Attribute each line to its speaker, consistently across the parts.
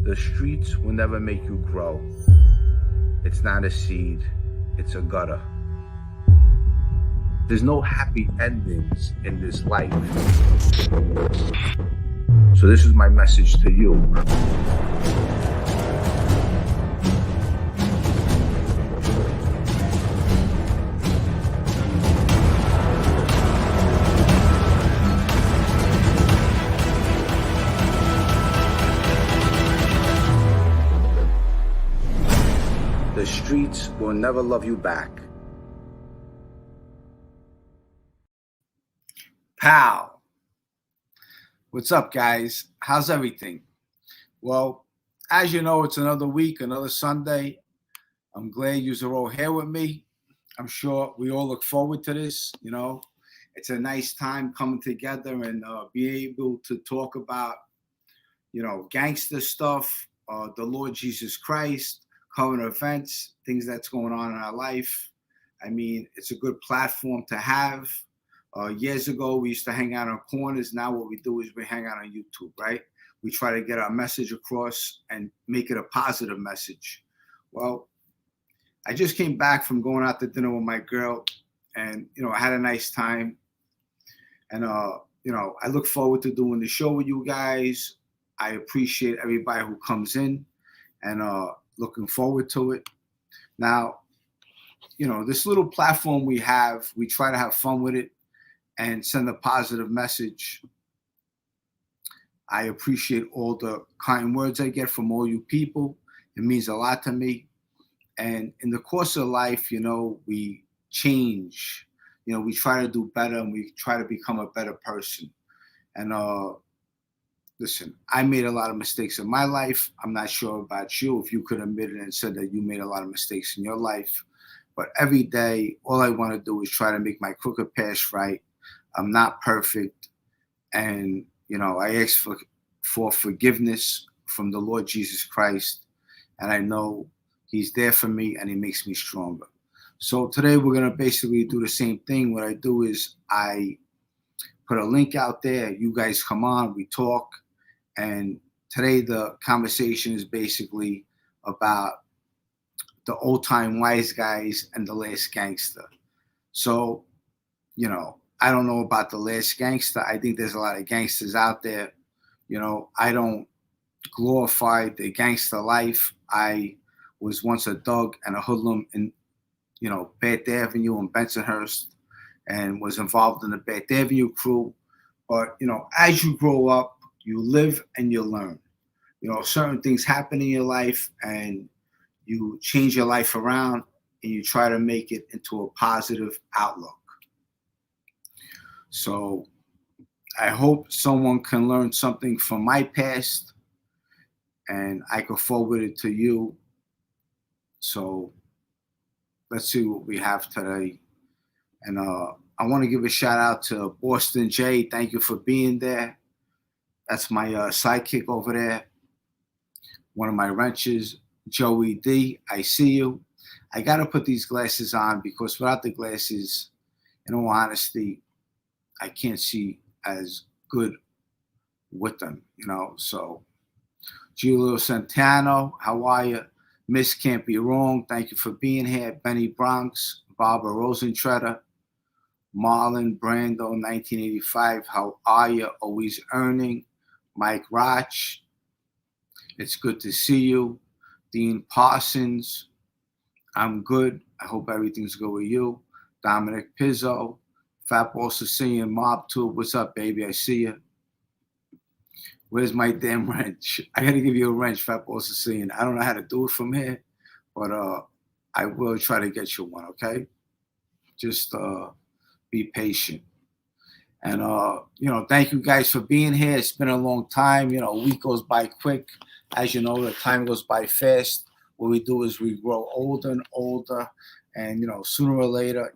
Speaker 1: The streets will never make you grow. It's not a seed, it's a gutter. There's no happy endings in this life. So this is my message to you. The streets will never love you back.
Speaker 2: Pow. What's up, guys? How's everything? Well, as you know, it's another week, another Sunday. I'm glad you're all here with me. I'm sure we all look forward to this. You know, it's a nice time coming together and be able to talk about, gangster stuff, the Lord Jesus Christ, current events, things that's going on in our life. I mean, it's a good platform to have. Years ago, we used to hang out on corners. Now what we do is we hang out on YouTube, right? We try to get our message across and make it a positive message. Well, I just came back from going out to dinner with my girl, and, I had a nice time. And, I look forward to doing the show with you guys. I appreciate everybody who comes in and looking forward to it. Now, this little platform we have, we try to have fun with it and send a positive message. I appreciate all the kind words I get from all you people. It means a lot to me. And in the course of life, we change. We try to do better and we try to become a better person. And listen, I made a lot of mistakes in my life. I'm not sure about you, if you could admit it and said that you made a lot of mistakes in your life. But every day, all I want to do is try to make my crooked path right. I'm not perfect. And, I ask for forgiveness from the Lord Jesus Christ. And I know he's there for me and he makes me stronger. So today we're going to basically do the same thing. What I do is I put a link out there. You guys come on, we talk. And today the conversation is basically about the old time wise guys and the last gangster. So, I don't know about the last gangster. I think there's a lot of gangsters out there. I don't glorify the gangster life. I was once a thug and a hoodlum in, Bath Avenue and Bensonhurst, and was involved in the Bath Avenue crew. But, as you grow up, you live and you learn. Certain things happen in your life and you change your life around and you try to make it into a positive outlook. So I hope someone can learn something from my past and I can forward it to you. So let's see what we have today. And I want to give a shout out to Boston J. Thank you for being there. That's my sidekick over there. One of my wrenches, Joey D. I see you. I got to put these glasses on because without the glasses, in all honesty, I can't see as good with them, So, Julio Santano, how are you? Miss Can't Be Wrong, thank you for being here. Benny Bronx, Barbara Rosentreader, Marlon Brando, 1985, how are you? Always earning. Mike Roch, it's good to see you. Dean Parsons, I'm good. I hope everything's good with you. Dominic Pizzo, Fatball Sicilian, Mob Tour, what's up, baby? I see you. Where's my damn wrench? I got to give you a wrench, Fatball Sicilian. I don't know how to do it from here, but I will try to get you one, okay? Just be patient. And, thank you guys for being here. It's been a long time. A week goes by quick. As you know, the time goes by fast. What we do is we grow older and older. And, sooner or later,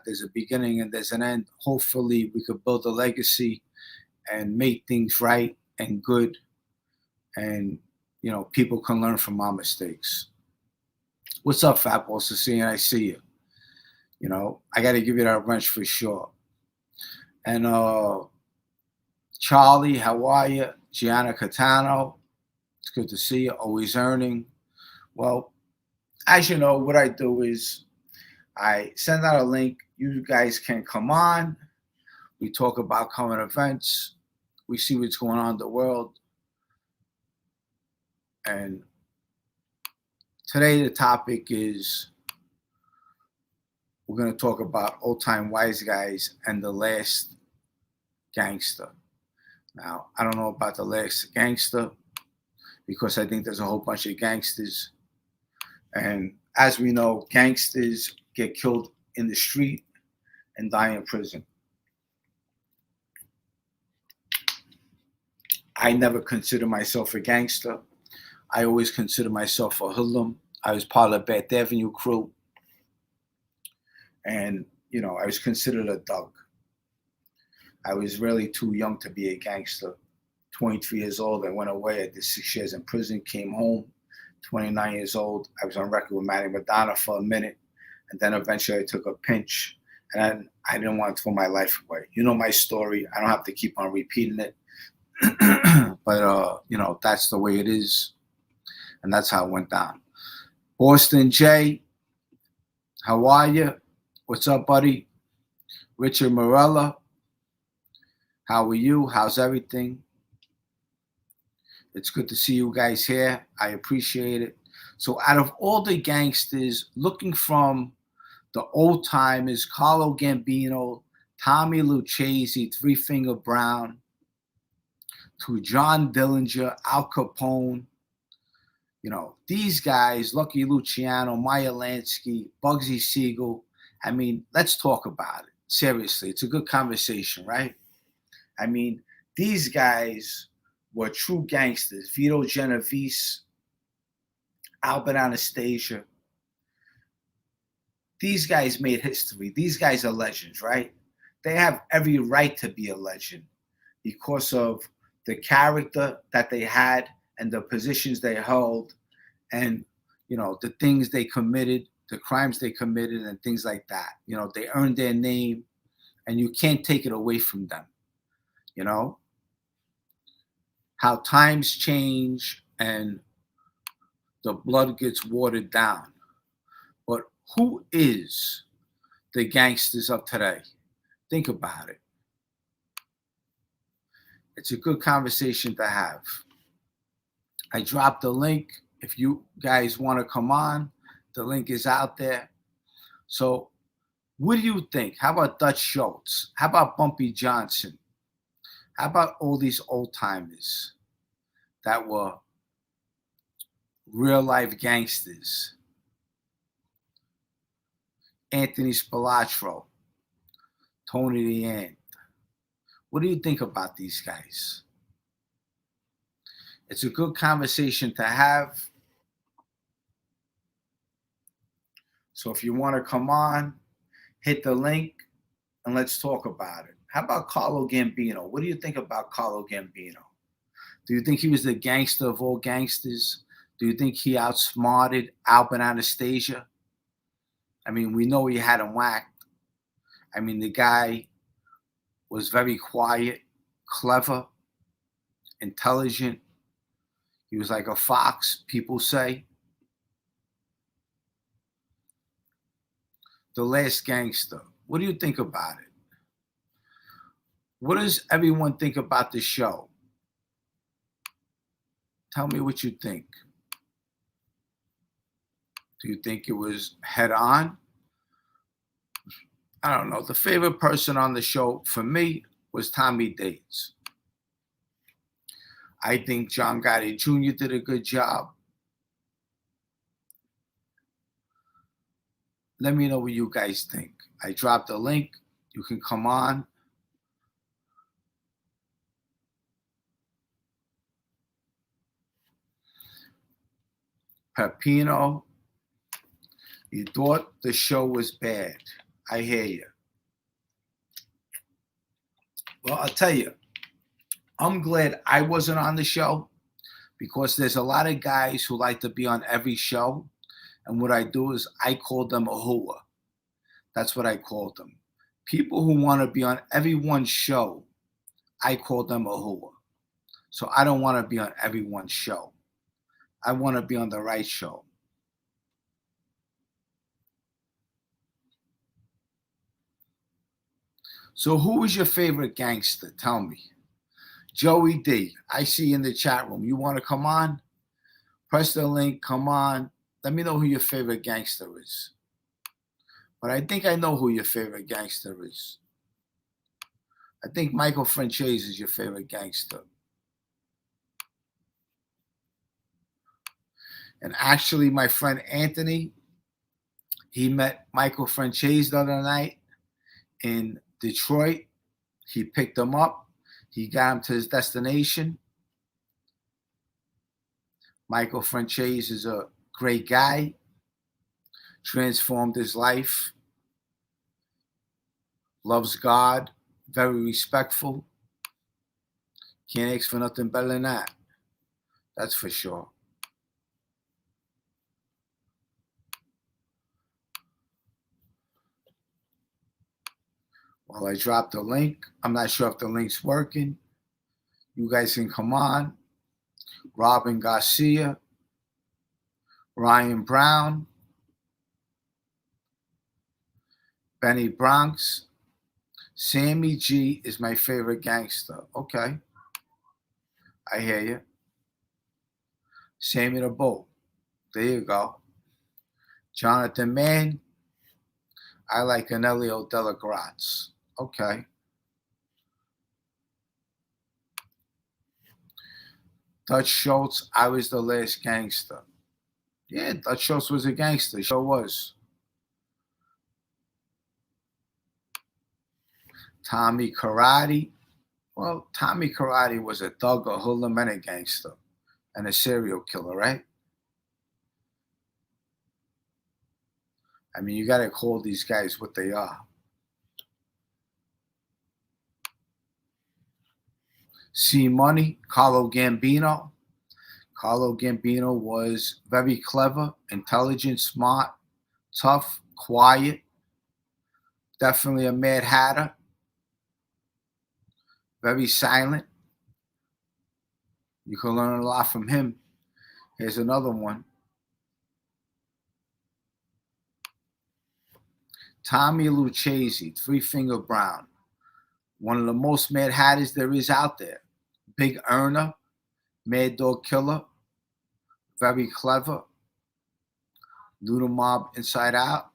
Speaker 2: there's a beginning and there's an end. Hopefully we could build a legacy and make things right and good. And, people can learn from our mistakes. What's up, Fatball Sicilian? I see you. I got to give you that wrench for sure. And Charlie, how are you? Gianna Catano, It's good to see you. Always earning. Well, as you know, what I do is I send out a link. You guys can come on. We talk about current events. We see what's going on in the world. And today the topic is we're going to talk about old-time wise guys and the last gangster. Now, I don't know about the last gangster because I think there's a whole bunch of gangsters. And as we know, gangsters get killed in the street and die in prison. I never consider myself a gangster. I always consider myself a hoodlum. I was part of the Bath Avenue crew. And, I was considered a thug. I was really too young to be a gangster. 23 years old, I went away. I did 6 years in prison, came home. 29 years old, I was on record with Manny Madonna for a minute. And then eventually I took a pinch. And I didn't want to throw my life away. You know my story. I don't have to keep on repeating it. But, that's the way it is. And that's how it went down. Boston J, how are you? What's up, buddy? Richard Morella, how are you? How's everything? It's good to see you guys here. I appreciate it. So out of all the gangsters, looking from the old timers, Carlo Gambino, Tommy Lucchese, Three Finger Brown, to John Dillinger, Al Capone, these guys, Lucky Luciano, Meyer Lansky, Bugsy Siegel. I mean, let's talk about it. Seriously, it's a good conversation, right? I mean, these guys were true gangsters. Vito Genovese, Albert Anastasia. These guys made history. These guys are legends, right? They have every right to be a legend because of the character that they had and the positions they held and, the things they committed, the crimes they committed and things like that. They earned their name and you can't take it away from them. How times change and the blood gets watered down. But who is the gangsters of today? Think about it. It's a good conversation to have. I dropped the link. If you guys want to come on, the link is out there. So what do you think? How about Dutch Schultz? How about Bumpy Johnson? How about all these old timers that were real life gangsters? Anthony Spilatro, Tony the Ant. What do you think about these guys? It's a good conversation to have. So if you want to come on, hit the link and let's talk about it. How about Carlo Gambino? What do you think about Carlo Gambino? Do you think he was the gangster of all gangsters? Do you think he outsmarted Albert Anastasia? I mean, we know he had him whacked. I mean, the guy was very quiet, clever, intelligent. He was like a fox, people say. The Last Gangster. What do you think about it? What does everyone think about the show? Tell me what you think. Do you think it was head on? I don't know. The favorite person on the show for me was Tommy Dates. I think John Gotti Jr. did a good job. Let me know what you guys think. I dropped a link. You can come on. Pepino, you thought the show was bad. I hear you. Well, I'll tell you, I'm glad I wasn't on the show because there's a lot of guys who like to be on every show. And what I do is I call them a hooah. That's what I call them. People who want to be on everyone's show, I call them a hooah. So I don't want to be on everyone's show. I want to be on the right show. So who is your favorite gangster? Tell me. Joey D, I see you in the chat room. You want to come on? Press the link. Come on. Let me know who your favorite gangster is. But I think I know who your favorite gangster is. I think Michael Franchese is your favorite gangster. And actually, my friend Anthony, he met Michael Franchese the other night in Detroit. He picked him up. He got him to his destination. Michael Franchese is a great guy. Transformed his life. Loves God. Very respectful. Can't ask for nothing better than that. That's for sure. Well, I dropped the link. I'm not sure if the link's working. You guys can come on. Robin Garcia, Ryan Brown, Benny Bronx. Sammy G is my favorite gangster. Okay. I hear you. Sammy the Bull. There you go. Jonathan Mann. I like Anelio Della Graz. Okay. Dutch Schultz, I was the last gangster. Yeah, Dutch Schultz was a gangster. Sure was. Tommy Karate. Well, Tommy Karate was a thug, a hoodlum, and a gangster, and a serial killer, right? I mean, you got to call these guys what they are. C Money, Carlo Gambino. Carlo Gambino was very clever, intelligent, smart, tough, quiet. Definitely a Mad Hatter. Very silent. You can learn a lot from him. Here's another one. Tommy Lucchese, Three Finger Brown. One of the most Mad Hatters there is out there. Big earner, Mad Dog Killer, very clever. Knew the mob inside out.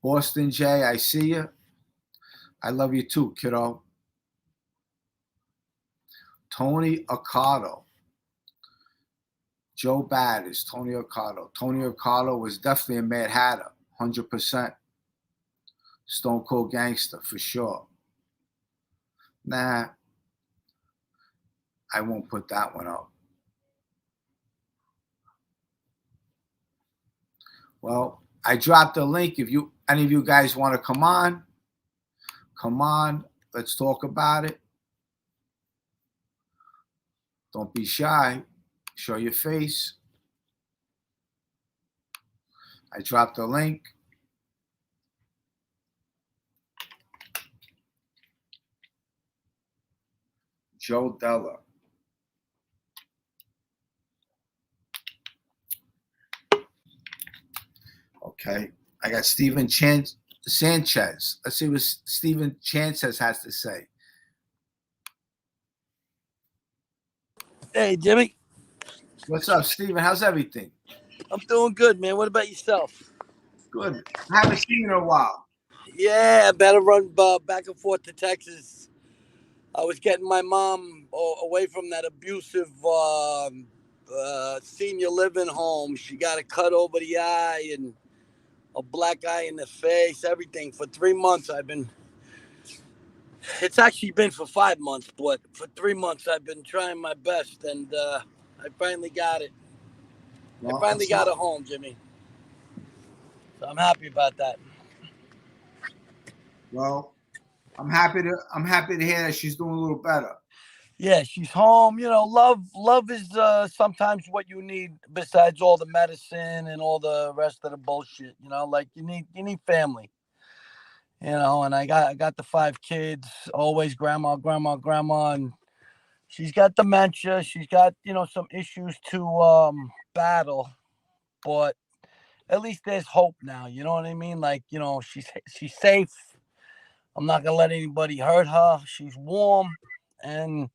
Speaker 2: Boston J, I see you. I love you too, kiddo. Tony Accardo. Joe Bad is Tony Accardo. Tony Accardo was definitely a Mad Hatter, 100%. Stone Cold Gangster, for sure. Nah, I won't put that one up. Well, I dropped a link. If any of you guys want to come on, let's talk about it. Don't be shy. Show your face. I dropped a link. Joe Della. Okay. I got Steven Sanchez. Let's see what Steven Sanchez has to say.
Speaker 3: Hey, Jimmy.
Speaker 2: What's up, Steven? How's everything?
Speaker 3: I'm doing good, man. What about yourself?
Speaker 2: Good. I haven't seen you in a while.
Speaker 3: Yeah, I better run back and forth to Texas. I was getting my mom away from that abusive senior living home. She got a cut over the eye and a black eye in the face, everything. For 3 months, it's actually been for 5 months, but for 3 months, I've been trying my best, and I finally got it. Well, I finally got a home, Jimmy. So I'm happy about that.
Speaker 2: Well, I'm happy to hear that she's doing a little better.
Speaker 3: Yeah, she's home. You know, love is sometimes what you need besides all the medicine and all the rest of the bullshit. You know, like you need family. You know, and I got the 5 kids, always grandma, and she's got dementia. She's got, some issues to battle, but at least there's hope now. You know what I mean? Like, she's safe. I'm not gonna let anybody hurt her. She's warm, and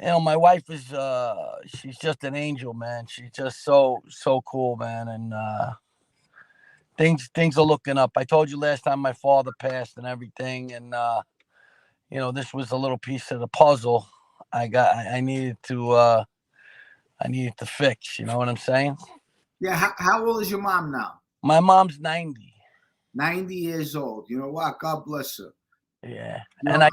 Speaker 3: my wife is she's just an angel, man. She's just so cool, man, and things are looking up. I told you last time my father passed and everything, and this was a little piece of the puzzle. I needed to fix. You know what I'm saying?
Speaker 2: Yeah. How old is your mom now?
Speaker 3: My mom's 90.
Speaker 2: 90 years old. You know what? God bless her.
Speaker 3: Yeah,
Speaker 2: You
Speaker 3: and
Speaker 2: know,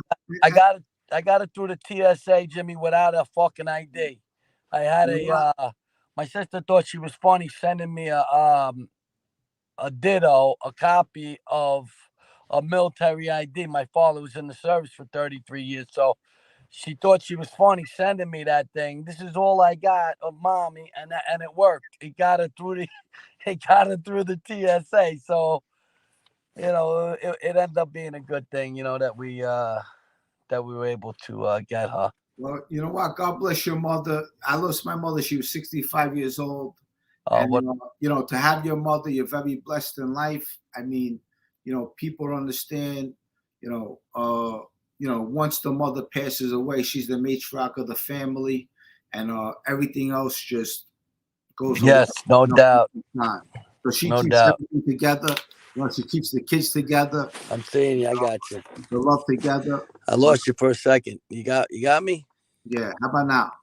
Speaker 3: I got it through the TSA, Jimmy, without a fucking ID. I had my sister thought she was funny sending me a ditto, a copy of a military ID. My father was in the service for 33 years, so she thought she was funny sending me that thing. This is all I got of mommy, and it worked. It got it through the TSA. So it ended up being a good thing. That we were able to get her.
Speaker 2: Well, you know what? God bless your mother. I lost my mother. She was 65 years old. And, to have your mother, you're very blessed in life. I mean, people don't understand, once the mother passes away, she's the matriarch of the family, and everything else just goes away.
Speaker 3: Yes, no doubt.
Speaker 2: So she keeps everything together. She keeps the kids together.
Speaker 3: I'm saying you, I got you.
Speaker 2: The love together.
Speaker 3: I lost you for a second. You got me?
Speaker 2: Yeah. How about now?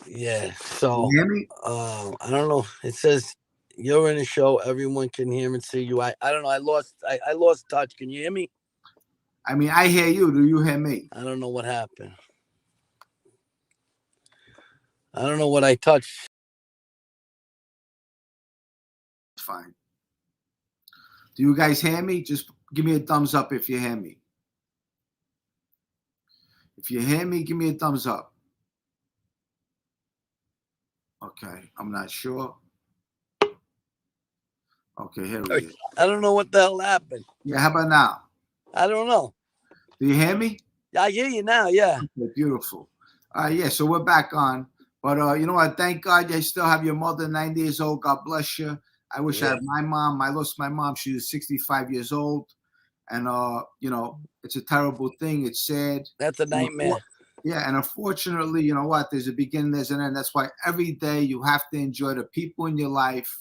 Speaker 3: Yeah. So
Speaker 2: you hear me?
Speaker 3: I don't know. It says you're in a show. Everyone can hear and see you. I don't know. I lost touch. Can you hear me?
Speaker 2: I mean, I hear you. Do you hear me?
Speaker 3: I don't know what happened. I don't know what I touched.
Speaker 2: It's fine. Do you guys hear me? Just give me a thumbs up if you hear me. If you hear me, give me a thumbs up. Okay, I'm not sure. Okay, here we go.
Speaker 3: I don't know what the hell happened.
Speaker 2: Yeah, how about now?
Speaker 3: I don't know.
Speaker 2: Do you hear me?
Speaker 3: I hear you now, yeah.
Speaker 2: Okay, beautiful. Yeah, so we're back on. But you know what? Thank God you still have your mother, 90 years old. God bless you. I wish I had my mom. I lost my mom. She was 65 years old. And, it's a terrible thing. It's sad.
Speaker 3: That's a nightmare.
Speaker 2: Yeah, and unfortunately, you know what? There's a beginning, there's an end. That's why every day you have to enjoy the people in your life,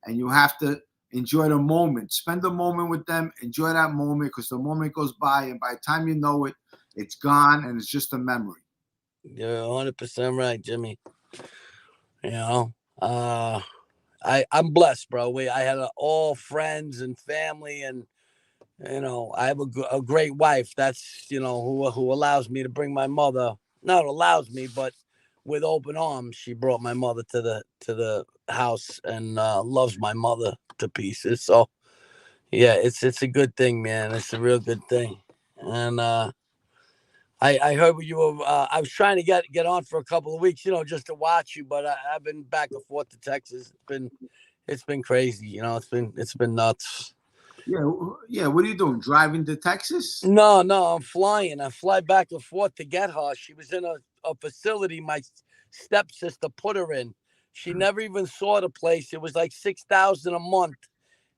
Speaker 2: and you have to enjoy the moment. Spend the moment with them. Enjoy that moment, because the moment goes by, and by the time you know it, it's gone, and it's just a memory.
Speaker 3: You're 100% right, Jimmy. I'm blessed, bro. I had all friends and family, and I have a great wife. That's who allows me to bring my mother. Not allows me, but with open arms, she brought my mother to the house and loves my mother to pieces. So yeah, it's a good thing, man. It's a real good thing. And I heard you were. I was trying to get on for a couple of weeks, just to watch you, but I've been back and forth to Texas. It's been crazy, it's been nuts.
Speaker 2: Yeah. What are you doing? Driving to Texas?
Speaker 3: No, I'm flying. I fly back and forth to get her. She was in a facility my stepsister put her in. She never even saw the place. It was like $6,000 a month,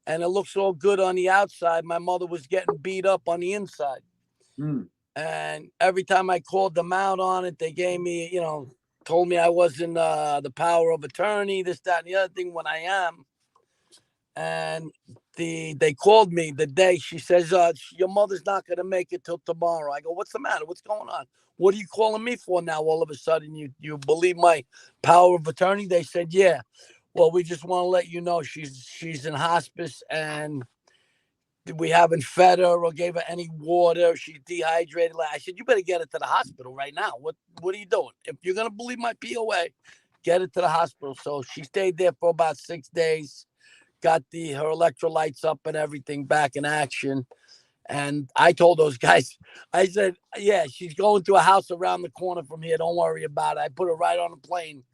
Speaker 3: and it looks all good on the outside. My mother was getting beat up on the inside. And every time I called them out on it, they gave me, told me I wasn't the power of attorney, this, that, and the other thing, when I am. And they called me the day. She says, your mother's not going to make it till tomorrow. I go, what's the matter? What's going on? What are you calling me for now? All of a sudden, you believe my power of attorney? They said, yeah. Well, we just want to let you know she's in hospice, and we haven't fed her or gave her any water. She's dehydrated. I said, you better get her to the hospital right now. What are you doing? If you're going to believe my POA, get her to the hospital. So she stayed there for about 6 days, got her electrolytes up and everything back in action. And I told those guys, I said, yeah, she's going to a house around the corner from here. Don't worry about it. I put her right on a plane.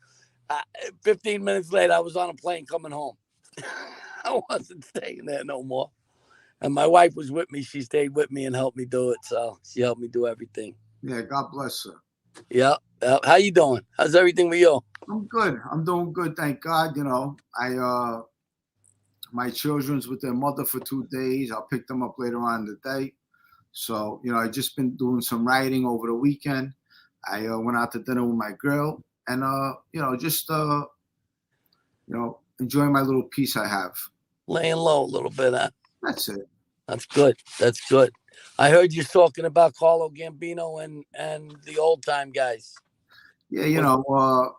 Speaker 3: 15 minutes later, I was on a plane coming home. I wasn't staying there no more. And my wife was with me. She stayed with me and helped me do it. So she helped me do everything.
Speaker 2: Yeah, God bless her.
Speaker 3: Yeah. How you doing? How's everything with you?
Speaker 2: I'm good. I'm doing good, thank God. You know, my children's with their mother for 2 days. I'll pick them up later on in the day. So, you know, I just been doing some writing over the weekend. I went out to dinner with my girl and, you know, just, enjoying my little piece I have.
Speaker 3: Laying low a little bit, huh?
Speaker 2: That's it.
Speaker 3: That's good. That's good. I heard you talking about Carlo Gambino and the old time guys.
Speaker 2: Yeah, you know,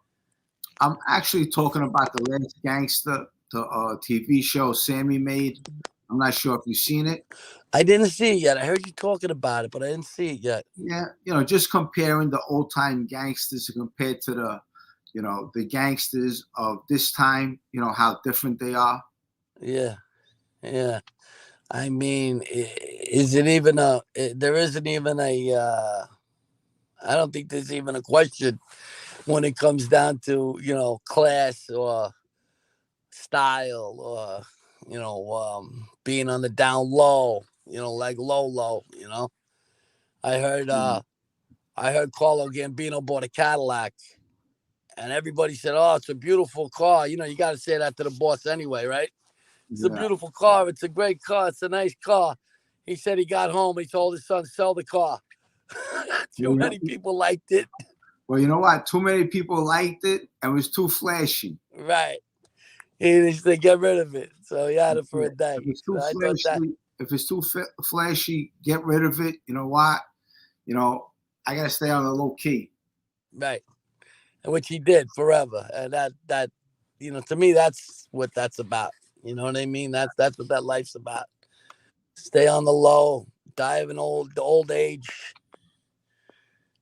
Speaker 2: I'm actually talking about the last Gangster, the TV show Sammy made. I'm not sure if you've seen it.
Speaker 3: I didn't see it yet. I heard you talking about it, but I didn't see it yet.
Speaker 2: Yeah, you know, just comparing the old time gangsters compared to the gangsters of this time, you know, how different they are.
Speaker 3: Yeah. Yeah. I mean, is it even there isn't even I don't think there's even a question when it comes down to, class or style or, being on the down low, like low, I heard, uh, I heard Carlo Gambino bought a Cadillac and everybody said, "Oh, it's a beautiful car." You got to say that to the boss anyway, right? It's a beautiful car. It's a great car. It's a nice car. He said he got home. He told his son, sell the car. Too many people liked it.
Speaker 2: Well, you know what? Too many people liked it and it was too flashy.
Speaker 3: Right. He just said, get rid of it. So he had it for a day.
Speaker 2: If it's too flashy, get rid of it. You know what? You know, I got to stay on the low key.
Speaker 3: Right. And which he did forever. And that to me, that's what that's about. You know what I mean? That's what that life's about. Stay on the low, die of the old age,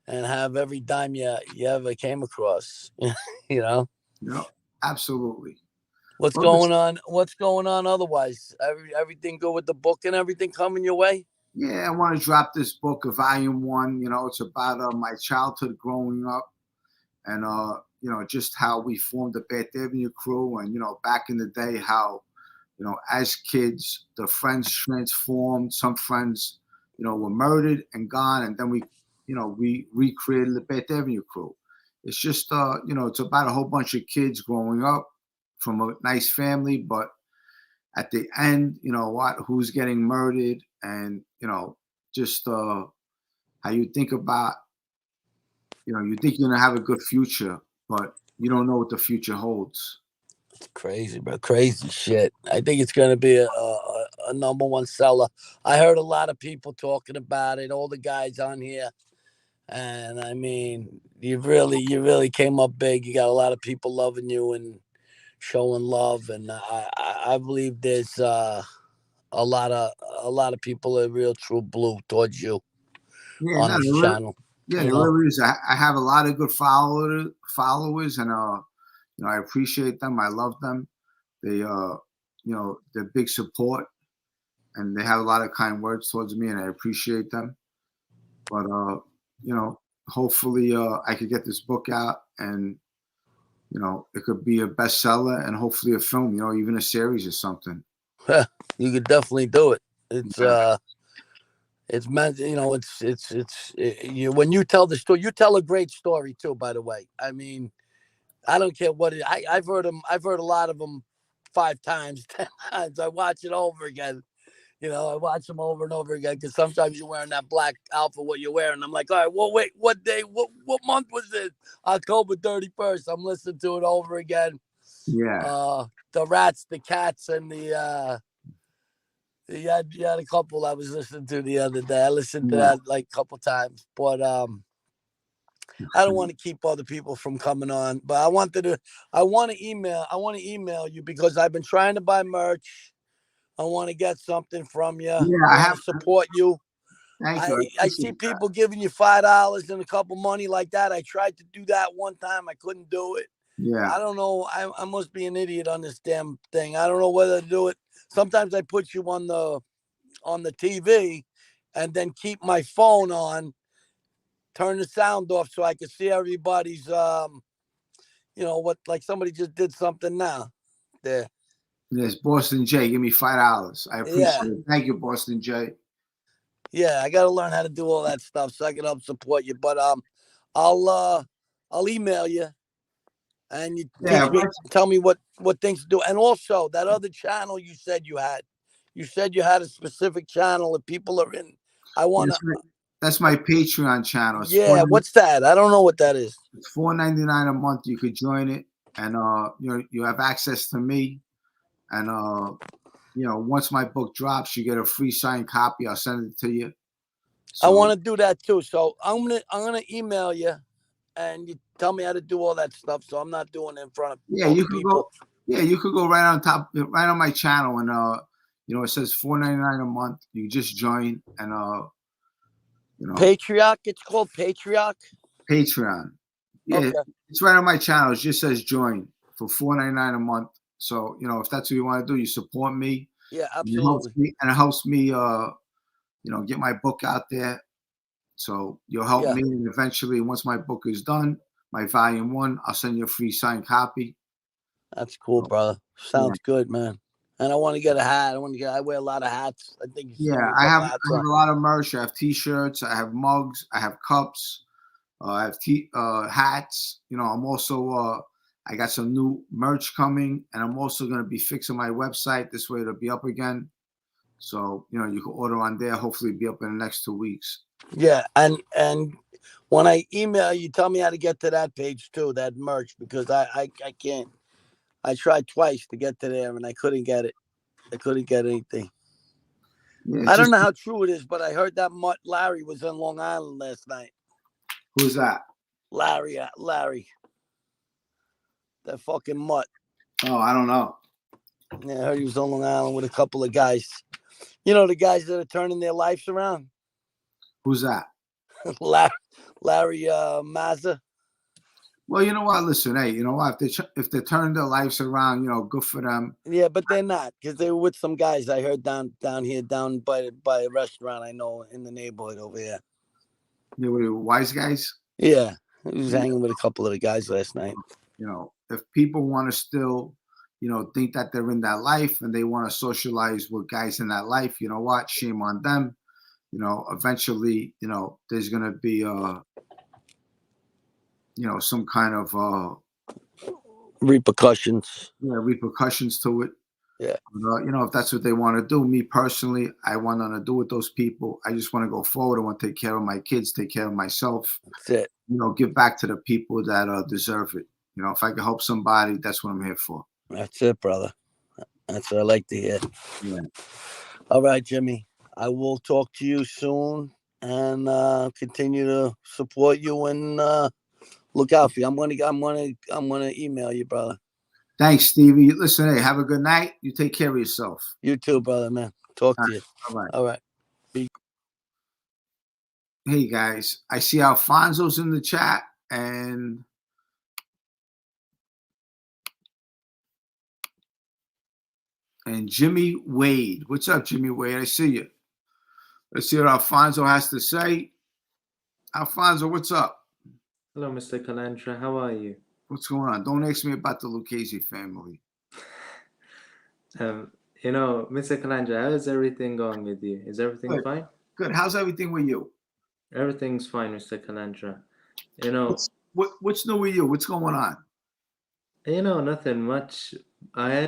Speaker 3: and have every dime you ever came across. You know?
Speaker 2: Yeah, absolutely.
Speaker 3: What's going on? What's going on otherwise? Everything good with the book and everything coming your way?
Speaker 2: Yeah, I want to drop this book, volume 1. You know, it's about my childhood growing up and, just how we formed the Bath Avenue crew. And, back in the day, how, as kids, the friends transformed. Some friends, were murdered and gone. And then we recreated the Bath Avenue crew. It's just, it's about a whole bunch of kids growing up from a nice family, but at the end, who's getting murdered and, just how you think about, you think you're going to have a good future, but you don't know what the future holds.
Speaker 3: It's crazy, bro. Crazy shit. I think it's going to be a number one seller. I heard a lot of people talking about it, all the guys on here. And I mean, you really came up big. You got a lot of people loving you and showing love. And I believe there's a lot of people are real true blue towards you on this channel.
Speaker 2: Yeah, there really is. I have a lot of good followers, and I appreciate them. I love them. They they're big support, and they have a lot of kind words towards me, and I appreciate them. But hopefully I could get this book out, and it could be a bestseller, and hopefully a film. Even a series or something.
Speaker 3: You could definitely do it. It's meant, when you tell the story, you tell a great story too, by the way. I mean, I don't care what I've heard a lot of them 5 times, 10 times. I watch it over again. I watch them over and over again because sometimes you're wearing that black outfit, what you're wearing. I'm like, all right, well, wait, what day, what month was it? October 31st. I'm listening to it over again.
Speaker 2: Yeah.
Speaker 3: The rats, the cats, and you had a couple I was listening to the other day. I listened to that like a couple times, but I don't want to keep other people from coming on. But I want to email you because I've been trying to buy merch. I want to get something from you.
Speaker 2: Yeah,
Speaker 3: I want to support you.
Speaker 2: Thank you.
Speaker 3: I see people giving you $5 and a couple money like that. I tried to do that one time. I couldn't do it.
Speaker 2: Yeah.
Speaker 3: I don't know. I must be an idiot on this damn thing. I don't know whether to do it. Sometimes I put you on the TV and then keep my phone on, turn the sound off so I can see everybody's, what, like somebody just did something now there.
Speaker 2: Yes, Boston J, give me $5. I appreciate it. Thank you, Boston J.
Speaker 3: Yeah, I got to learn how to do all that stuff so I can help support you. But I'll email you and you
Speaker 2: Yeah,
Speaker 3: teach me, tell me what things to do. And also that other channel you said you had. You said you had a specific channel if people are in. I want to.
Speaker 2: That's my Patreon channel.
Speaker 3: Yeah, what's that? I don't know what that is.
Speaker 2: It's $4.99 a month. You could join it, and you have access to me. And once my book drops, you get a free signed copy. I'll send it to you.
Speaker 3: So, I want to do that too. So I'm gonna email you, and you tell me how to do all that stuff. So I'm not doing it in front of people.
Speaker 2: You could go right on top, right on my channel, and it says $4.99 a month. You just join, and
Speaker 3: Patriarch. It's called Patriarch.
Speaker 2: Patreon. Yeah, okay. It's right on my channel. It just says join for $4.99 a month. So if that's what you want to do, you support me.
Speaker 3: Yeah, absolutely.
Speaker 2: And it helps me, get my book out there. So you'll help me, and eventually, once my book is done, my volume 1, I'll send you a free signed copy.
Speaker 3: That's cool, brother. Sounds good, man. And I want to get a hat. I wear a lot of hats. I think.
Speaker 2: I have a lot of merch. I have T-shirts. I have mugs. I have cups. I have hats. I'm also I got some new merch coming, and I'm also going to be fixing my website. This way, it'll be up again. So you can order on there. Hopefully, be up in the next 2 weeks.
Speaker 3: Yeah, and when I email you, tell me how to get to that page too, that merch, because I can't. I tried twice to get to there, and I couldn't get it. I couldn't get anything. Yeah, I don't know how true it is, but I heard that Mutt Larry was in Long Island last night.
Speaker 2: Who's that?
Speaker 3: Larry. That fucking Mutt.
Speaker 2: Oh, I don't know.
Speaker 3: Yeah, I heard he was on Long Island with a couple of guys. The guys that are turning their lives around.
Speaker 2: Who's that?
Speaker 3: Larry Mazza.
Speaker 2: Well, you know what? Listen, hey, you know what? If they're turning their lives around, good for them.
Speaker 3: Yeah, but they're not, because they were with some guys I heard down here, down by a restaurant I know in the neighborhood over here.
Speaker 2: You were wise guys?
Speaker 3: Yeah, he was hanging with a couple of the guys last night.
Speaker 2: If people want to still, think that they're in that life and they want to socialize with guys in that life, you know what? Shame on them. Eventually, there's going to be some kind of
Speaker 3: repercussions.
Speaker 2: Yeah, repercussions to it.
Speaker 3: Yeah.
Speaker 2: If that's what they want to do. Me personally, I want nothing to do with those people. I just want to go forward. I want to take care of my kids, take care of myself.
Speaker 3: That's it.
Speaker 2: Give back to the people that deserve it. If I can help somebody, that's what I'm here for.
Speaker 3: That's it, brother. That's what I like to hear.
Speaker 2: Yeah.
Speaker 3: All right, Jimmy. I will talk to you soon and continue to support you and look out for you. I'm gonna email you, brother.
Speaker 2: Thanks, Stevie. Listen, hey, have a good night. You take care of yourself.
Speaker 3: You too, brother, man. Talk to you.
Speaker 2: All right.
Speaker 3: All right.
Speaker 2: Hey guys, I see Alfonso's in the chat and Jimmy Wade. What's up, Jimmy Wade? I see you. Let's see what Alfonso has to say. Alfonso, what's up?
Speaker 4: Hello, Mr. Calandra. How are you?
Speaker 2: What's going on? Don't ask me about the Lucchese family.
Speaker 4: Mr. Calandra, how is everything going with you? Is everything fine?
Speaker 2: Good. How's everything with you?
Speaker 4: Everything's fine, Mr. Calandra.
Speaker 2: What's new with you? What's going on?
Speaker 4: Nothing much. I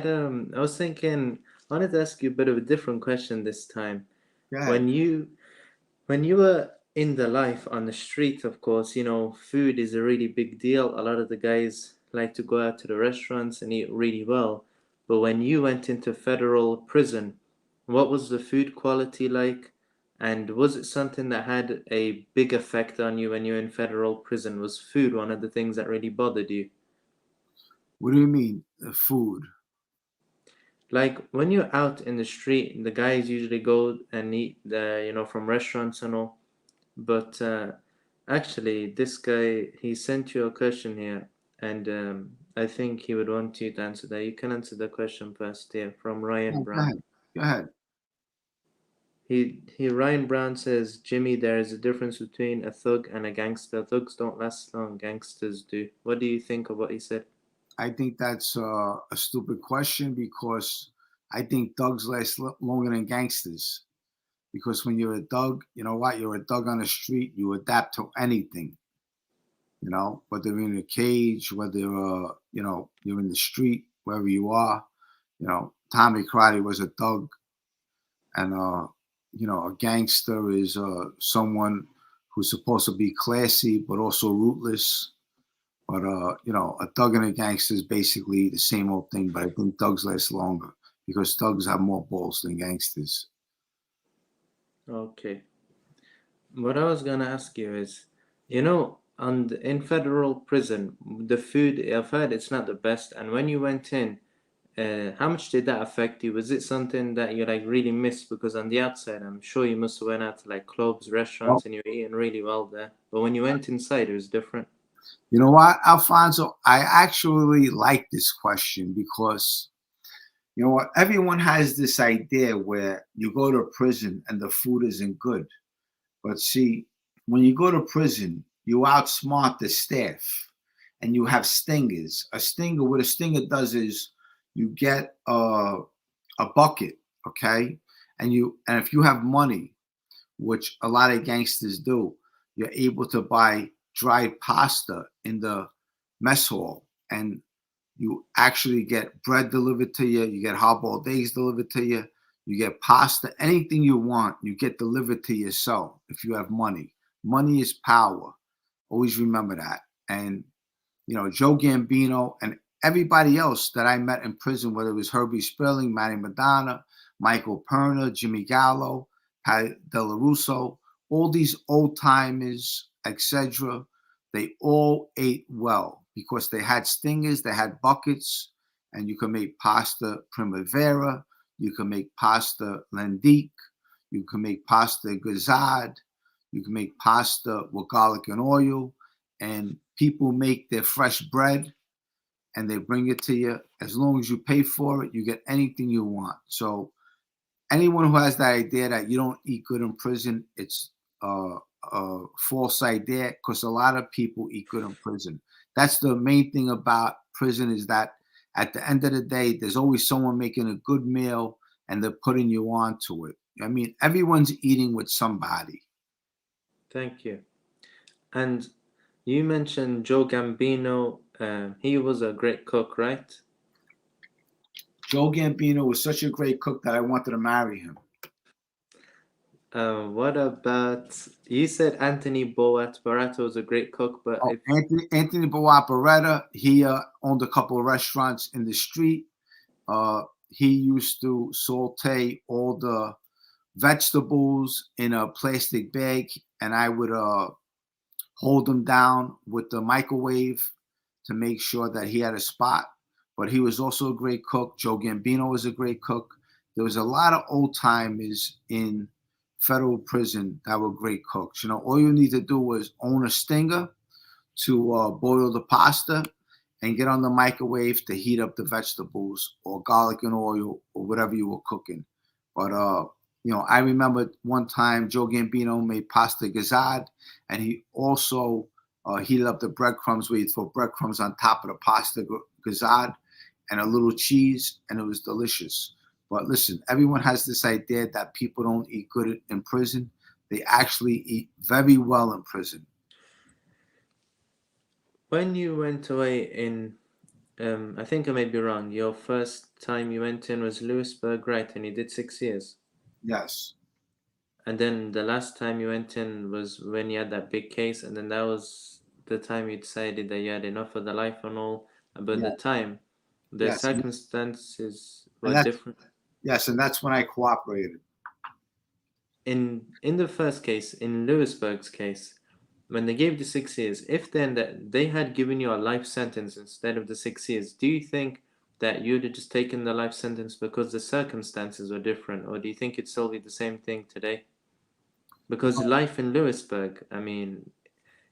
Speaker 4: was thinking, I wanted to ask you a bit of a different question this time. When you were in the life on the street, of course, food is a really big deal. A lot of the guys like to go out to the restaurants and eat really well. But when you went into federal prison, what was the food quality like? And was it something that had a big effect on you when you were in federal prison? Was food one of the things that really bothered you?
Speaker 2: What do you mean, food?
Speaker 4: Like when you're out in the street, the guys usually go and eat, from restaurants and all. But actually, this guy, he sent you a question here, and I think he would want you to answer that. You can answer the question first here from Ryan Brown.
Speaker 2: Go ahead.
Speaker 4: Ryan Brown says, Jimmy, there is a difference between a thug and a gangster. Thugs don't last long, gangsters do. What do you think of what he said?
Speaker 2: I think that's a stupid question because I think thugs last longer than gangsters because when you're a thug, you know what? You're a thug on the street. You adapt to anything. You know, whether you're in a cage, whether you're in the street, wherever you are. You know, Tommy Karate was a thug, and a gangster is someone who's supposed to be classy but also ruthless. But a thug and a gangster is basically the same old thing. But I think thugs last longer because thugs have more balls than gangsters.
Speaker 4: Okay. What I was gonna ask you is, in federal prison, the food, I've heard it's not the best. And when you went in, how much did that affect you? Was it something that you like really missed? Because on the outside, I'm sure you must have went out to like clubs, restaurants, and you were eating really well there. But when you went inside, it was different.
Speaker 2: You know what, Alfonso? I actually like this question because, you know what, everyone has this idea where you go to prison and the food isn't good. But see, when you go to prison, you outsmart the staff and you have stingers. What a stinger does is you get a bucket, okay? And if you have money, which a lot of gangsters do, you're able to buy dried pasta in the mess hall, and you actually get bread delivered to you. You get hard-boiled eggs delivered to you. You get pasta, anything you want, you get delivered to your cell if you have money. Money is power. Always remember that. And, Joe Gambino and everybody else that I met in prison, whether it was Herbie Sperling, Manny Madonna, Michael Perna, Jimmy Gallo, Pat Della Russo, all these old-timers, etc., they all ate well because they had stingers, they had buckets, and you can make pasta primavera, you can make pasta lendique, you can make pasta gazad, you can make pasta with garlic and oil, and people make their fresh bread and they bring it to you. As long as you pay for it, you get anything you want. So anyone who has that idea that you don't eat good in prison, it's a false idea because a lot of people eat good in prison. That's the main thing about prison is that at the end of the day, there's always someone making a good meal and they're putting you on to it. I mean, everyone's eating with somebody.
Speaker 4: Thank you. And you mentioned Joe Gambino. He was a great cook, right?
Speaker 2: Joe Gambino was such a great cook that I wanted to marry him.
Speaker 4: What about, you said Anthony Boat Barretta was a great cook, but
Speaker 2: Anthony Boat Barretta, he owned a couple of restaurants in the street. He used to saute all the vegetables in a plastic bag, and I would hold them down with the microwave to make sure that he had a spot. But he was also a great cook. Joe Gambino was a great cook. There was a lot of old timers in federal prison that were great cooks. All you need to do was own a stinger to boil the pasta and get on the microwave to heat up the vegetables or garlic and oil or whatever you were cooking. But, I remember one time Joe Gambino made pasta gazad, and he also heated up the breadcrumbs where you throw breadcrumbs on top of the pasta gazad and a little cheese, and it was delicious. But listen, everyone has this idea that people don't eat good in prison. They actually eat very well in prison.
Speaker 4: When you went away in, I think I may be wrong, your first time you went in was Lewisburg, right? And you did 6 years.
Speaker 2: Yes.
Speaker 4: And then the last time you went in was when you had that big case, and then that was the time you decided that you had enough of the life and all. But the time, the circumstances were different. Yes,
Speaker 2: and that's when I cooperated.
Speaker 4: In the first case, in Lewisburg's case, when they gave the 6 years, if then that they had given you a life sentence instead of the 6 years, do you think that you'd have just taken the life sentence because the circumstances were different, or do you think it'd still be the same thing today? Because life in Lewisburg, I mean,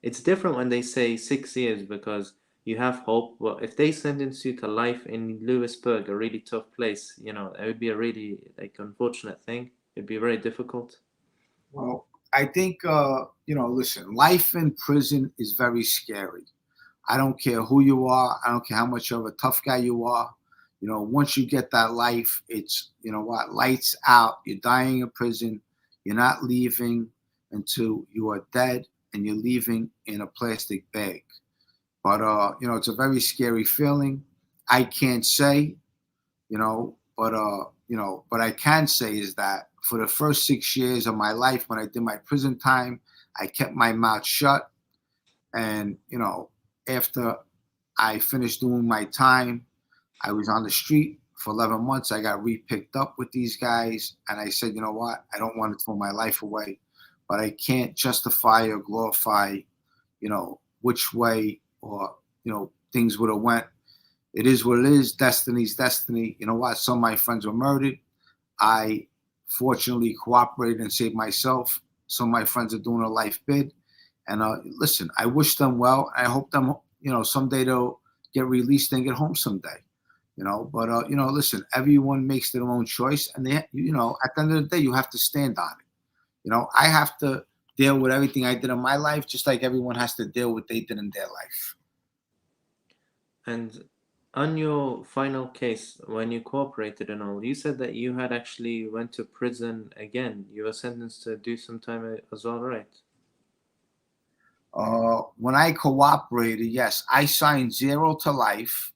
Speaker 4: it's different when they say 6 years because you have hope. Well, if they sentence you to life in Lewisburg, a really tough place, it would be a really unfortunate thing. It'd be very difficult.
Speaker 2: Well, I think, listen, life in prison is very scary. I don't care who you are. I don't care how much of a tough guy you are. Once you get that life, it's, lights out. You're dying in prison. You're not leaving until you are dead, and you're leaving in a plastic bag. But it's a very scary feeling. I can't say, but I can say is that for the first 6 years of my life, when I did my prison time, I kept my mouth shut. And, after I finished doing my time, I was on the street for 11 months. I got re-picked up with these guys. And I said, you know what? I don't want to throw my life away, but I can't justify or glorify, which way or, things would have went. It is what it is. Destiny's destiny. You know what? Some of my friends were murdered. I fortunately cooperated and saved myself. Some of my friends are doing a life bid. And listen, I wish them well. I hope them, someday they'll get released and get home someday. But listen, everyone makes their own choice. And they, at the end of the day, you have to stand on it. I have to deal with everything I did in my life, just like everyone has to deal with what they did in their life.
Speaker 4: And on your final case, when you cooperated and all, you said that you had actually went to prison again. You were sentenced to do some time as well, right?
Speaker 2: When I cooperated, yes, I signed 0 to life,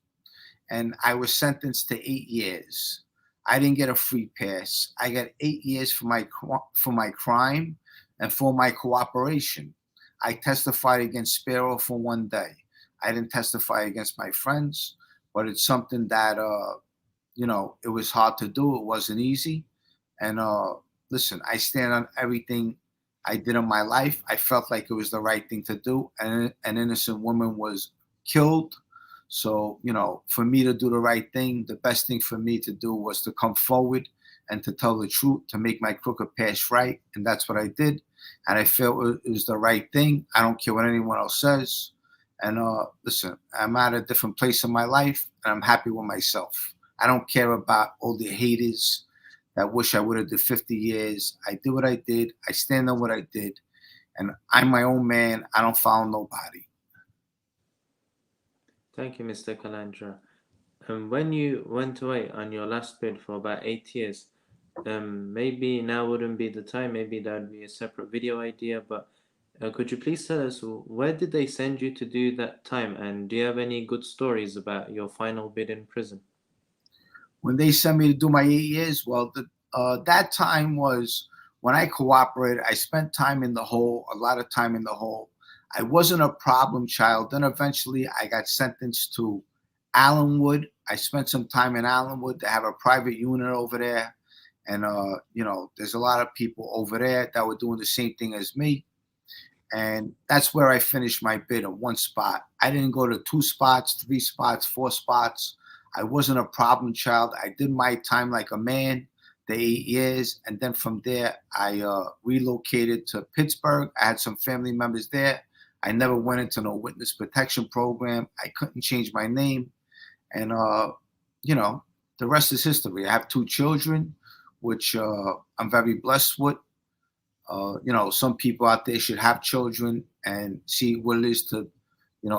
Speaker 2: and I was sentenced to 8 years. I didn't get a free pass. I got 8 years for my crime and for my cooperation. I testified against Sparrow for 1 day. I didn't testify against my friends, but it's something that, it was hard to do. It wasn't easy. And listen, I stand on everything I did in my life. I felt like it was the right thing to do. And an innocent woman was killed. So, for me to do the right thing, the best thing for me to do was to come forward and to tell the truth, to make my crooked past right. And that's what I did. And I felt it was the right thing. I don't care what anyone else says. And listen, I'm at a different place in my life, and I'm happy with myself. I don't care about all the haters that wish I would have did 50 years. I did what I did. I stand on what I did. And I'm my own man. I don't follow nobody.
Speaker 4: Thank you, Mr. Calandra. When you went away on your last bid for about 8 years, maybe now wouldn't be the time. Maybe that would be a separate video idea. But could you please tell us, where did they send you to do that time? And do you have any good stories about your final bid in prison?
Speaker 2: When they sent me to do my 8 years, well, that time was when I cooperated. I spent time in the hole, a lot of time in the hole. I wasn't a problem child. Then eventually I got sentenced to Allenwood. I spent some time in Allenwood. They have a private unit over there. And, there's a lot of people over there that were doing the same thing as me. And that's where I finished my bid in 1 spot. I didn't go to 2 spots, 3 spots, 4 spots. I wasn't a problem child. I did my time like a man, the 8 years. And then from there, I relocated to Pittsburgh. I had some family members there. I never went into no witness protection program. I couldn't change my name. And, the rest is history. I have 2 children, which I'm very blessed with. Some people out there should have children and see what it is to,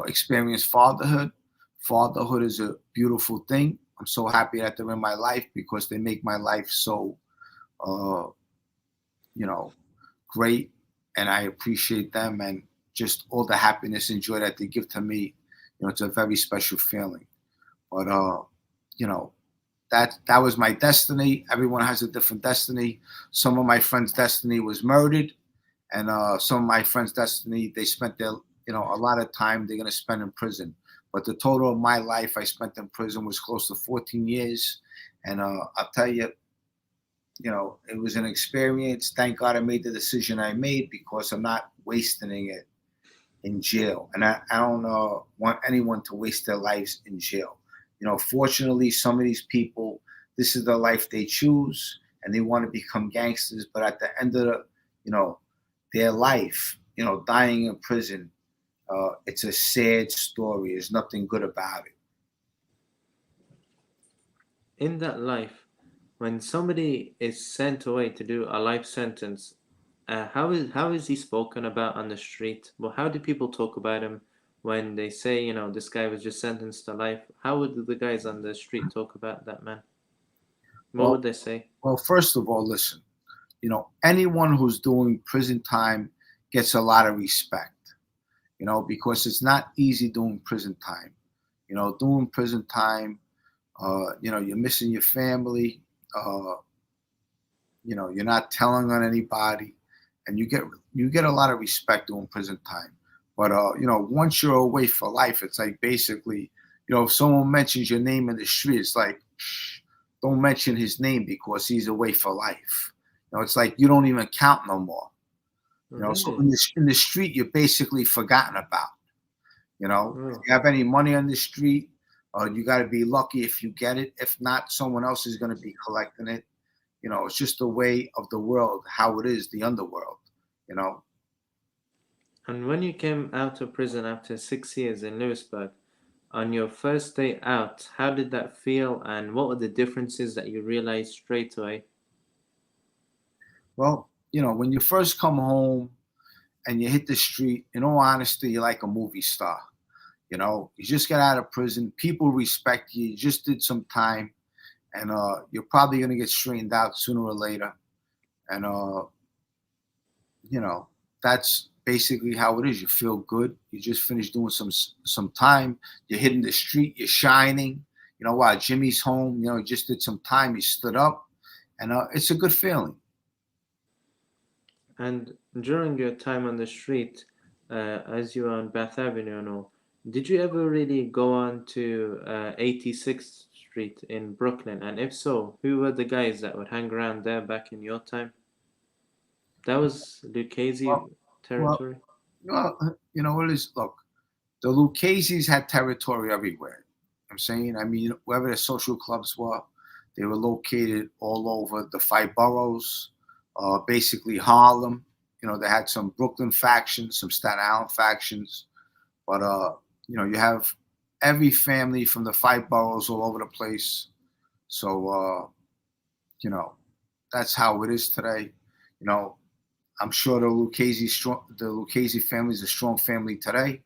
Speaker 2: experience fatherhood. Fatherhood is a beautiful thing. I'm so happy that they're in my life because they make my life so, great. And I appreciate them and just all the happiness and joy that they give to me. It's a very special feeling. But, that was my destiny. Everyone has a different destiny. Some of my friends' destiny was murdered. And some of my friends' destiny, they spent their, a lot of time they're going to spend in prison. But the total of my life I spent in prison was close to 14 years. And I'll tell you, it was an experience. Thank God I made the decision I made because I'm not wasting it in jail. And I don't want anyone to waste their lives in jail. Fortunately, some of these people, this is the life they choose and they want to become gangsters. But at the end of their life, dying in prison, it's a sad story. There's nothing good about it.
Speaker 4: In that life, when somebody is sent away to do a life sentence, how is he spoken about on the street? Well, how do people talk about him when they say, this guy was just sentenced to life? How would the guys on the street talk about that man? What would they say?
Speaker 2: Well, first of all, listen, anyone who's doing prison time gets a lot of respect, because it's not easy doing prison time. Doing prison time, you're missing your family, you're not telling on anybody, and you get a lot of respect doing prison time. But once you're away for life, it's like basically, if someone mentions your name in the street, it's like, shh, don't mention his name because he's away for life. It's like you don't even count no more. So in the street, you're basically forgotten about. If you have any money on the street, you got to be lucky if you get it. If not, someone else is going to be collecting it. It's just the way of the world, how it is, the underworld.
Speaker 4: And when you came out of prison after 6 years in Lewisburg, on your first day out, how did that feel, and what were the differences that you realized straight away?
Speaker 2: Well, when you first come home and you hit the street, in all honesty, you're like a movie star. You just got out of prison. People respect you. You just did some time, and you're probably going to get straightened out sooner or later. And, that's basically how it is. You feel good. You just finished doing some time. You're hitting the street. You're shining. Wow, Jimmy's home. He just did some time. He stood up, and it's a good feeling.
Speaker 4: And during your time on the street, as you were on Bath Avenue and all, did you ever really go on to 86th Street in Brooklyn? And if so, who were the guys that would hang around there back in your time? That was Lucchese territory?
Speaker 2: Well, what it is? Look, the Lucchese's had territory everywhere. I'm saying, wherever the social clubs were, they were located all over the 5 boroughs, basically Harlem. They had some Brooklyn factions, some Staten Island factions, but you have every family from the 5 boroughs all over the place. So that's how it is today. I'm sure the Lucchese family is a strong family today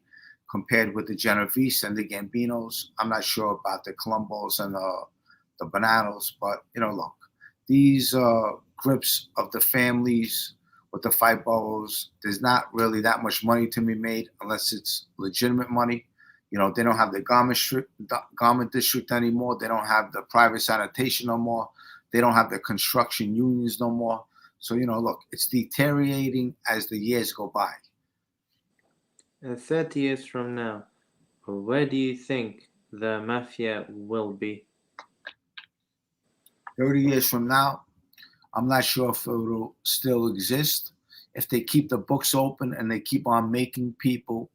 Speaker 2: compared with the Genovese and the Gambinos. I'm not sure about the Colombos and the Bananos, but look, these grips of the families with the 5 boroughs, there's not really that much money to be made unless it's legitimate money. They don't have the garment district anymore. They don't have the private sanitation no more. They don't have the construction unions no more. So, look, it's deteriorating as the years go by.
Speaker 4: 30 years from now, where do you think the mafia will be?
Speaker 2: 30 years from now, I'm not sure if it will still exist. If they keep the books open and they keep on making people,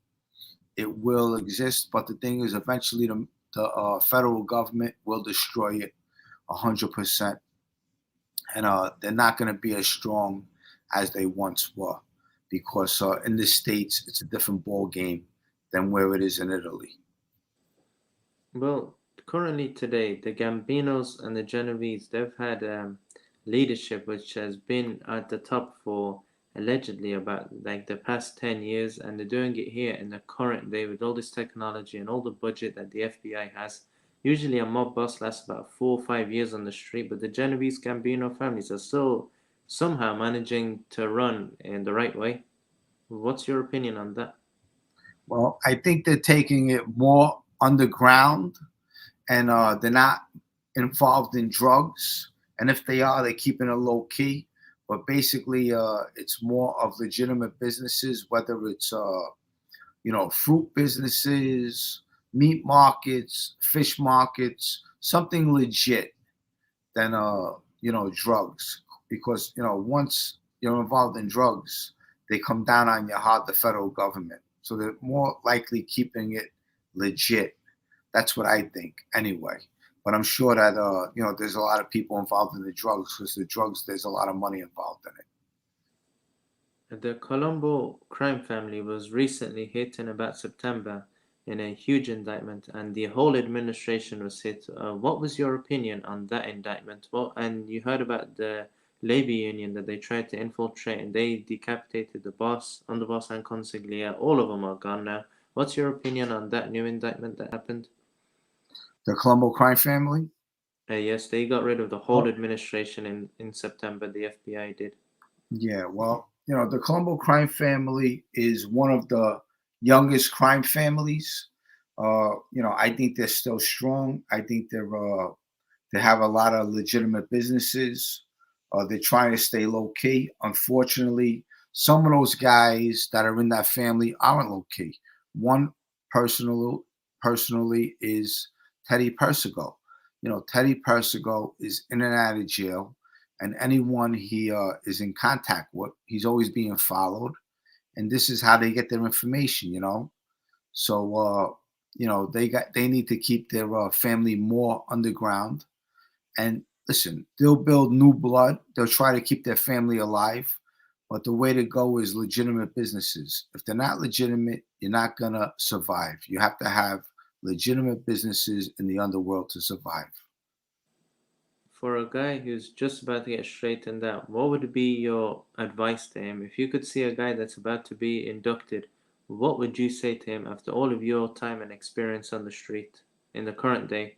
Speaker 2: it will exist. But the thing is, eventually the federal government will destroy it 100%. And they're not going to be as strong as they once were, because in the States, it's a different ball game than where it is in Italy.
Speaker 4: Well, currently today, the Gambinos and the Genovese, they've had leadership which has been at the top for allegedly about like the past 10 years, and they're doing it here in the current day with all this technology and all the budget that the FBI has. Usually a mob boss lasts about 4 or 5 years on the street, but the Genovese Gambino families are still somehow managing to run in the right way. What's your opinion on that?
Speaker 2: Well, I think they're taking it more underground, and they're not involved in drugs. And if they are, they're keeping it low key. But basically, it's more of legitimate businesses, whether it's fruit businesses, meat markets, fish markets, something legit than drugs. Because once you're involved in drugs, they come down on you hard, the federal government. So they're more likely keeping it legit. That's what I think, anyway. But I'm sure that there's a lot of people involved in the drugs, because the drugs, there's a lot of money involved in it.
Speaker 4: The Colombo crime family was recently hit in about September in a huge indictment, and the whole administration was hit. What was your opinion on that indictment? And you heard about the labor union that they tried to infiltrate, and they decapitated the boss, underboss, and consigliere. All of them are gone now. What's your opinion on that new indictment that happened?
Speaker 2: The Colombo crime family?
Speaker 4: Yes, they got rid of the whole administration in September. The FBI did.
Speaker 2: Yeah, well, the Colombo crime family is one of the youngest crime families. I think they're still strong. I think they have a lot of legitimate businesses. They're trying to stay low key. Unfortunately, some of those guys that are in that family aren't low key. One personally is Teddy Persico. Teddy Persico is in and out of jail, and anyone he is in contact with, he's always being followed. And this is how they get their information. So they need to keep their family more underground. And listen, they'll build new blood. They'll try to keep their family alive. But the way to go is legitimate businesses. If they're not legitimate, you're not going to survive. You have to have legitimate businesses in the underworld to survive.
Speaker 4: For a guy who's just about to get straightened out, what would be your advice to him? If you could see a guy that's about to be inducted, what would you say to him after all of your time and experience on the street in the current day?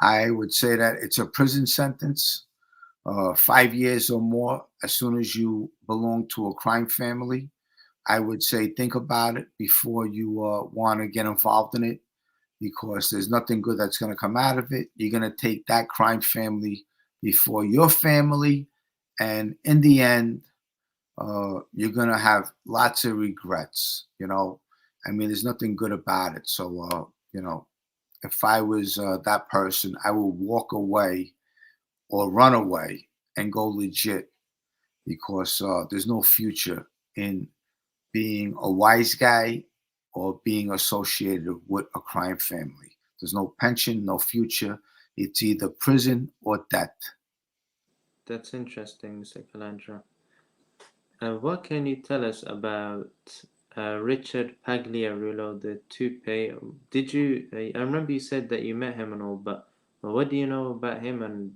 Speaker 2: I would say that it's a prison sentence, 5 years or more, as soon as you belong to a crime family. I would say think about it before you want to get involved in it, because there's nothing good that's going to come out of it. You're going to take that crime family before your family. And in the end, you're going to have lots of regrets. There's nothing good about it. So, if I was that person, I would walk away or run away and go legit, because there's no future in being a wise guy or being associated with a crime family. There's no pension, no future. It's either prison or death.
Speaker 4: That's interesting, Mr. Calandra. What can you tell us about Richard Pagliarulo, the toupee? I remember you said that you met him and all, but what do you know about him? And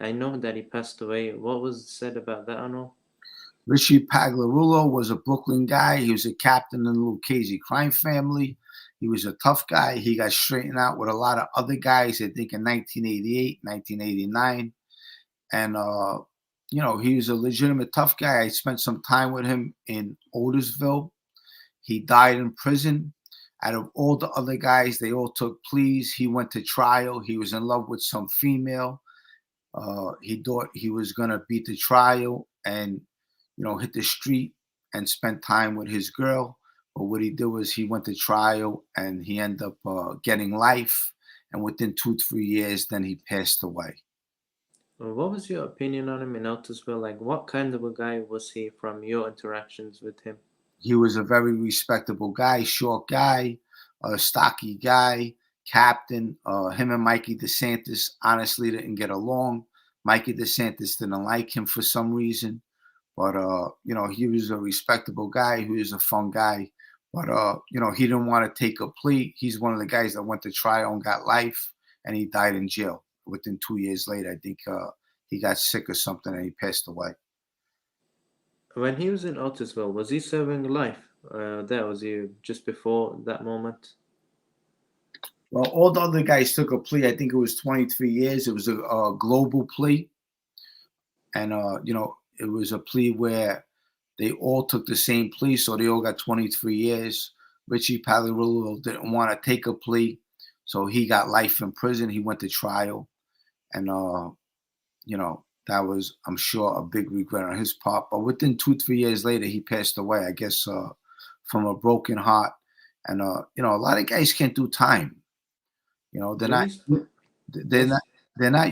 Speaker 4: I know that he passed away. What was said about that and all?
Speaker 2: Richie Pagliarulo was a Brooklyn guy. He was a captain in the Lucchese crime family. He was a tough guy. He got straightened out with a lot of other guys, I think in 1988, 1989. And, he was a legitimate tough guy. I spent some time with him in Otisville. He died in prison. Out of all the other guys, they all took pleas. He went to trial. He was in love with some female. He thought he was going to beat the trial and, hit the street and spend time with his girl. But what he did was he went to trial and he ended up getting life. And within 2-3 years, then he passed away.
Speaker 4: What was your opinion on him in Otisville? Like, what kind of a guy was he from your interactions with him?
Speaker 2: He was a very respectable guy, short guy, a stocky guy, captain. Him and Mikey DeSantis honestly didn't get along. Mikey DeSantis didn't like him for some reason. But, he was a respectable guy. He was a fun guy. But, he didn't want to take a plea. He's one of the guys that went to trial and got life, and he died in jail. Within 2 years later, I think he got sick or something and he passed away.
Speaker 4: When he was in Otisville, was he serving life? Was he just before that moment?
Speaker 2: Well, all the other guys took a plea. I think it was 23 years. It was a global plea. And, it was a plea where they all took the same plea, so they all got 23 years. Richie Pagliarulo didn't want to take a plea, so he got life in prison. He went to trial. And, that was, I'm sure, a big regret on his part. But within 2-3 years later, he passed away, I guess, from a broken heart. And, a lot of guys can't do time. They're not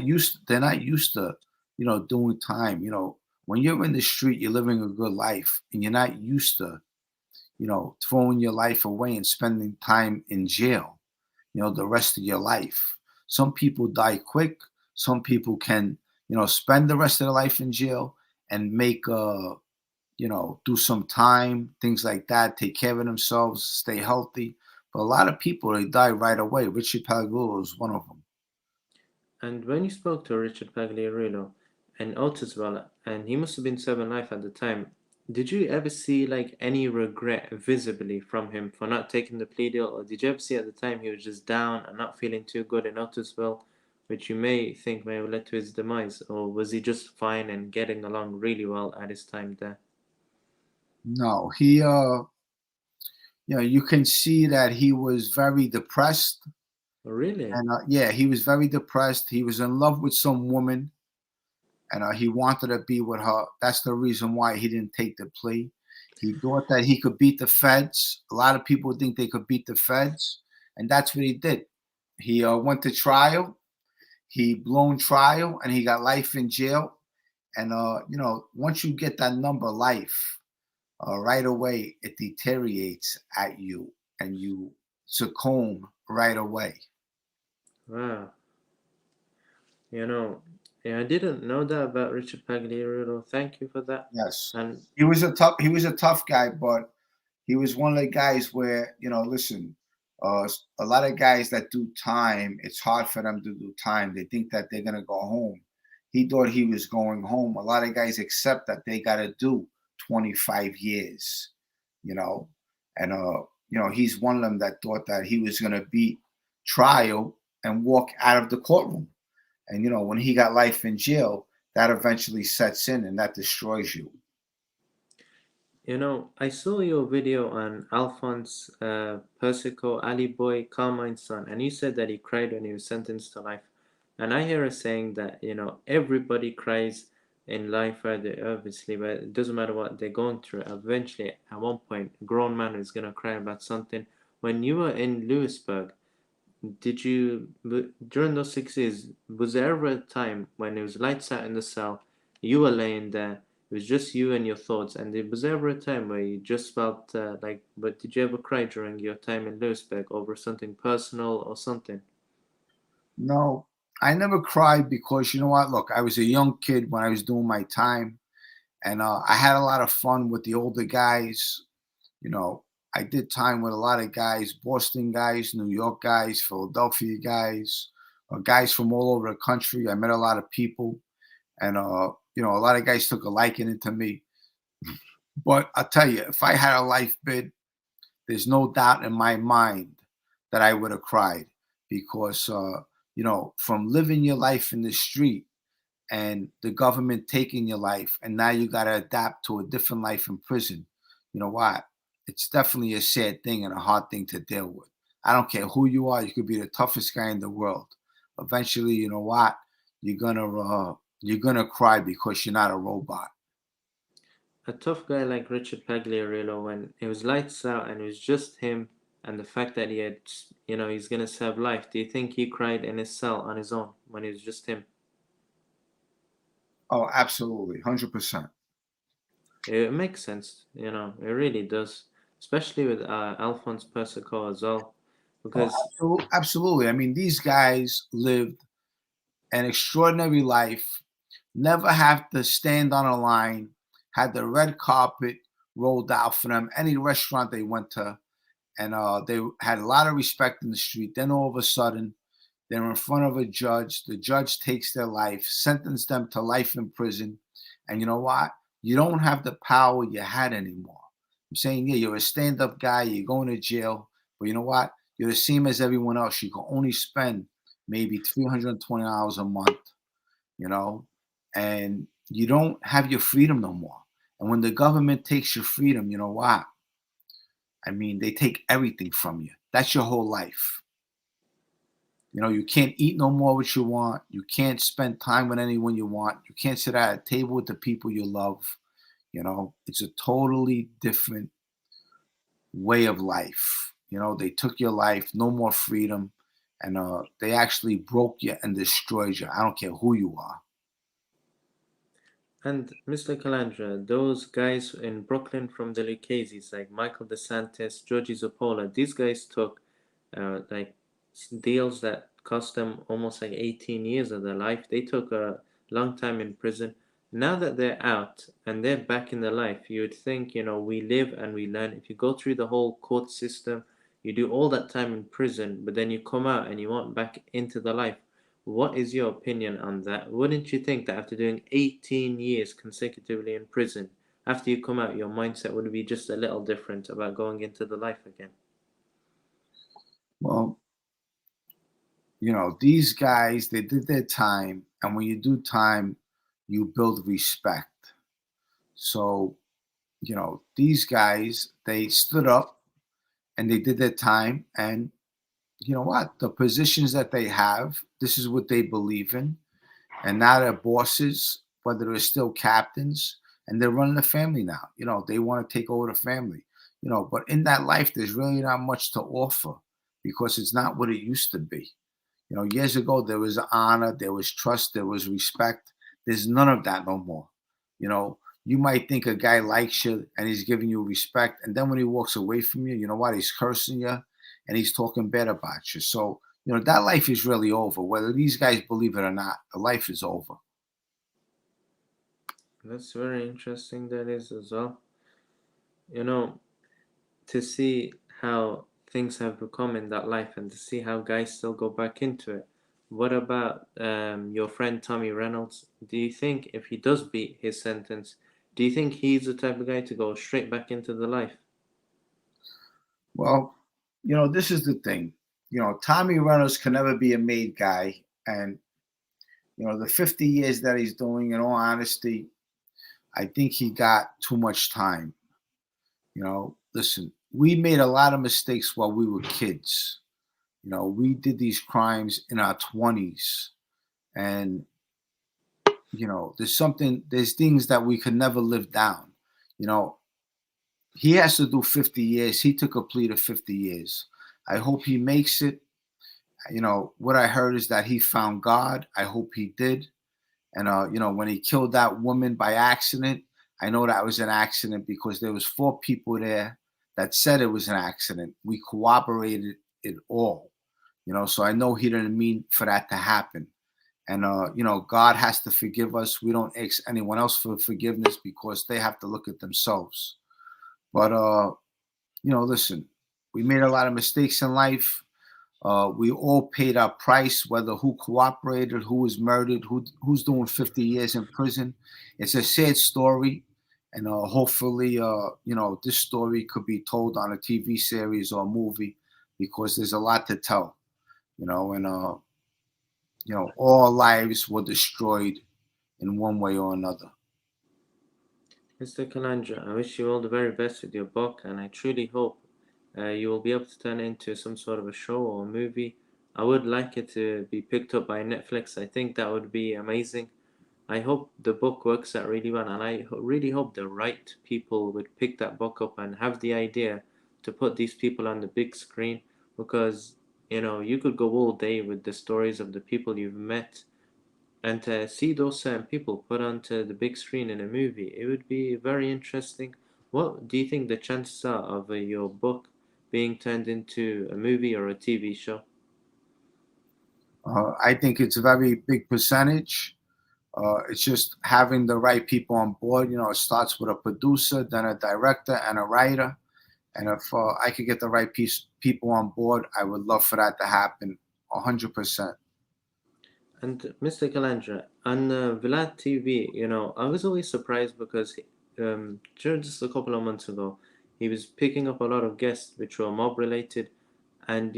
Speaker 2: used to, doing time. When you're in the street, you're living a good life, and you're not used to, throwing your life away and spending time in jail, the rest of your life. Some people die quick. Some people can, spend the rest of their life in jail and make, do some time, things like that, take care of themselves, stay healthy. But a lot of people, they die right away. Richard Pagliarulo is one of them.
Speaker 4: And when you spoke to Richard Pagliarulo and Otisville, and he must have been serving life at the time, did you ever see like any regret visibly from him for not taking the plea deal? Or did you ever see at the time he was just down and not feeling too good in Otisville? which you may think may have led to his demise, or was he just fine and getting along really well at his time there?
Speaker 2: No, he you can see that he was very depressed.
Speaker 4: Oh, really?
Speaker 2: And yeah, he was very depressed. He was in love with some woman, and he wanted to be with her. That's the reason why he didn't take the plea. He thought that he could beat the feds. A lot of people think they could beat the feds, and that's what he did. He went to trial. He blown trial, and he got life in jail. And once you get that number life, right away it deteriorates at you, and you succumb right away.
Speaker 4: Wow. Yeah, I didn't know that about Richard Pagliarulo. Thank you for that.
Speaker 2: Yes,
Speaker 4: And
Speaker 2: he was a tough guy, but he was one of the guys where listen, a lot of guys that do time, it's hard for them to do time. They think that they're gonna go home. He thought he was going home. A lot of guys accept that they gotta do 25 years, and he's one of them that thought that he was gonna beat trial and walk out of the courtroom. And when he got life in jail, that eventually sets in and that destroys you.
Speaker 4: I saw your video on Alphonse Persico, Ali Boy, Carmine's son, and you said that he cried when he was sentenced to life. And I hear a saying that, everybody cries in life, obviously, but it doesn't matter what they're going through. Eventually, at one point, a grown man is going to cry about something. When you were in Lewisburg, during those 6 years, was there ever a time when it was lights out in the cell, you were laying there, it was just you and your thoughts, and was there ever a time where you just felt but did you ever cry during your time in Lewisburg over something personal or something?
Speaker 2: No, I never cried because you know what? Look, I was a young kid when I was doing my time, and I had a lot of fun with the older guys. I did time with a lot of guys, Boston guys, New York guys, Philadelphia guys, guys from all over the country. I met a lot of people, and a lot of guys took a liking into me. But I'll tell you, if I had a life bid, there's no doubt in my mind that I would have cried because, from living your life in the street and the government taking your life, and now you got to adapt to a different life in prison. You know what? It's definitely a sad thing and a hard thing to deal with. I don't care who you are. You could be the toughest guy in the world. Eventually, you know what? You're gonna cry because you're not a robot.
Speaker 4: A tough guy like Richard Pagliarulo, when it was lights out and it was just him, and the fact that he had, he's gonna serve life, do you think he cried in his cell on his own when it was just him?
Speaker 2: Oh, absolutely, 100%.
Speaker 4: It makes sense, it really does, especially with Alphonse Persico as well, because
Speaker 2: Absolutely. I mean, these guys lived an extraordinary life, never have to stand on a line, had the red carpet rolled out for them, any restaurant they went to, and they had a lot of respect in the street. Then all of a sudden, they're in front of a judge. The judge takes their life, sentenced them to life in prison. And you know what? You don't have the power you had anymore. I'm saying, yeah, you're a stand-up guy. You're going to jail. But you know what? You're the same as everyone else. You can only spend maybe $320 a month, and you don't have your freedom no more. And when the government takes your freedom, you know what? I mean, they take everything from you. That's your whole life. You can't eat no more what you want. You can't spend time with anyone you want. You can't sit at a table with the people you love. It's a totally different way of life. They took your life, no more freedom, and they actually broke you and destroyed you. I don't care who you are.
Speaker 4: And Mr. Calandra, those guys in Brooklyn from the Lucchese's, like Michael DeSantis, Georgie Zappola, these guys took deals that cost them almost like 18 years of their life. They took a long time in prison. Now that they're out and they're back in their life, you would think, we live and we learn. If you go through the whole court system, you do all that time in prison, but then you come out and you want back into the life. What is your opinion on that? Wouldn't you think that after doing 18 years consecutively in prison, after you come out, your mindset would be just a little different about going into the life again?
Speaker 2: Well, these guys, they did their time. And when you do time, you build respect. So, these guys, they stood up and they did their time. And you know what? The positions that they have, this is what they believe in. And now they're bosses, whether they're still captains, and they're running the family now. They want to take over the family. But in that life, there's really not much to offer because it's not what it used to be. Years ago, there was honor, there was trust, there was respect. There's none of that no more. You might think a guy likes you and he's giving you respect. And then when he walks away from you, you know what? He's cursing you and he's talking bad about you. So, that life is really over. Whether these guys believe it or not, the life is over.
Speaker 4: That's very interesting, that is, as well. To see how things have become in that life and to see how guys still go back into it. What about your friend Tommy Reynolds? Do you think if he does beat his sentence, do you think he's the type of guy to go straight back into the life?
Speaker 2: Well, this is the thing. Tommy Reynolds can never be a made guy. And, the 50 years that he's doing, in all honesty, I think he got too much time. Listen, we made a lot of mistakes while we were kids. We did these crimes in our 20s. And, there's things that we could never live down. He has to do 50 years. He took a plea to 50 years. I hope he makes it. What I heard is that he found God. I hope he did. And, when he killed that woman by accident, I know that was an accident because there was 4 people there that said it was an accident. We corroborated it all, so I know he didn't mean for that to happen. And, God has to forgive us. We don't ask anyone else for forgiveness because they have to look at themselves. But, listen, we made a lot of mistakes in life. We all paid our price, whether who cooperated, who was murdered, who's doing 50 years in prison. It's a sad story. And hopefully, this story could be told on a TV series or a movie because there's a lot to tell, and, all our lives were destroyed in one way or another.
Speaker 4: Mr. Calandra, I wish you all the very best with your book, and I truly hope you will be able to turn it into some sort of a show or a movie. I would like it to be picked up by Netflix. I think that would be amazing. I hope the book works out really well, and I really hope the right people would pick that book up and have the idea to put these people on the big screen, because you could go all day with the stories of the people you've met, and to see those certain people put onto the big screen in a movie, it would be very interesting. What do you think the chances are of your book being turned into a movie or a TV show?
Speaker 2: I think it's a very big percentage. It's just having the right people on board. It starts with a producer, then a director, and a writer. And if I could get the right people on board, I would love for that to happen 100%.
Speaker 4: And Mr. Calandra, on Vlad TV, I was always surprised because just a couple of months ago, he was picking up a lot of guests which were mob related. And,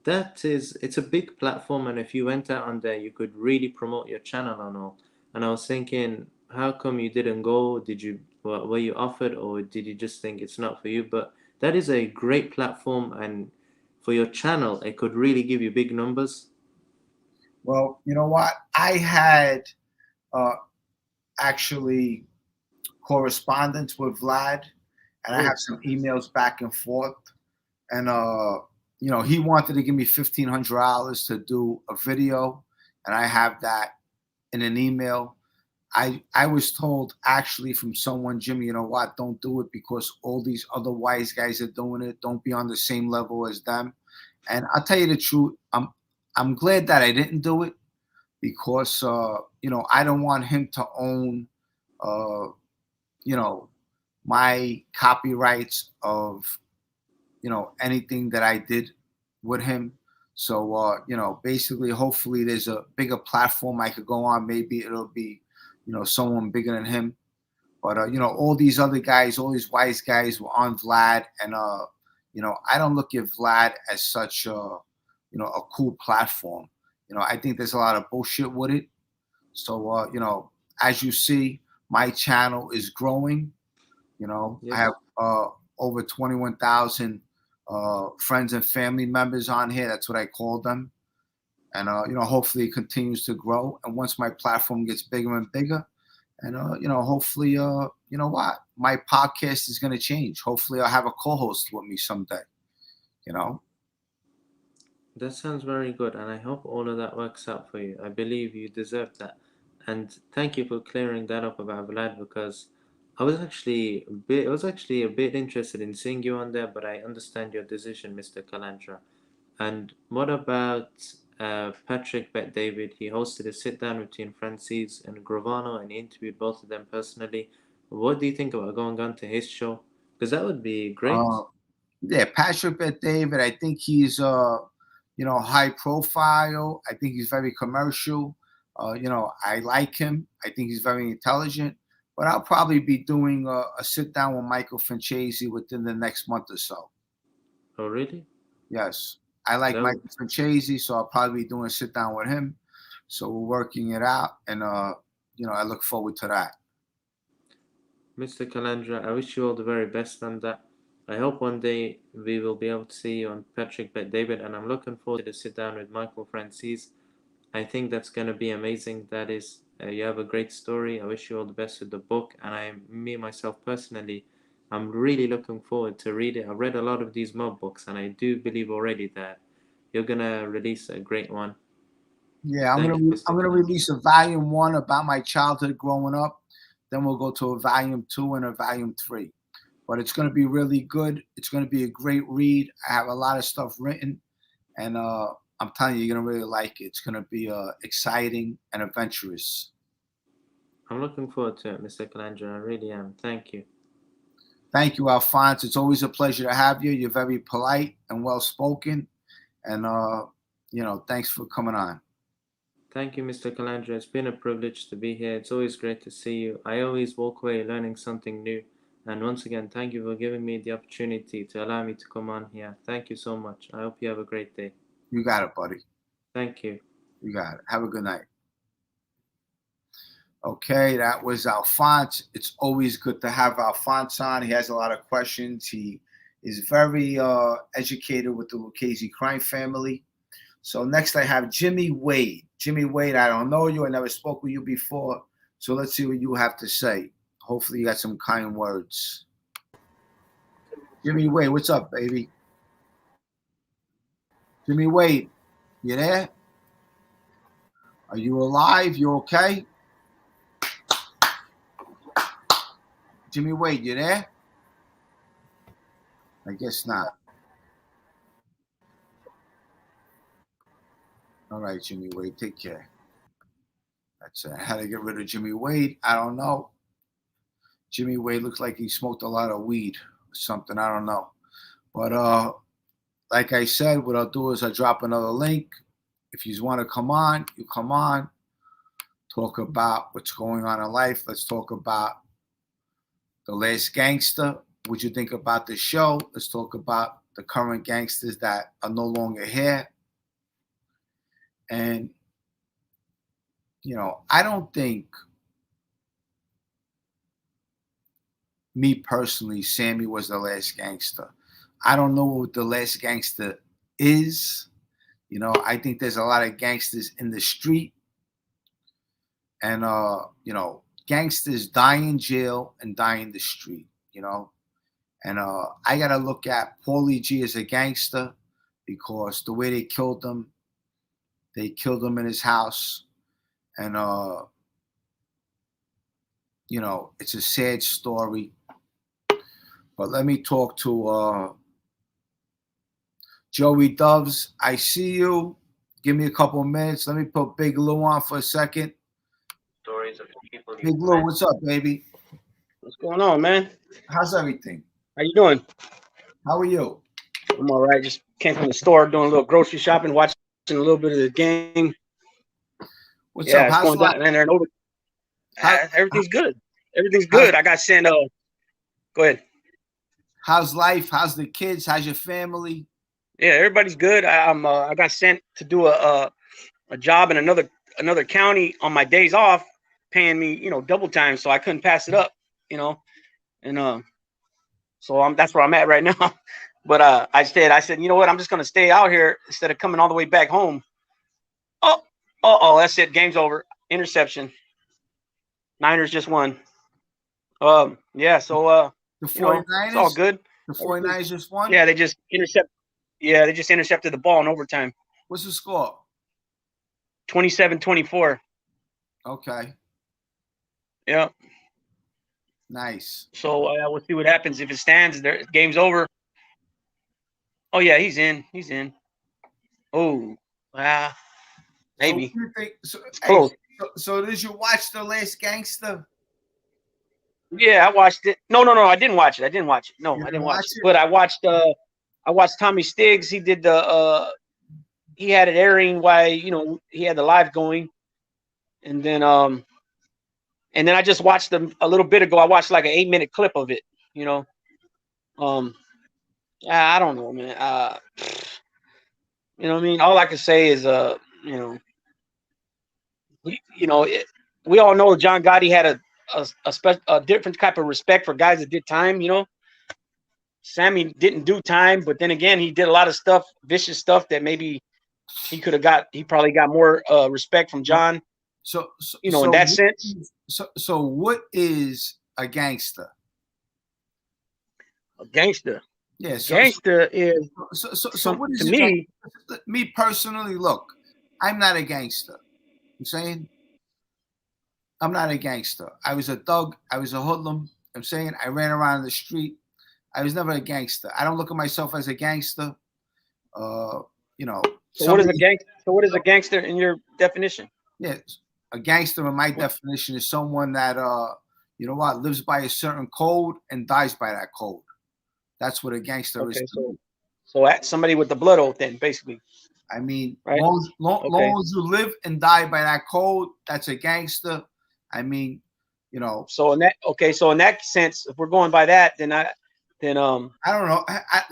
Speaker 4: it's a big platform. And if you went out on there, you could really promote your channel and all. And I was thinking, how come you didn't go? Were you offered, or did you just think it's not for you? But that is a great platform. And for your channel, it could really give you big numbers.
Speaker 2: Well, you know what? I had actually correspondence with Vlad, and I have some emails back and forth. And, he wanted to give me $1,500 to do a video, and I have that in an email. I was told actually from someone, Jimmy, you know what? Don't do it because all these other wise guys are doing it. Don't be on the same level as them. And I'll tell you the truth. I'm glad that I didn't do it because, I don't want him to own, my copyrights of, anything that I did with him. So, basically, hopefully there's a bigger platform I could go on. Maybe it'll be, someone bigger than him. But, all these other guys, all these wise guys were on Vlad. And, I don't look at Vlad as such, you know, a cool platform. You know, I think there's a lot of bullshit with it. So, you know, as you see, my channel is growing. You know,
Speaker 4: Yes.
Speaker 2: I have over 21,000 friends and family members on here. That's what I call them. And, you know, hopefully it continues to grow. And once my platform gets bigger and bigger, and, you know, hopefully, you know what, my podcast is going to change. Hopefully I'll have a co-host with me someday, you know.
Speaker 4: That sounds very good, and I hope all of that works out for you. I believe you deserve that. And thank you for clearing that up about Vlad, because I was actually a bit interested in seeing you on there, but I understand your decision, Mr. Calandra. And what about Patrick Bet David? He hosted a sit down between Francis and Gravano, and he interviewed both of them personally. What do you think about going on to his show? Because that would be great.
Speaker 2: Yeah, Patrick Bet David, I think he's you know, high profile. I think he's very commercial. You know, I like him. I think he's very intelligent. But I'll probably be doing a sit down with Michael Francesi within the next month or so.
Speaker 4: Oh, really?
Speaker 2: Yes. I like Michael Francesi, so I'll probably be doing a sit down with him. So we're working it out, and you know, I look forward to that.
Speaker 4: Mr. Calandra, I wish you all the very best on that. I hope one day we will be able to see you on Patrick Bet David, and I'm looking forward to sit down with Michael Francis. I think that's going to be amazing. That is, you have a great story. I wish you all the best with the book, and me myself personally, I'm really looking forward to read it. I've read a lot of these mob books, and I do believe already that you're gonna release a great one.
Speaker 2: Yeah, I'm gonna release a volume 1 about my childhood growing up. Then we'll go to a volume 2 and a volume 3. But it's going to be really good. It's going to be a great read. I have a lot of stuff written, and I'm telling you, you're going to really like it. It's going to be exciting and adventurous.
Speaker 4: I'm looking forward to it, Mr. Calandra. I really am. Thank you.
Speaker 2: Thank you, Alphonse. It's always a pleasure to have you. You're very polite and well-spoken. And, you know, thanks for coming on.
Speaker 4: Thank you, Mr. Calandra. It's been a privilege to be here. It's always great to see you. I always walk away learning something new. And once again, thank you for giving me the opportunity to allow me to come on here. Thank you so much. I hope you have a great day.
Speaker 2: You got it, buddy.
Speaker 4: Thank you.
Speaker 2: You got it. Have a good night. Okay, that was Alphonse. It's always good to have Alphonse on. He has a lot of questions. He is very educated with the Lucchese crime family. So next I have Jimmy Wade. Jimmy Wade, I don't know you. I never spoke with you before. So let's see what you have to say. Hopefully you got some kind words. Jimmy Wade, what's up, baby? Jimmy Wade, you there? Are you alive? You okay? Jimmy Wade, you there? I guess not. All right, Jimmy Wade, take care. That's how to get rid of Jimmy Wade. I don't know. Jimmy Wade looks like he smoked a lot of weed or something. I don't know. But like I said, what I'll do is I'll drop another link. If you want to come on, you come on. Talk about what's going on in life. Let's talk about The Last Gangster. What you think about the show? Let's talk about the current gangsters that are no longer here. And, you know, I don't think, me personally, Sammy was the last gangster. I don't know what the last gangster is. You know, I think there's a lot of gangsters in the street. And, you know, gangsters die in jail and die in the street, you know. And I got to look at Paulie G as a gangster because the way they killed him in his house. And, you know, it's a sad story. But let me talk to Joey Doves. I see you. Give me a couple of minutes. Let me put Big Lou on for a second.
Speaker 5: Stories of people.
Speaker 2: Big Lou, what's up, baby?
Speaker 5: What's going on, man?
Speaker 2: How's everything?
Speaker 5: How you doing?
Speaker 2: How are you?
Speaker 5: I'm all right. Just came from the store, doing a little grocery shopping, watching a little bit of the game.
Speaker 2: What's up? How's
Speaker 5: going down there and over. Everything's good. Everything's good. I got sent. Go ahead.
Speaker 2: How's life? How's the kids? How's your family?
Speaker 5: Yeah, everybody's good. I got sent to do a job in another county on my days off, paying me, double time, so I couldn't pass it up, and so that's where I'm at right now. But I said, you know what, I'm just gonna stay out here instead of coming all the way back home. Oh, that's it. Game's over. Interception. Niners just won. Yeah. So
Speaker 2: The
Speaker 5: it's all
Speaker 2: 49ers,
Speaker 5: good.
Speaker 2: the 49ers just won?
Speaker 5: Yeah, they just intercepted the ball in overtime.
Speaker 2: What's the score?
Speaker 5: 27-24.
Speaker 2: Okay.
Speaker 5: Yeah.
Speaker 2: Nice.
Speaker 5: So we'll see what happens. If it stands, game's over. Oh yeah, he's in. He's in. Oh, maybe.
Speaker 2: So, what do you think?
Speaker 5: It's close.
Speaker 2: So did you watch The Last Gangster?
Speaker 5: Yeah, I watched it. No, I didn't watch it. No, I didn't watch it. But I watched Tommy Stiggs. He did he had it airing while he had the live going, and then I just watched them a little bit ago. I watched like an 8-minute clip of it. I don't know, man. You know what I mean? All I can say is we all know John Gotti had a different type of respect for guys that did time. Sammy didn't do time, but then again, he did a lot of stuff, vicious stuff that maybe he probably got more respect from John.
Speaker 2: So
Speaker 5: in that sense.
Speaker 2: So what is a gangster?
Speaker 5: A gangster.
Speaker 2: Yeah,
Speaker 5: gangster is
Speaker 2: so what is
Speaker 5: to me?
Speaker 2: Me personally, look, I'm not a gangster. I'm saying I'm not a gangster. I was a thug. I was a hoodlum. I'm saying I ran around the street. I was never a gangster. I don't look at myself as a gangster. So
Speaker 5: what is a gangster? So what is a gangster in your definition?
Speaker 2: Yeah, a gangster in my definition is someone that lives by a certain code and dies by that code. That's what a gangster is.
Speaker 5: So that's somebody with the blood oath, then, basically.
Speaker 2: I mean,
Speaker 5: right?
Speaker 2: long as you live and die by that code, that's a gangster. I mean,
Speaker 5: So in that sense, if we're going by that, then I don't know.
Speaker 2: I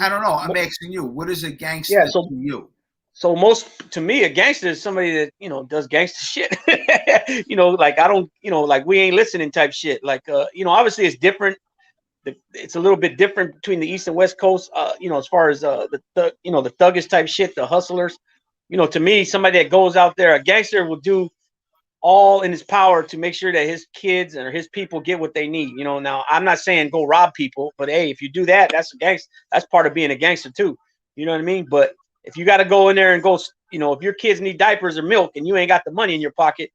Speaker 2: don't know. I'm asking you, what is a gangster to you?
Speaker 5: So to me, a gangster is somebody that does gangster shit. Like I don't, like we ain't listening type shit. Like obviously it's different. It's a little bit different between the East and West Coast. As far as the thuggish type shit, the hustlers. To me, somebody that goes out there, a gangster will do all in his power to make sure that his kids or his people get what they need. Now I'm not saying go rob people, but hey, if you do that, that's a gangster. That's part of being a gangster too. You know what I mean? But if you got to go in there and go, if your kids need diapers or milk and you ain't got the money in your pocket,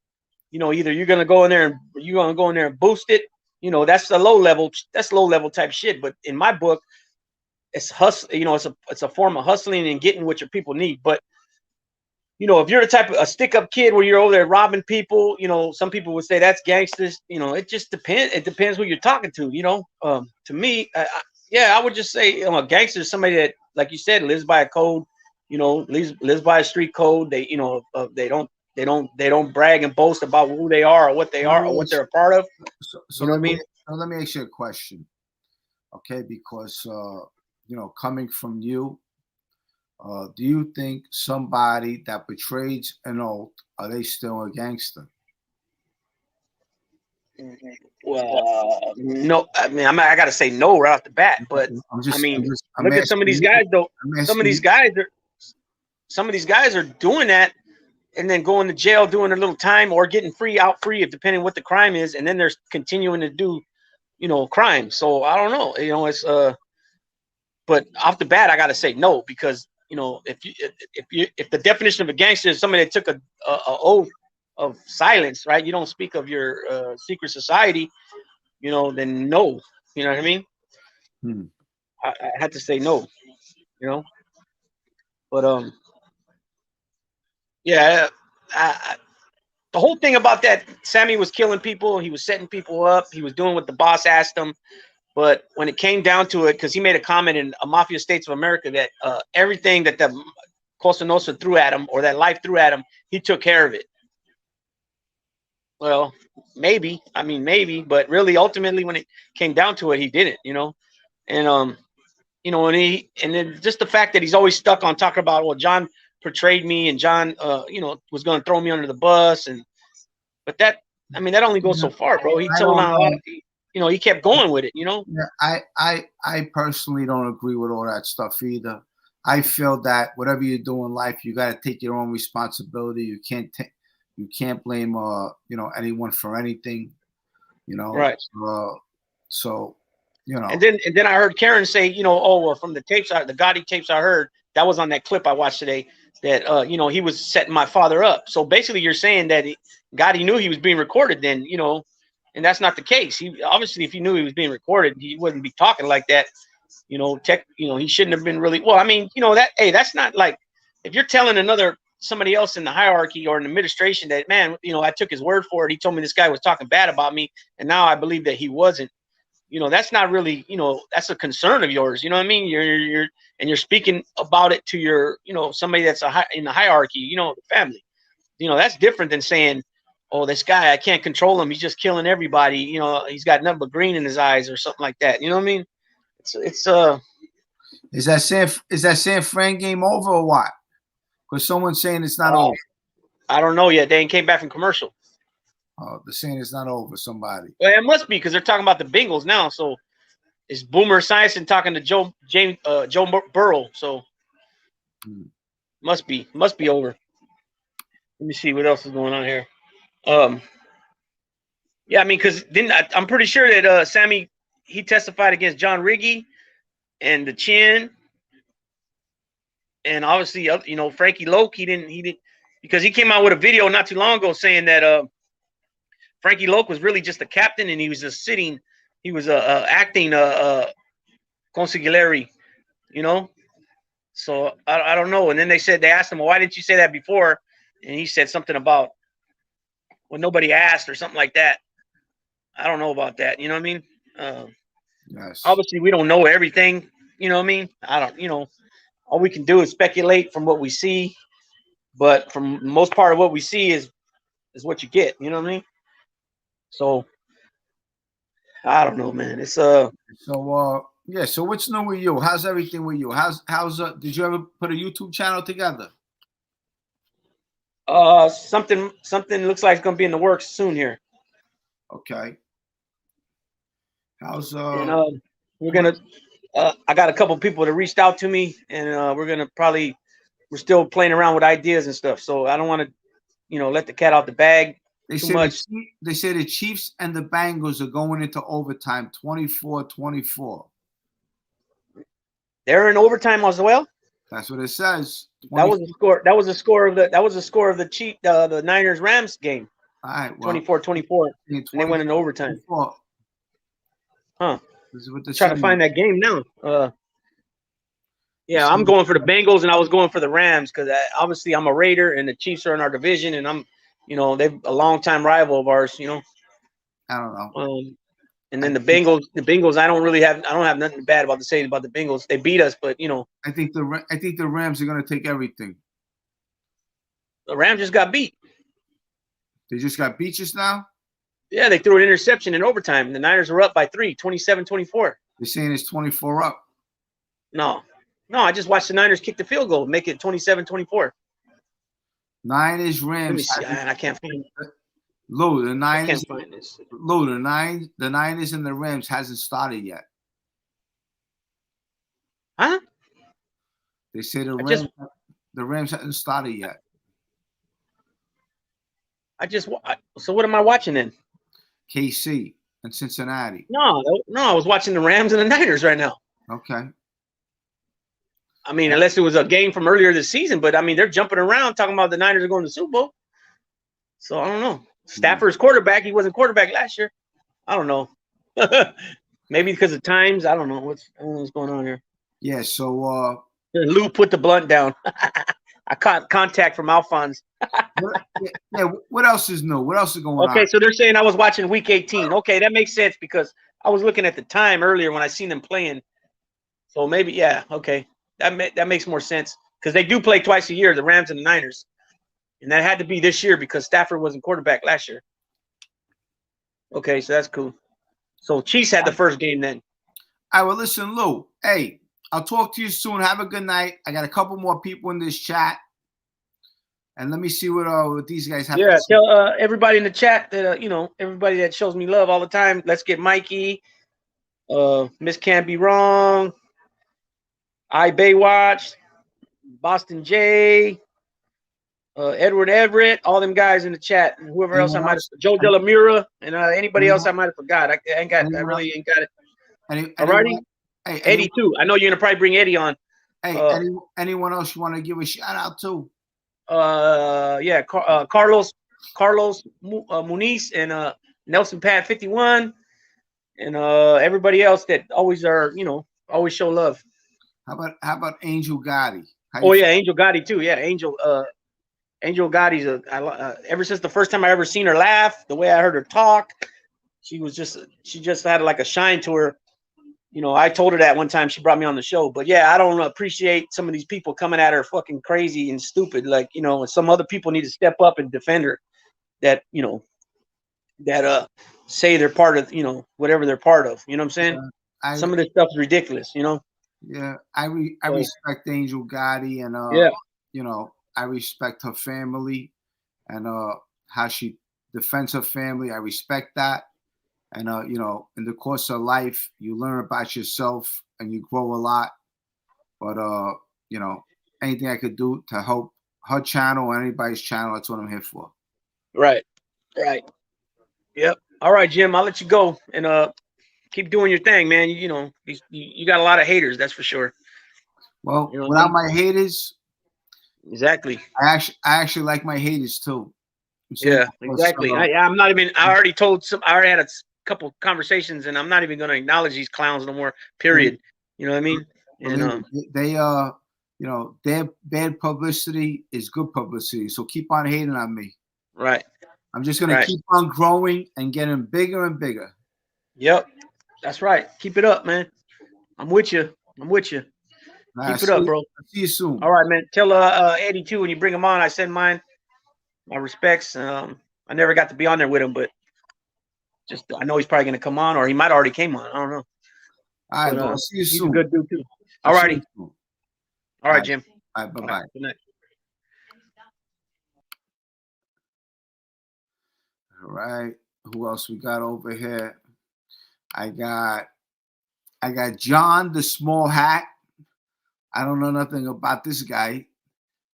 Speaker 5: either you're gonna go in there and boost it. That's low level type shit. But in my book, it's hustle. It's a form of hustling and getting what your people need. But if you're the type of a stick-up kid where you're over there robbing people, some people would say that's gangsters. It just depends. It depends who you're talking to. To me, I would just say a gangster is somebody that, like you said, lives by a code. Lives by a street code. They they don't brag and boast about who they are or what they are or what they're a part of.
Speaker 2: So
Speaker 5: you know what I mean?
Speaker 2: Let me ask you a question, okay? Because coming from you, do you think somebody that betrays an oath, are they still a gangster?
Speaker 5: Well, no. I mean, I got to say no right off the bat. But look at some of these guys though. Some of these guys are doing that, and then going to jail, doing a little time, or getting out free, depending what the crime is, and then they're continuing to do, crime. So I don't know. It's but off the bat, I got to say no, because if the definition of a gangster is somebody that took a oath of silence, right? You don't speak of your secret society, then no. You know what I mean? I had to say no. But yeah, the whole thing about that, Sammy was killing people. He was setting people up. He was doing what the boss asked him. But when it came down to it, because he made a comment in Mafia States of America that everything that the Cosa Nostra threw at him, or that life threw at him, he took care of it. Well, maybe. But really, ultimately, when it came down to it, he didn't. And you know, and then just the fact that he's always stuck on talking about, well, John portrayed me and John, you know, was going to throw me under the bus. But that, I mean, that only goes so far, bro. He told on a lot of, you know, he kept going with it, you know.
Speaker 2: Yeah, I personally don't agree with all that stuff either. I feel that whatever you do in life, you got to take your own responsibility. You can't blame you know, anyone for anything, you know.
Speaker 5: Right.
Speaker 2: So you know.
Speaker 5: And then I heard Karen say, you know, oh, well, from the tapes, the Gotti tapes I heard, that was on that clip I watched today, that you know, he was setting my father up. So basically, you're saying that Gotti knew he was being recorded, then, you know, and that's not the case. He obviously, if he knew he was being recorded, he wouldn't be talking like that. You know, you know, he shouldn't have been really. Well, I mean, you know, that, hey, that's not like, if you're telling somebody else in the hierarchy or in the administration that, man, you know, I took his word for it. He told me this guy was talking bad about me, and now I believe that he wasn't. You know, that's not really, you know, that's a concern of yours. You know what I mean? You're speaking about it to your, you know, somebody that's in the hierarchy, you know, the family. You know, that's different than saying, oh, this guy, I can't control him. He's just killing everybody. You know, he's got nothing but green in his eyes or something like that. You know what I mean? It's
Speaker 2: Is that saying Frank game over or what? Because someone's saying it's not over.
Speaker 5: I don't know yet. They ain't came back from commercial.
Speaker 2: Oh, they're saying it's not over. Somebody.
Speaker 5: Well, it must be, because they're talking about the Bengals now. So it's Boomer Esiason talking to Joe Burrow. So must be over. Let me see what else is going on here. Yeah, I mean, because then I'm pretty sure that Sammy, he testified against John Riggy and the Chin, and obviously, you know, Frankie Loke. He didn't, because he came out with a video not too long ago saying that Frankie Loke was really just a captain, and he was just sitting. He was acting consigliere, you know. So I don't know. And then they asked him, well, why didn't you say that before? And he said something about, well, nobody asked or something like that. I don't know about that. You know what I mean?
Speaker 2: Yes.
Speaker 5: Obviously, we don't know everything. You know what I mean? I don't. You know, all we can do is speculate from what we see. But from most part of what we see is what you get. You know what I mean? So I don't know, man. It's
Speaker 2: yeah. So what's new with you? How's everything with you? How's did you ever put a YouTube channel together?
Speaker 5: Something looks like it's gonna be in the works soon here.
Speaker 2: Okay. How's
Speaker 5: and, we're gonna I got a couple people that reached out to me, and we're still playing around with ideas and stuff. So I don't want to, you know, let the cat out the bag too much.
Speaker 2: They say the Chiefs and the Bengals are going into overtime, 24-24.
Speaker 5: They're in overtime as well.
Speaker 2: That's what it says.
Speaker 5: That was the score. That was the score of the Niners Rams game.
Speaker 2: All right, well,
Speaker 5: 24-24. And they went into overtime. Huh.
Speaker 2: This is what they're
Speaker 5: trying to find that game now. Yeah, I'm going for the Bengals, and I was going for the Rams because obviously I'm a Raider, and the Chiefs are in our division, and I'm, you know, they're a longtime rival of ours. You know.
Speaker 2: I don't know.
Speaker 5: And then the Bengals, I don't have nothing bad about to say about the Bengals. They beat us, but you know.
Speaker 2: I think the Rams are going to take everything.
Speaker 5: The Rams just got beat.
Speaker 2: They just got beat just now?
Speaker 5: Yeah, they threw an interception in overtime, and the Niners were up by 3, 27-24.
Speaker 2: They're saying it's 24 up.
Speaker 5: No, I just watched the Niners kick the field goal, make it 27-24.
Speaker 2: Niners, Rams.
Speaker 5: Let me see. I can't find it.
Speaker 2: Lou, the Niners.
Speaker 5: I can't find this.
Speaker 2: Lou, the Niners and the Rams hasn't started yet.
Speaker 5: Huh?
Speaker 2: They say the Rams hasn't started yet.
Speaker 5: So what am I watching then?
Speaker 2: KC and Cincinnati.
Speaker 5: No, I was watching the Rams and the Niners right now.
Speaker 2: Okay.
Speaker 5: I mean, unless it was a game from earlier this season, but I mean, they're jumping around talking about the Niners are going to the Super Bowl. So I don't know. Stafford's quarterback. He wasn't quarterback last year. I don't know. Maybe because of times. I don't know what's going on here.
Speaker 2: Yeah. So
Speaker 5: Lou put the blunt down. I caught contact from Alphonse.
Speaker 2: Yeah. What else is new? What else is going on?
Speaker 5: Okay, so they're saying I was watching Week 18. Okay, that makes sense because I was looking at the time earlier when I seen them playing. So maybe, yeah. Okay, that makes more sense because they do play twice a year, the Rams and the Niners. And that had to be this year because Stafford wasn't quarterback last year. Okay, so that's cool. So Chiefs had the first game then.
Speaker 2: All right, well, listen, Lou. Hey, I'll talk to you soon. Have a good night. I got a couple more people in this chat. And let me see what these guys have to say.
Speaker 5: Tell everybody in the chat that, you know, everybody that shows me love all the time. Let's get Mikey. Miss Can't Be Wrong. I Baywatch. Boston J. Edward Everett. All them guys in the chat. And whoever else I might have. Joe Della Mura. And anybody else I might have forgot. I really ain't got it. Alrighty.
Speaker 2: Hey,
Speaker 5: Eddie too. I know you're gonna probably bring Eddie on.
Speaker 2: Hey, anyone else you want to give a shout out to?
Speaker 5: Yeah, Carlos Muniz and Nelson Pad 51 and everybody else that always are, you know, always show love.
Speaker 2: How about Angel Gotti?
Speaker 5: Angel Gotti too. Yeah, Angel Gotti's ever since the first time I ever seen her laugh, the way I heard her talk, she just had like a shine to her. You know, I told her that one time she brought me on the show, but yeah, I don't appreciate some of these people coming at her fucking crazy and stupid. Like, you know, some other people need to step up and defend her that, you know, that say they're part of, you know, whatever they're part of. You know what I'm saying? Some of this stuff is ridiculous, you know?
Speaker 2: Yeah, I respect Angel Gotti and, you know, I respect her family and how she defends her family. I respect that. And, you know, in the course of life, you learn about yourself and you grow a lot. But, you know, anything I could do to help her channel or anybody's channel, that's what I'm here for.
Speaker 5: Right. Yep. All right, Jim, I'll let you go and keep doing your thing, man. You know, you got a lot of haters, that's for sure.
Speaker 2: Well, you know, without my haters.
Speaker 5: Exactly.
Speaker 2: I actually like my haters, too.
Speaker 5: Yeah, exactly. I'm not even, I already had a couple conversations and I'm not even going to acknowledge these clowns no more, period. You know what I mean? And
Speaker 2: they you know, their bad publicity is good publicity, so keep on hating on me.
Speaker 5: Right.
Speaker 2: I'm just going to keep on growing and getting bigger and bigger.
Speaker 5: Yep, that's right. Keep it up, man. I'm with you. Keep it up, bro.
Speaker 2: See you soon.
Speaker 5: All right, man. Tell Eddie too when you bring him on. I send my respects. I never got to be on there with him, but just I know he's probably going to come on, or he might already came on. I don't know.
Speaker 2: All right, bro. See you soon.
Speaker 5: He's a good dude too. All righty. All right, Jim.
Speaker 2: All right, bye-bye.
Speaker 5: Good night.
Speaker 2: All right. Who else we got over here? I got John the Small Hat. I don't know nothing about this guy.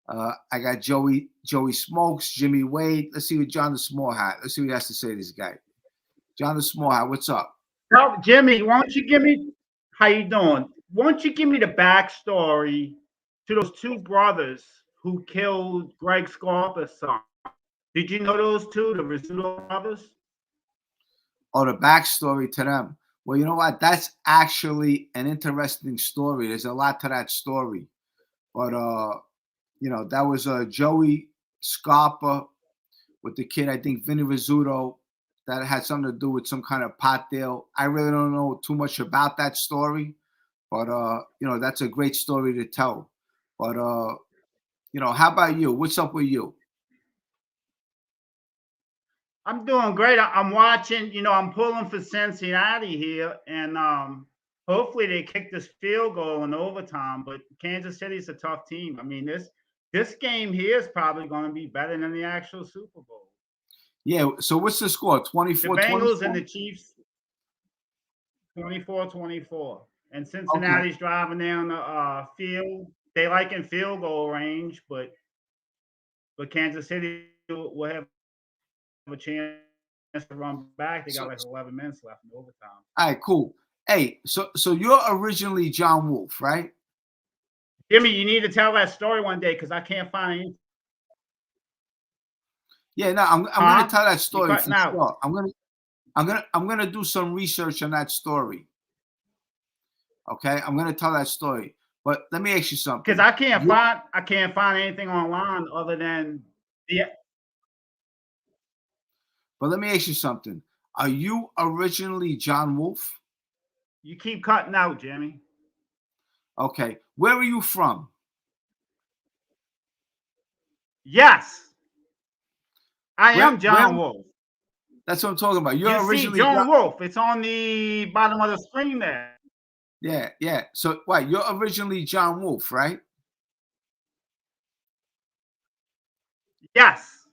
Speaker 2: I got Joey Smokes, Jimmy Wade. Let's see what John the Small Hat. Let's see what he has to say to this guy. John the Small Hat, what's up?
Speaker 6: Now, Jimmy, why don't you give me, how you doing? Why don't you give me the backstory to those two brothers who killed Greg Scarpa's son? Did you know those two, the Rizzuto brothers?
Speaker 2: Oh, the backstory to them. Well, you know what? That's actually an interesting story. There's a lot to that story. But, you know, that was Joey Scarpa with the kid, I think, Vinny Rizzuto. That had something to do with some kind of pot deal. I really don't know too much about that story. But, you know, that's a great story to tell. But, you know, how about you? What's up with you?
Speaker 6: I'm doing great. I'm watching, you know, I'm pulling for Cincinnati here, and hopefully they kick this field goal in overtime. But Kansas City's a tough team. I mean, this game here is probably going to be better than the actual Super Bowl. Yeah.
Speaker 2: So what's the score? 24-24?
Speaker 6: The Bengals and the Chiefs, 24-24. And Cincinnati's driving down the field. They like in field goal range, but Kansas City will have a chance to run back. They got like 11 minutes left in overtime.
Speaker 2: All right, cool. Hey, so you're originally John Wolf, right?
Speaker 6: Jimmy, you need to tell that story one day because I can't find it.
Speaker 2: Yeah, no, I'm gonna tell that story for sure. I'm gonna do some research on that story. Okay, I'm gonna tell that story. But let me ask you something.
Speaker 6: Because I can't find anything online other than the.
Speaker 2: But let me ask you something. Are you originally John Wolf?
Speaker 6: You keep cutting out, Jimmy.
Speaker 2: Okay. Where are you from?
Speaker 6: Yes. I am John Wolf.
Speaker 2: That's what I'm talking about. You're originally
Speaker 6: John Wolf. It's on the bottom of the screen there.
Speaker 2: Yeah, yeah. So, what? You're originally John Wolf, right?
Speaker 6: Yes.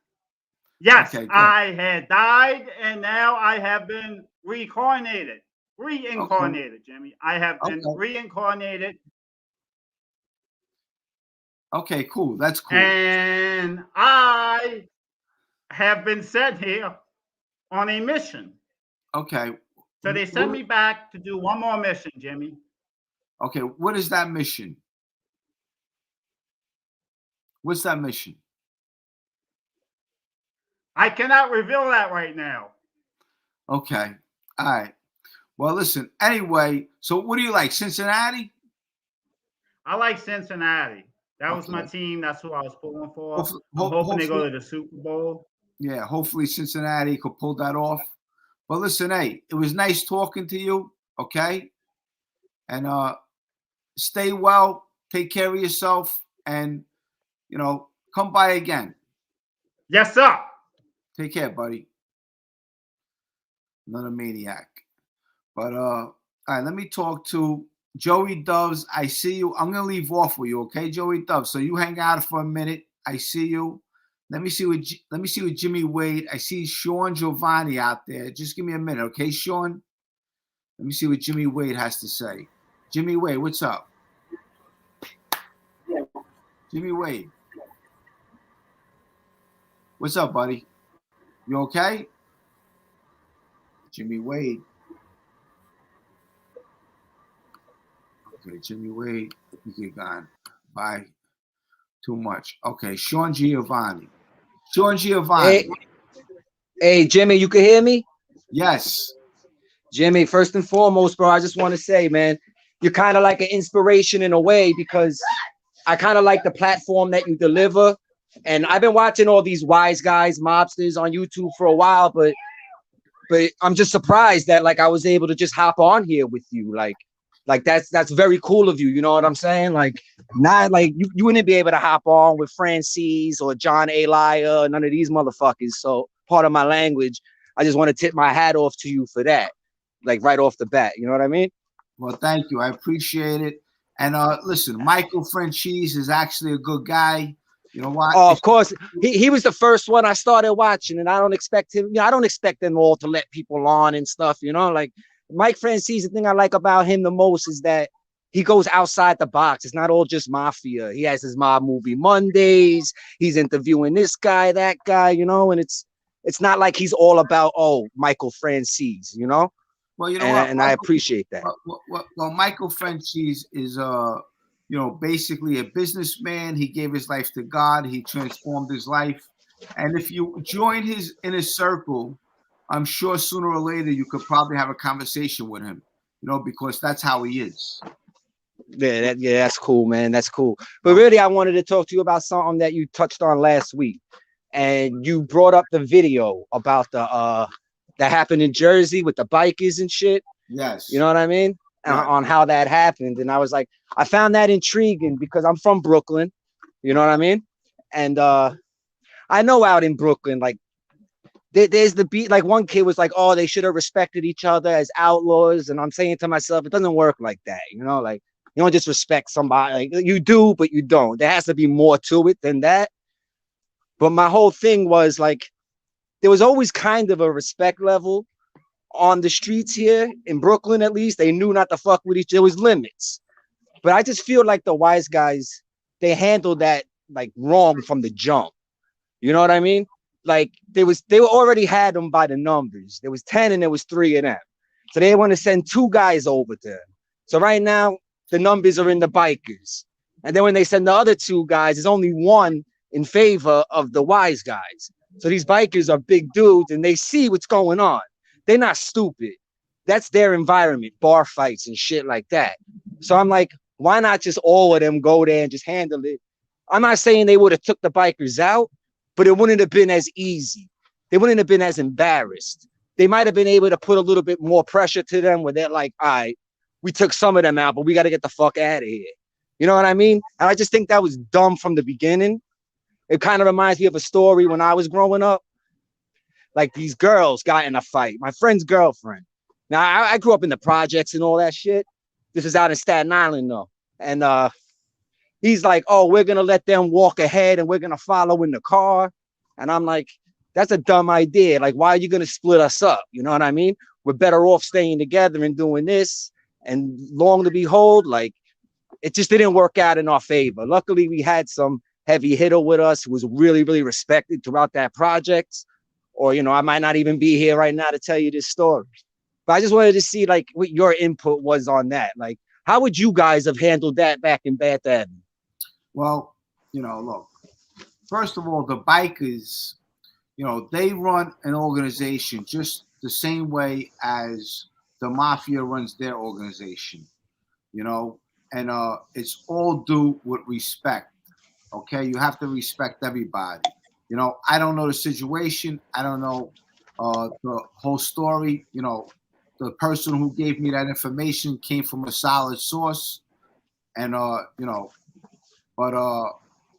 Speaker 6: Yes,
Speaker 2: Okay, good.
Speaker 6: I had died, and now I have been reincarnated. Reincarnated, Jimmy. I have been reincarnated.
Speaker 2: Okay, cool. That's cool.
Speaker 6: And I have been sent here on a mission.
Speaker 2: Okay.
Speaker 6: So they sent me back to do one more mission, Jimmy.
Speaker 2: Okay, what is that mission? What's that mission?
Speaker 6: I cannot reveal that right now.
Speaker 2: Okay. All right. Well, listen. Anyway, so what do you like? Cincinnati?
Speaker 6: I like Cincinnati. That was my team. That's who I was pulling for. I'm hoping
Speaker 2: hopefully
Speaker 6: they go to the Super Bowl.
Speaker 2: Yeah, hopefully Cincinnati could pull that off. But listen, hey, it was nice talking to you, okay? And stay well, take care of yourself, and, you know, come by again.
Speaker 6: Yes, sir.
Speaker 2: Take care, buddy. Another maniac. But, all right, let me talk to Joey Doves. I see you. I'm going to leave off with you, okay, Joey Doves? So you hang out for a minute. I see you. Let me see what Jimmy Wade. I see Sean Giovanni out there. Just give me a minute, okay, Sean? Let me see what Jimmy Wade has to say. Jimmy Wade, what's up? Jimmy Wade. What's up, buddy? You okay? Jimmy Wade. Okay, Jimmy Wade. You get gone. Bye. Too much. Okay, Sean Giovanni. Sean Giovanni.
Speaker 7: Hey, Jimmy, you can hear me?
Speaker 2: Yes.
Speaker 7: Jimmy, first and foremost, bro, I just want to say, man, you're kind of like an inspiration in a way because I kind of like the platform that you deliver. And I've been watching all these wise guys, mobsters on YouTube for a while, but I'm just surprised that like I was able to just hop on here with you. Like that's very cool of you. You know what I'm saying? Like not like you wouldn't be able to hop on with Francis or John Elia, none of these motherfuckers. So part of my language, I just want to tip my hat off to you for that. Like right off the bat. You know what I mean?
Speaker 2: Well, thank you. I appreciate it. And listen, Michael Franchise is actually a good guy. You know what?
Speaker 7: Oh, of course. He was the first one I started watching, and I don't expect him. You know, I don't expect them all to let people on and stuff. You know, like Mike Francis. The thing I like about him the most is that he goes outside the box. It's not all just mafia. He has his mob movie Mondays. He's interviewing this guy, that guy. You know, and it's not like he's all about Michael Francis. You know.
Speaker 2: Well, you know what?
Speaker 7: And I appreciate that.
Speaker 2: Well, Michael Franchise is you know, basically a businessman. He gave his life to God. He transformed his life. And if you join his inner circle, I'm sure sooner or later you could probably have a conversation with him, you know, because that's how he is.
Speaker 7: Yeah, that's cool, man. That's cool. But really, I wanted to talk to you about something that you touched on last week. And you brought up the video about the that happened in Jersey with the bikers and shit.
Speaker 2: Yes.
Speaker 7: You know what I mean? Right. On how that happened. And I was like, I found that intriguing because I'm from Brooklyn. You know what I mean? And I know out in Brooklyn, like there's the beat. Like one kid was like, oh, they should have respected each other as outlaws. And I'm saying to myself, it doesn't work like that. You know, like you don't just respect somebody. Like you do, but you don't. There has to be more to it than that. But my whole thing was like, there was always kind of a respect level on the streets here in Brooklyn, at least. They knew not to fuck with each other. There was limits. But I just feel like the wise guys, they handled that like wrong from the jump. You know what I mean? Like they already had them by the numbers. There was 10 and there was 3 of them. So they want to send 2 guys over to them. So right now, the numbers are in the bikers. And then when they send the other 2 guys, there's only 1 in favor of the wise guys. So these bikers are big dudes and they see what's going on. They're not stupid. That's their environment, bar fights and shit like that. So I'm like, why not just all of them go there and just handle it? I'm not saying they would have took the bikers out, but it wouldn't have been as easy. They wouldn't have been as embarrassed. They might have been able to put a little bit more pressure to them where they're like, all right, we took some of them out, but we got to get the fuck out of here. You know what I mean? And I just think that was dumb from the beginning. It kind of reminds me of a story when I was growing up. Like these girls got in a fight. My friend's girlfriend. Now, I grew up in the projects and all that shit. This is out in Staten Island though. And he's like, oh, we're gonna let them walk ahead and we're gonna follow in the car. And I'm like, that's a dumb idea. Like, why are you gonna split us up? You know what I mean? We're better off staying together and doing this. And long to behold, like, it just didn't work out in our favor. Luckily, we had some heavy hitter with us who was really, really respected throughout that project. Or, you know, I might not even be here right now to tell you this story. But I just wanted to see, like, what your input was on that. Like, how would you guys have handled that back in Bath Avenue?
Speaker 2: Well, you know, look, first of all, the bikers, you know, they run an organization just the same way as the mafia runs their organization, you know, and it's all due with respect. Okay, you have to respect everybody. You know, I don't know the situation. I don't know the whole story. You know, the person who gave me that information came from a solid source, and you know, but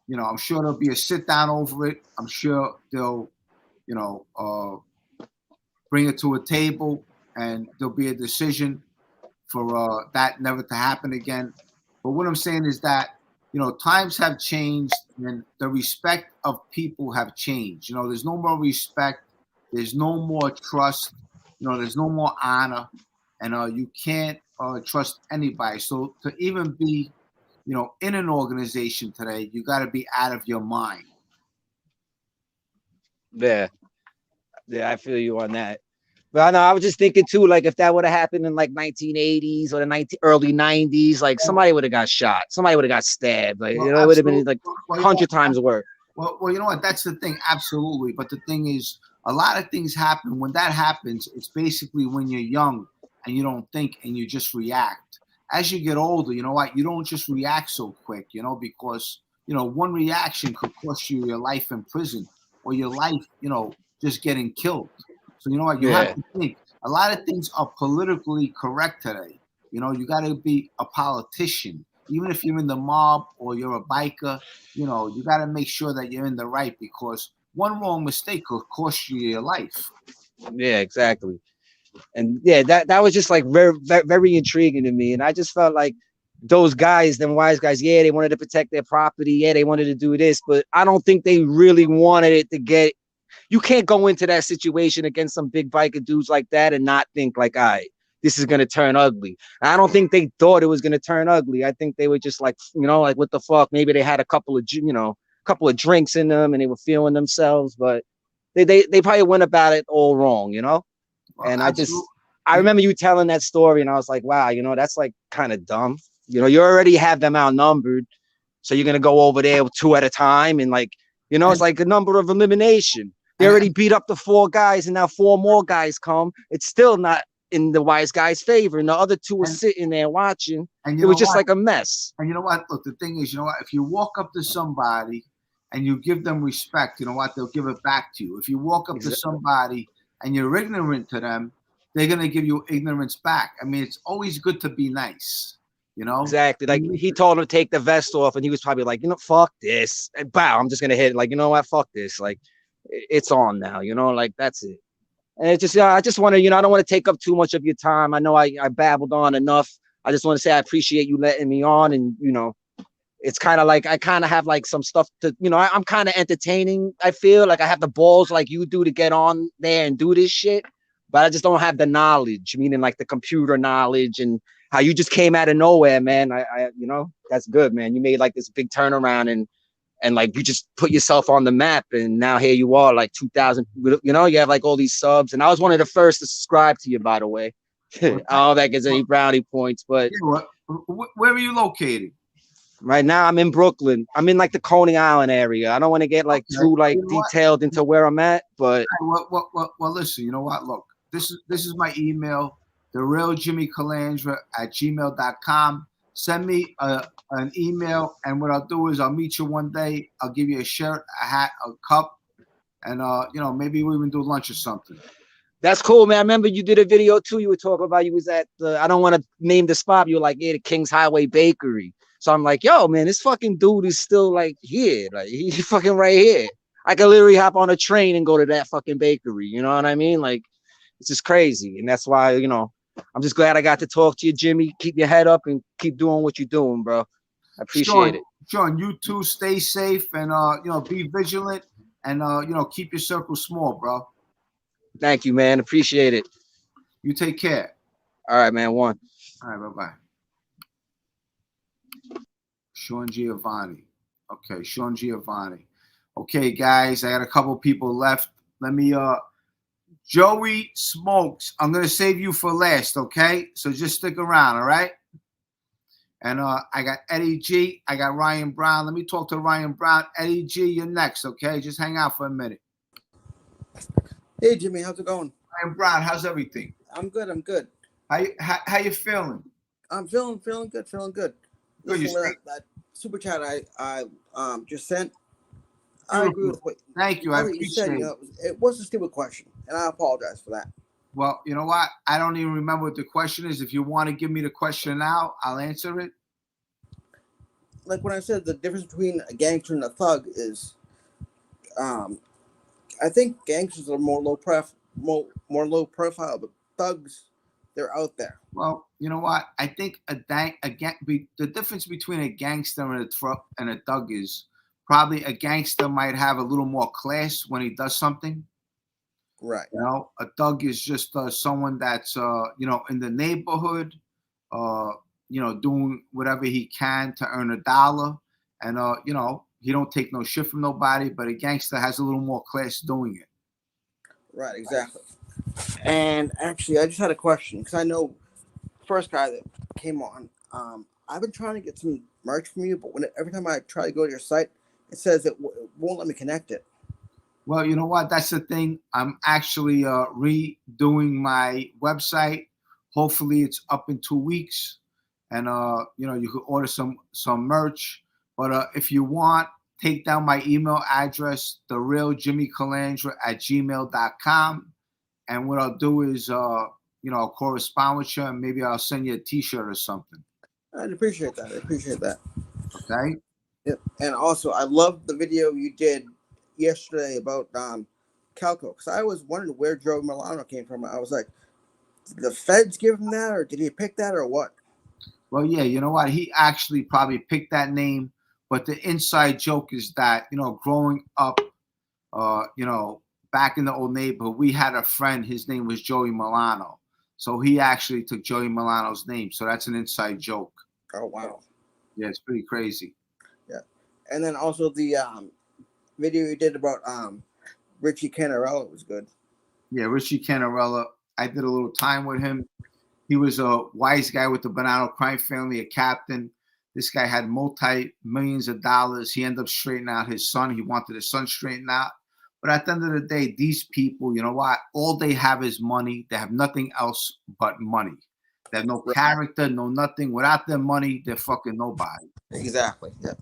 Speaker 2: you know, I'm sure there'll be a sit down over it. I'm sure they'll, you know, bring it to a table, and there'll be a decision for that never to happen again. But what I'm saying is that, you know, times have changed and the respect of people have changed. You know, there's no more respect. There's no more trust. You know, there's no more honor. And you can't trust anybody. So to even be, you know, in an organization today, you got to be out of your mind.
Speaker 7: Yeah. Yeah, I feel you on that. But I know I was just thinking too, like if that would have happened in like 1980s or the early 90s, like somebody would have got shot, somebody would have got stabbed, like well, you know, it would have been like 100 times worse.
Speaker 2: Well, you know what? That's the thing, absolutely. But the thing is, a lot of things happen. When that happens, it's basically when you're young and you don't think and you just react. As you get older, you know what? You don't just react so quick, you know, because you know one reaction could cost you your life in prison or your life, you know, just getting killed. So you know what? You have to think. A lot of things are politically correct today. You know, you got to be a politician. Even if you're in the mob or you're a biker, you know, you got to make sure that you're in the right because one wrong mistake could cost you your life.
Speaker 7: Yeah, exactly. And yeah, that was just like very, very, very intriguing to me. And I just felt like those guys, them wise guys, yeah, they wanted to protect their property. Yeah, they wanted to do this, but I don't think they really wanted it to get. You can't go into that situation against some big biker dudes like that and not think like, all right, this is going to turn ugly. I don't think they thought it was going to turn ugly. I think they were just like, you know, like what the fuck? Maybe they had a couple of, you know, couple of drinks in them and they were feeling themselves, but they probably went about it all wrong, you know? Well, and I remember you telling that story and I was like, wow, you know, that's like kind of dumb. You know, you already have them outnumbered. So you're going to go over there 2 at a time. And like, you know, it's like a number of elimination. They already beat up the 4 guys and now 4 more guys come. It's still not in the wise guy's favor. And the other 2 were sitting there watching. And it was just like a mess.
Speaker 2: And you know what? Look, the thing is, you know what? If you walk up to somebody and you give them respect, you know what? They'll give it back to you. If you walk up to somebody and you're ignorant to them, they're going to give you ignorance back. I mean, it's always good to be nice. You know?
Speaker 7: Exactly. Like he told him to take the vest off and he was probably like, you know, fuck this. And bow, I'm just going to hit it. Like, you know what? Fuck this. Like, it's on now, you know, like that's it. And it's just, I just want to, you know, I don't want to take up too much of your time. I know I babbled on enough. I just want to say I appreciate you letting me on. And, you know, it's kind of like I kind of have like some stuff to, you know, I'm kind of entertaining. I feel like I have the balls like you do to get on there and do this shit. But I just don't have the knowledge, meaning like the computer knowledge and how you just came out of nowhere, man. I you know, that's good, man. You made like this big turnaround and like you just put yourself on the map and now here you are like 2,000, you know, you have like all these subs and I was one of the first to subscribe to you, by the way. I don't know if that gets any brownie points, but
Speaker 2: where are you located?
Speaker 7: Right now I'm in Brooklyn. I'm in like the Coney Island area. I don't want to get like too like detailed into where I'm at, but
Speaker 2: well, listen, you know what? Look, this is my email, therealjimmycalandra@gmail.com. Send me an email, and what I'll do is I'll meet you one day. I'll give you a shirt, a hat, a cup, and you know, maybe we even do lunch or something.
Speaker 7: That's cool, man. I remember you did a video too. You were talking about you was at the, I don't want to name the spot. You were like, yeah, the King's Highway Bakery. So I'm like, yo, man, this fucking dude is still like here. Like he's fucking right here. I could literally hop on a train and go to that fucking bakery. You know what I mean? Like, it's just crazy. And that's why, you know, I'm just glad I got to talk to you, Jimmy. Keep your head up and keep doing what you're doing, bro. I appreciate it.
Speaker 2: Sean, you too. Stay safe and be vigilant and keep your circle small, bro.
Speaker 7: Thank you, man. Appreciate it.
Speaker 2: You take care.
Speaker 7: All right, man. One.
Speaker 2: All right, bye-bye. Sean Giovanni. Okay, Sean Giovanni. Okay, guys, I got a couple people left. Let me Joey Smokes. I'm gonna save you for last, okay? So just stick around, all right? And I got Eddie G. I got Ryan Brown. Let me talk to Ryan Brown. Eddie G, you're next, okay? Just hang out for a minute.
Speaker 8: Hey, Jimmy, how's it going?
Speaker 2: Ryan Brown, how's everything?
Speaker 8: I'm good. I'm good.
Speaker 2: How you feeling?
Speaker 8: I'm feeling good. Feeling good. Listen, that super chat I just sent. I agree with what.
Speaker 2: Thank you. I appreciate it.
Speaker 8: It was a stupid question, and I apologize for that.
Speaker 2: Well, you know what? I don't even remember what the question is. If you want to give me the question now, I'll answer it.
Speaker 8: Like when I said the difference between a gangster and a thug is, I think gangsters are more low low profile, but thugs, they're out there.
Speaker 2: Well, you know what? I think the difference between a gangster and a thug is probably a gangster might have a little more class when he does something.
Speaker 8: Right.
Speaker 2: You know, a thug is just someone that's in the neighborhood, doing whatever he can to earn $1, and he don't take no shit from nobody. But a gangster has a little more class doing it.
Speaker 8: Right. Exactly. And actually, I just had a question because I know the first guy that came on. I've been trying to get some merch from you, but every time I try to go to your site, it says it won't let me connect it.
Speaker 2: Well, you know what? That's the thing. I'm actually redoing my website. Hopefully, it's up in 2 weeks, and you can order some merch. But if you want, take down my email address, therealjimmycalandra@gmail.com, and what I'll do is I'll correspond with you, and maybe I'll send you a T-shirt or something.
Speaker 8: I'd appreciate that.
Speaker 2: Okay.
Speaker 8: Yep. And also, I love the video you did yesterday about Calco, because I was wondering where Joe Milano came from. I was like, did the feds give him that, or did he pick that, or what?
Speaker 2: Well, yeah, you know what? He actually probably picked that name, but the inside joke is that, growing up, back in the old neighborhood, we had a friend, his name was Joey Milano. So he actually took Joey Milano's name. So that's an inside joke.
Speaker 8: Oh, wow.
Speaker 2: Yeah, it's pretty crazy.
Speaker 8: Yeah. And then also the video you did about Richie Cantarella was good.
Speaker 2: Yeah, Richie Cantarella. I did a little time with him. He was a wise guy with the Bonanno crime family, a captain. This guy had multi-millions of dollars. He ended up straightening out his son. He wanted his son straightened out. But at the end of the day, these people, you know what? All they have is money. They have nothing else but money. They have no character, no nothing. Without their money, they're fucking nobody.
Speaker 8: Exactly. Yeah.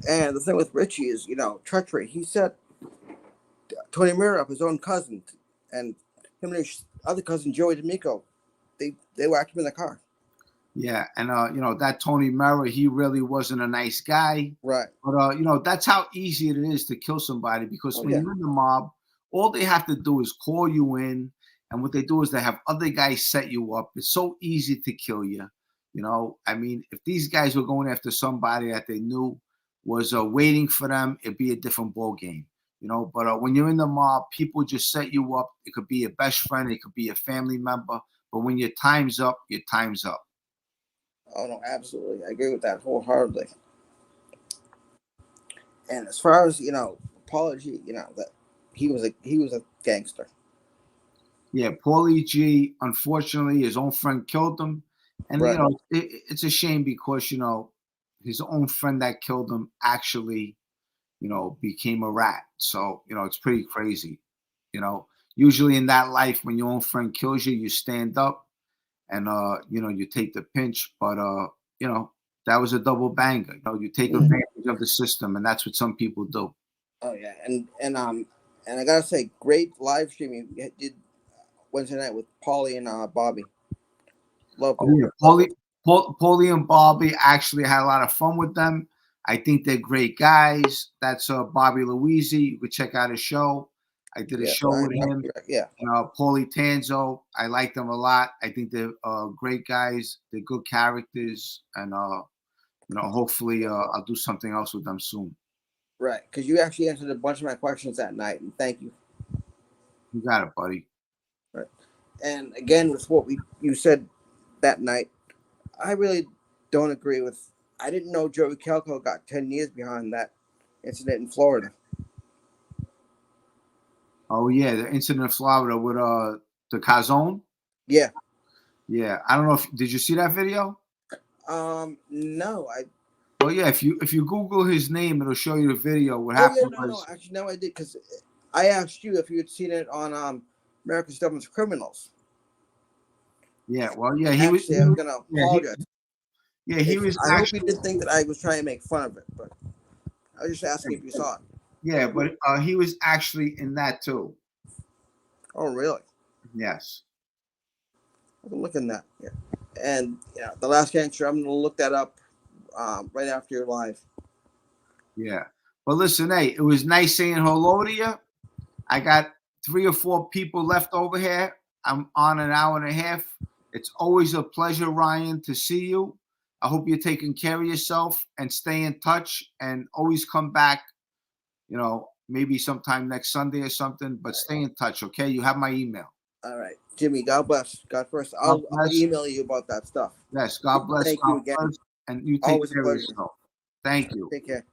Speaker 8: And the thing with Richie is, treachery. He set Tony Mira up, his own cousin, and him and his other cousin, Joey D'Amico, they whacked him in the car.
Speaker 2: Yeah, and that Tony Mera, he really wasn't a nice guy.
Speaker 8: Right.
Speaker 2: But that's how easy it is to kill somebody, because when you're in the mob, all they have to do is call you in, and what they do is they have other guys set you up. It's so easy to kill you. I mean, if these guys were going after somebody that they knew was waiting for them, it'd be a different ball game. But when you're in the mob, people just set you up. It could be a best friend, it could be a family member. But when your time's up, your time's up.
Speaker 8: Oh no, absolutely. I agree with that wholeheartedly. And as far as apology, that he was a gangster.
Speaker 2: Yeah, Paulie G, unfortunately, his own friend killed him. And it's a shame because his own friend that killed him actually became a rat. So it's pretty crazy. Usually in that life, when your own friend kills you, you stand up and you take the pinch, but that was a double banger. You take advantage of the system, and that's what some people do.
Speaker 8: Oh yeah, and I gotta say, great live streaming you did Wednesday night with Paulie and Bobby. Love
Speaker 2: it. Paulie and Bobby actually had a lot of fun with them. I think they're great guys. That's Bobby Louisi. You could check out his show. I did a show with him.
Speaker 8: Yeah.
Speaker 2: Paulie Tanzo. I like them a lot. I think they're great guys. They're good characters, and hopefully I'll do something else with them soon.
Speaker 8: Right, because you actually answered a bunch of my questions that night, and thank you.
Speaker 2: You got it, buddy.
Speaker 8: Right, and again with what you said that night, I really don't agree with. I didn't know Joey Kelko got 10 years behind that incident in Florida.
Speaker 2: Oh yeah, the incident in Florida with the Cazone.
Speaker 8: Yeah.
Speaker 2: Yeah, I don't know did you see that video?
Speaker 8: No,
Speaker 2: Well, yeah, if you Google his name, it'll show you the video. What happened
Speaker 8: no, actually, no, I did, because I asked you if you had seen it on America's Dumbest Criminals.
Speaker 2: Yeah, well, yeah,
Speaker 8: I was gonna apologize.
Speaker 2: He was.
Speaker 8: I hope you didn't think that I was trying to make fun of it, but I was just asking if you saw it.
Speaker 2: Yeah, but he was actually in that too.
Speaker 8: Oh, really?
Speaker 2: Yes.
Speaker 8: I'm looking at that. Yeah, and The Last Gangster. I'm gonna look that up right after your live.
Speaker 2: Yeah, but listen, hey, it was nice saying hello to you. I got 3 or 4 people left over here. I'm on an hour and a half. It's always a pleasure, Ryan, to see you. I hope you're taking care of yourself and stay in touch and always come back, maybe sometime next Sunday or something, but stay in touch, okay? You have my email.
Speaker 8: All right. Jimmy, God bless. God first. I'll email you about that stuff.
Speaker 2: Yes, God bless.
Speaker 8: Thank you again.
Speaker 2: Bless, and you take
Speaker 8: Always
Speaker 2: care of yourself. Thank you.
Speaker 8: Take care.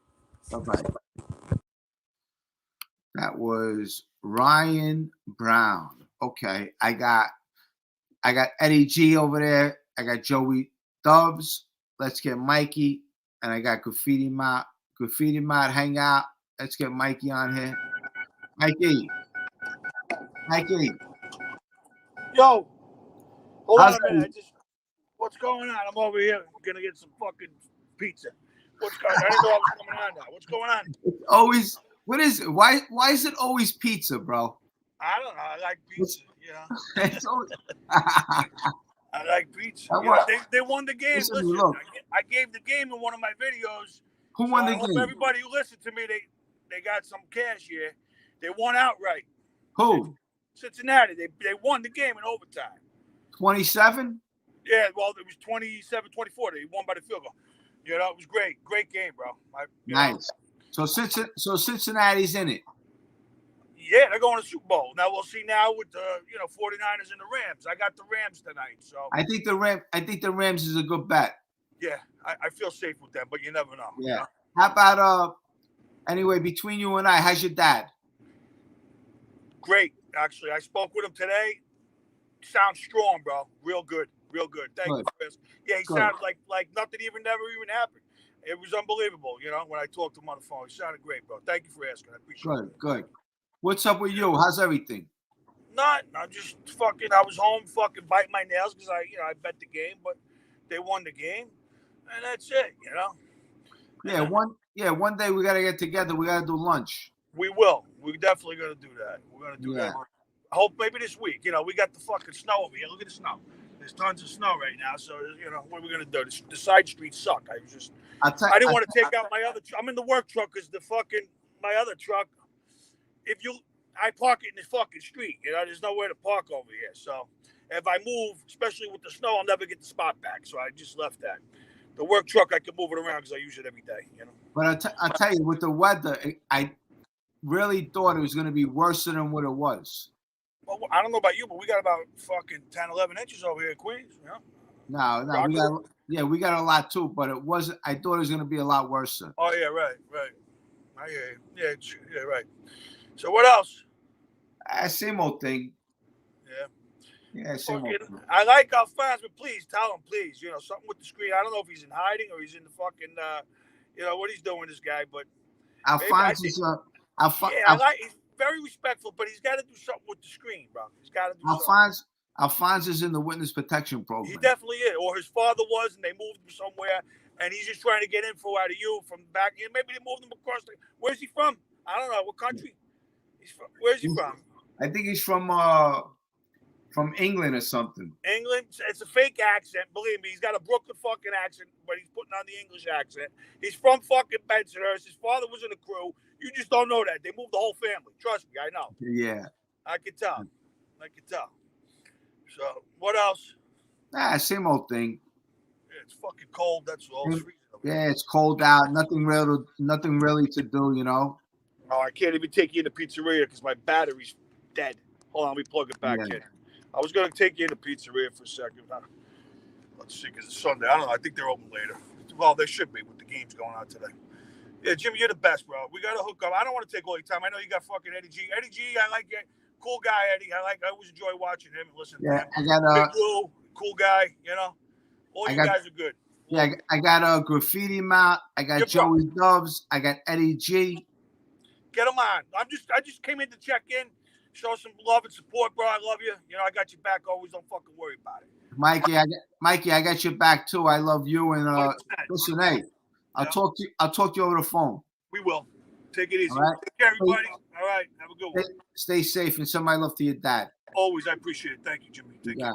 Speaker 2: Bye-bye. That was Ryan Brown. Okay, I got Eddie G over there. I got Joey Dubs. Let's get Mikey. And I got Graffiti Mod. Hang out. Let's get Mikey on here. Mikey.
Speaker 9: Yo. Hold on a minute. What's going on? I'm over here. I'm going to get some fucking pizza. What's going on? I didn't know I was coming on now. What's going on?
Speaker 2: It's always, what is it? Why is it always pizza, bro?
Speaker 9: I don't know. I like pizza,
Speaker 2: It's always...
Speaker 9: I like pizza. They won the game. Listen, I gave the game in one of my videos.
Speaker 2: Who won the game?
Speaker 9: I hope everybody who listened to me, they got some cash here. They won outright.
Speaker 2: Who?
Speaker 9: Cincinnati. They won the game in overtime.
Speaker 2: 27?
Speaker 9: Yeah, well, it was 27-24. They won by the field goal. It was great. Great game, bro.
Speaker 2: Nice. So Cincinnati's in it.
Speaker 9: Yeah, they're going to Super Bowl. Now we'll see now with the 49ers and the Rams. I got the Rams tonight. So
Speaker 2: I think the Rams is a good bet.
Speaker 9: Yeah, I feel safe with them, but you never know.
Speaker 2: Yeah. How about anyway, between you and I, how's your dad?
Speaker 9: Great, actually. I spoke with him today. Sounds strong, bro. Real good. Thank you, Chris. Yeah, he sounded like nothing never even happened. It was unbelievable, when I talked to him on the phone. He sounded great, bro. Thank you for asking. I appreciate it.
Speaker 2: Good. What's up with you? How's everything?
Speaker 9: Nothing. I just I was home biting my nails because I bet the game, but they won the game, and that's it,
Speaker 2: Yeah, one day we gotta get together. We gotta do lunch.
Speaker 9: We will. We're definitely gonna do that. We're gonna do that. I hope maybe this week. We got the fucking snow over here. Look at the snow. There's tons of snow right now. So what are we gonna do? The side streets suck. I didn't want to take out my other. I'm in the work truck because my other truck. I park it in the fucking street. There's nowhere to park over here. So if I move, especially with the snow, I'll never get the spot back. So I just left that. The work truck, I can move it around because I use it every day.
Speaker 2: But I'll tell you, with the weather, I really thought it was going to be worse than what it was.
Speaker 9: Well, I don't know about you, but we got about fucking 10, 11 inches over here in Queens.
Speaker 2: No, we got a lot too, but it wasn't. I thought it was going to be a lot worse.
Speaker 9: Oh yeah, right. I hear you. Yeah, right. So what else?
Speaker 2: Same old thing.
Speaker 9: Yeah, same old thing. I like Alphonse, but please tell him, something with the screen. I don't know if he's in hiding or he's in the fucking, what he's doing, this guy. But
Speaker 2: Alphonse is
Speaker 9: he's very respectful, but he's got to do something with the screen, bro. He's got to do something.
Speaker 2: Alphonse is in the witness protection program.
Speaker 9: He definitely is, or his father was, and they moved him somewhere, and he's just trying to get info out of you from back. Maybe they moved him across. Where's he from? I don't know what country. Where's he from?
Speaker 2: I think he's from from England or something.
Speaker 9: England, it's a fake accent. Believe me, he's got a Brooklyn fucking accent, but he's putting on the English accent. He's from fucking Bensonhurst. His father was in the crew. You just don't know that. They moved the whole family. Trust me, I know.
Speaker 2: Yeah.
Speaker 9: I can tell. So, what else?
Speaker 2: Same old thing.
Speaker 9: Yeah, it's fucking cold. That's all.
Speaker 2: Yeah, it's cold out. Nothing really to do, you know.
Speaker 9: Oh, I can't even take you in the pizzeria because my battery's dead. Hold on, let me plug it back in. I was going to take you in the pizzeria for a second. Let's see, because it's Sunday. I don't know. I think they're open later. Well, they should be with the games going on today. Yeah, Jimmy, you're the best, bro. We got to hook up. I don't want to take all your time. I know you got fucking Eddie G. Eddie G, I like it. Cool guy, Eddie. I always enjoy watching him and listening to him.
Speaker 2: I got
Speaker 9: Big Blue, cool guy, you know. All you guys are good.
Speaker 2: Yeah, I got Graffiti Mount. I got Joey Doves. I got Eddie G.
Speaker 9: Get them on. I just came in to check in, show some love and support, bro. I love you. You know, I got your back always. Don't fucking worry about it.
Speaker 2: Mikey, I got your back too. I love you. And listen, hey, I'll talk to you over the phone.
Speaker 9: We will. Take it easy.
Speaker 2: All right?
Speaker 9: Take care, everybody. All right. Have a good one.
Speaker 2: Stay safe and send my love to your dad.
Speaker 9: Always. I appreciate it. Thank you, Jimmy. Take care.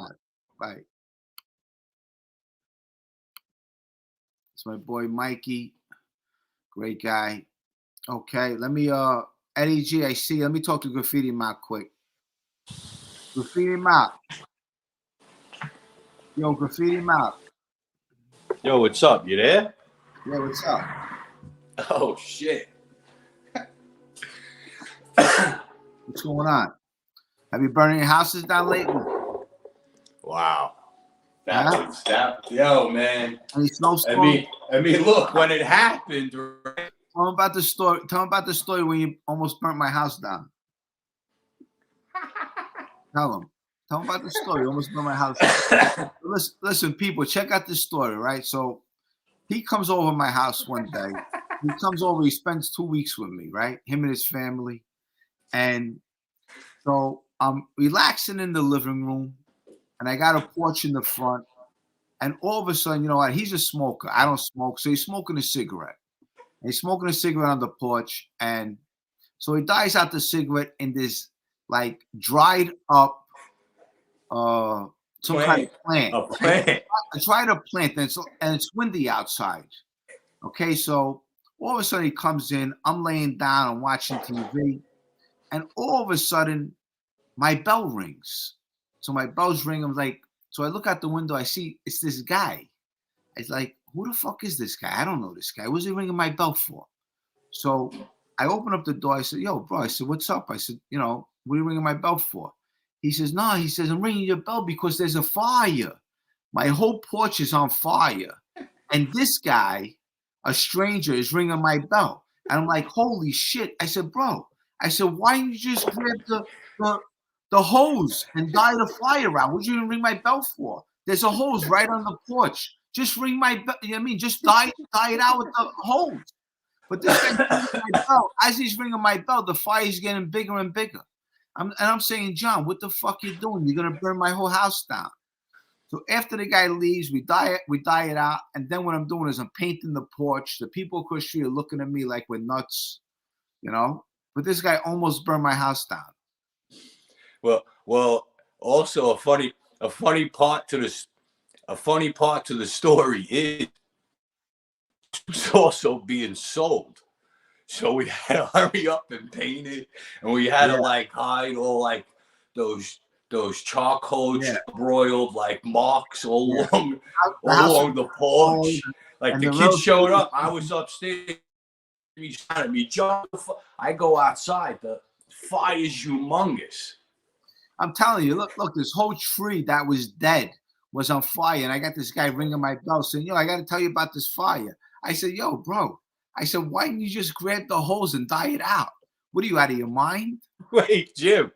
Speaker 2: Bye. It's my boy Mikey. Great guy. Okay, let me Eddie G, I see. Let me talk to Graffiti Mount quick. Graffiti Mount. Yo, Graffiti Mount.
Speaker 10: Yo, what's up? You there?
Speaker 2: Yeah, what's up?
Speaker 10: Oh shit.
Speaker 2: What's going on? Have you burned any houses down lately?
Speaker 10: Wow. Yo, man.
Speaker 2: Any snowstorm?
Speaker 10: I mean, look, when it happened, right?
Speaker 2: Tell them about the story. Tell them about the story when you almost burnt my house down. Tell them about the story. You almost burnt my house down. Listen, people, check out this story, right? So he comes over my house one day. He comes over. He spends 2 weeks with me, right? Him and his family. And so I'm relaxing in the living room, and I got a porch in the front. And all of a sudden, you know what? He's a smoker. I don't smoke, so he's smoking a cigarette. He's smoking a cigarette on the porch, and so he dies out the cigarette in this like dried up some kind of plant.
Speaker 10: A plant.
Speaker 2: A dried up plant, and it's windy outside. Okay, so all of a sudden he comes in. I'm laying down, I'm watching TV, and all of a sudden my bell rings. So my bells ring. I'm like, so I look out the window. I see it's this guy. It's like, who the fuck is this guy? I don't know this guy. What's he ringing my bell for? So I open up the door. I said, yo, bro. I said, what's up? I said, you know, what are you ringing my bell for? He says, no. He says, I'm ringing your bell because there's a fire. My whole porch is on fire. And this guy, a stranger, is ringing my bell. And I'm like, holy shit. I said, bro. I said, why didn't you just grab the hose and dye the fire out? What'd you even ring my bell for? There's a hose right on the porch. Just ring my bell. You know what I mean? Just dye it out with the hose. But this guy's ringing my bell. As he's ringing my bell, the fire's getting bigger and bigger. I'm saying, John, what the fuck you doing? You're gonna burn my whole house down. So after the guy leaves, we dye it out, and then what I'm doing is I'm painting the porch. The people across the street are looking at me like we're nuts, you know. But this guy almost burned my house down.
Speaker 10: Well, also a funny part to the story is it's also being sold. So we had to hurry up and paint it, and we had to like hide all like those charcoal broiled like marks all along the porch. Like the kids showed up. I was upstairs. He shot at me. John, I go outside. The fire's humongous.
Speaker 2: I'm telling you, look, this whole tree that was dead was on fire. And I got this guy ringing my bell saying, yo, I got to tell you about this fire. I said, yo, bro. I said, why didn't you just grab the hose and dye it out? What are you, out of your mind?
Speaker 10: Wait, Jim.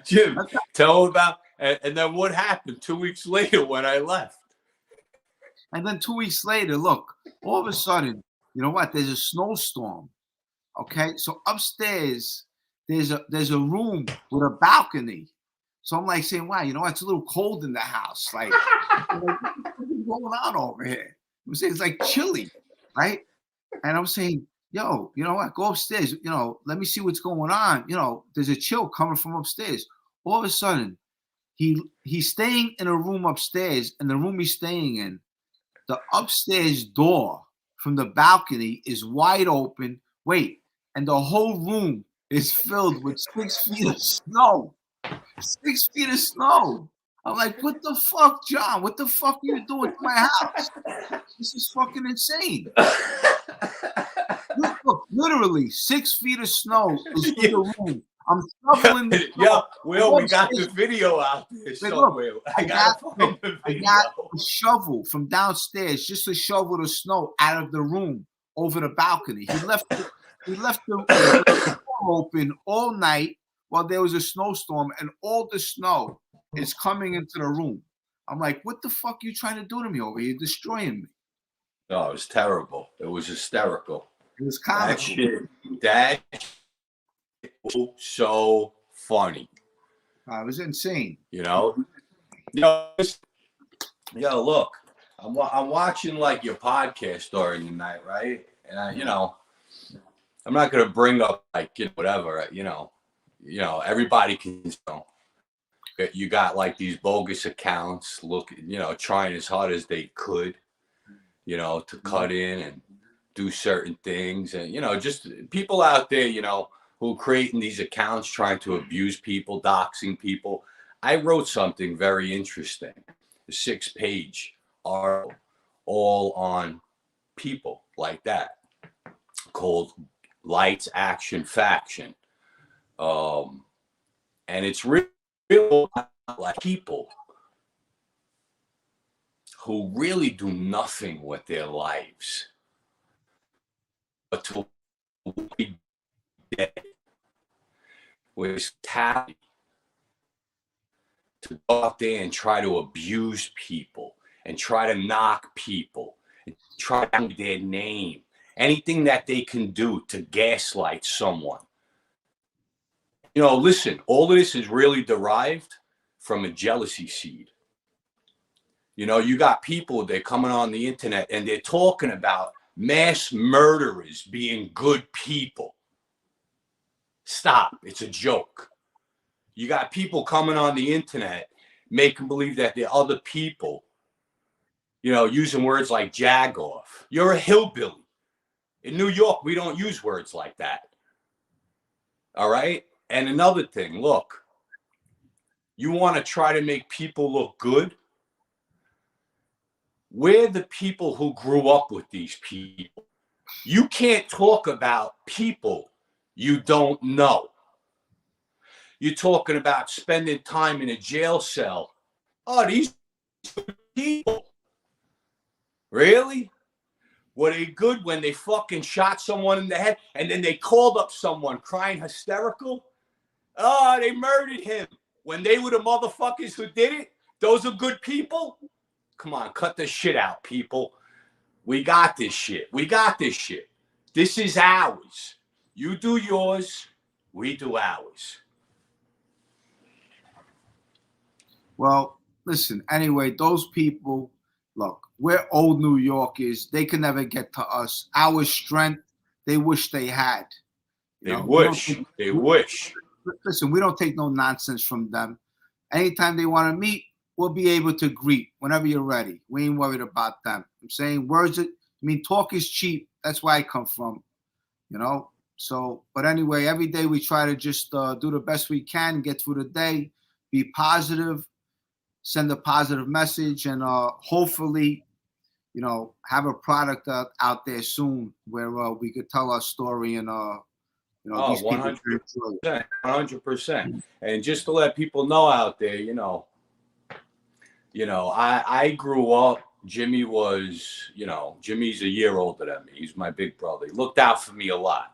Speaker 10: Jim, tell him about, and then what happened 2 weeks later when I left?
Speaker 2: And then 2 weeks later, look, all of a sudden, you know what? There's a snowstorm. Okay, so upstairs there's a room with a balcony. So I'm like saying, wow, you know what? It's a little cold in the house. Like, what's going on over here? I'm saying it's like chilly, right? And I'm saying, yo, you know what? Go upstairs. You know, let me see what's going on. You know, there's a chill coming from upstairs. All of a sudden, he's staying in a room upstairs, and the room he's staying in, the upstairs door from the balcony is wide open. Wait, and the whole room is filled with 6 feet of snow. 6 feet of snow. I'm like, what the fuck, John? What the fuck are you doing to my house? This is fucking insane. Look, literally 6 feet of snow is in the room. I'm shoveling the snow.
Speaker 10: Yeah, Will, we got the video out there somewhere. I got
Speaker 2: a shovel from downstairs just to shovel the snow out of the room over the balcony. He left the door open all night while there was a snowstorm, and all the snow is coming into the room. I'm like, what the fuck are you trying to do to me over here? You're destroying me.
Speaker 10: No, it was terrible. It was hysterical.
Speaker 2: It was comical.
Speaker 10: That was so funny.
Speaker 2: It was insane.
Speaker 10: You know, look, I'm watching like your podcast during the night, right? And I'm not gonna bring up like whatever, everybody can you got like these bogus accounts trying as hard as they could, to cut in and do certain things, and just people out there, who are creating these accounts trying to abuse people, doxing people. I wrote something very interesting, a 6-page article all on people like that called Lights, Action, Faction. And it's real like people who really do nothing with their lives but to be dead with talent to go out there and try to abuse people and try to knock people and try to do their name, anything that they can do to gaslight someone. Listen, all of this is really derived from a jealousy seed. You got people, they're coming on the internet and they're talking about mass murderers being good people. Stop. It's a joke. You got people coming on the internet making believe that they're other people, using words like jagoff. You're a hillbilly. In New York, we don't use words like that. All right? And another thing, look, you want to try to make people look good? We're the people who grew up with these people. You can't talk about people you don't know. You're talking about spending time in a jail cell. Oh, these people. Really? Were they good when they fucking shot someone in the head and then they called up someone crying hysterical? Oh, they murdered him. When they were the motherfuckers who did it, those are good people? Come on, cut this shit out, people. We got this shit. We got this shit. This is ours. You do yours, we do ours.
Speaker 2: Well, listen, anyway, those people, look, we're old New Yorkers. They can never get to us. Our strength, they wish they had.
Speaker 10: They wish.
Speaker 2: Listen, we don't take no nonsense from them. Anytime they want to meet, we'll be able to greet whenever you're ready. We ain't worried about them. I'm saying talk is cheap. That's where I come from, So, but anyway, every day we try to just do the best we can, get through the day, be positive, send a positive message, and hopefully, have a product out there soon where we could tell our story and,
Speaker 10: 100%. And just to let people know out there, I grew up, Jimmy was, Jimmy's a year older than me. He's my big brother. He looked out for me a lot.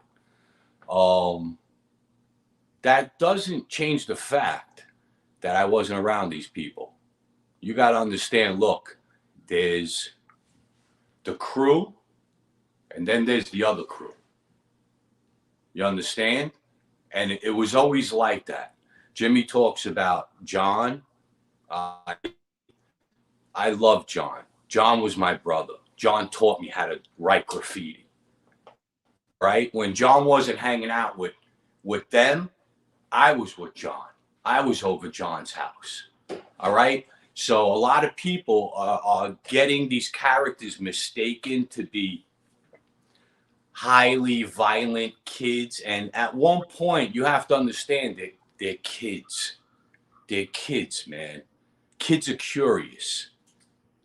Speaker 10: That doesn't change the fact that I wasn't around these people. You got to understand, look, there's the crew and then there's the other crew. You understand? And it was always like that. Jimmy talks about John. I love John. John was my brother. John taught me how to write graffiti. right? When John wasn't hanging out with them, I was with John. I was over John's house. All right. So a lot of people are getting these characters mistaken to be highly violent kids. And at one point, you have to understand that they're kids. They're kids, man. Kids are curious.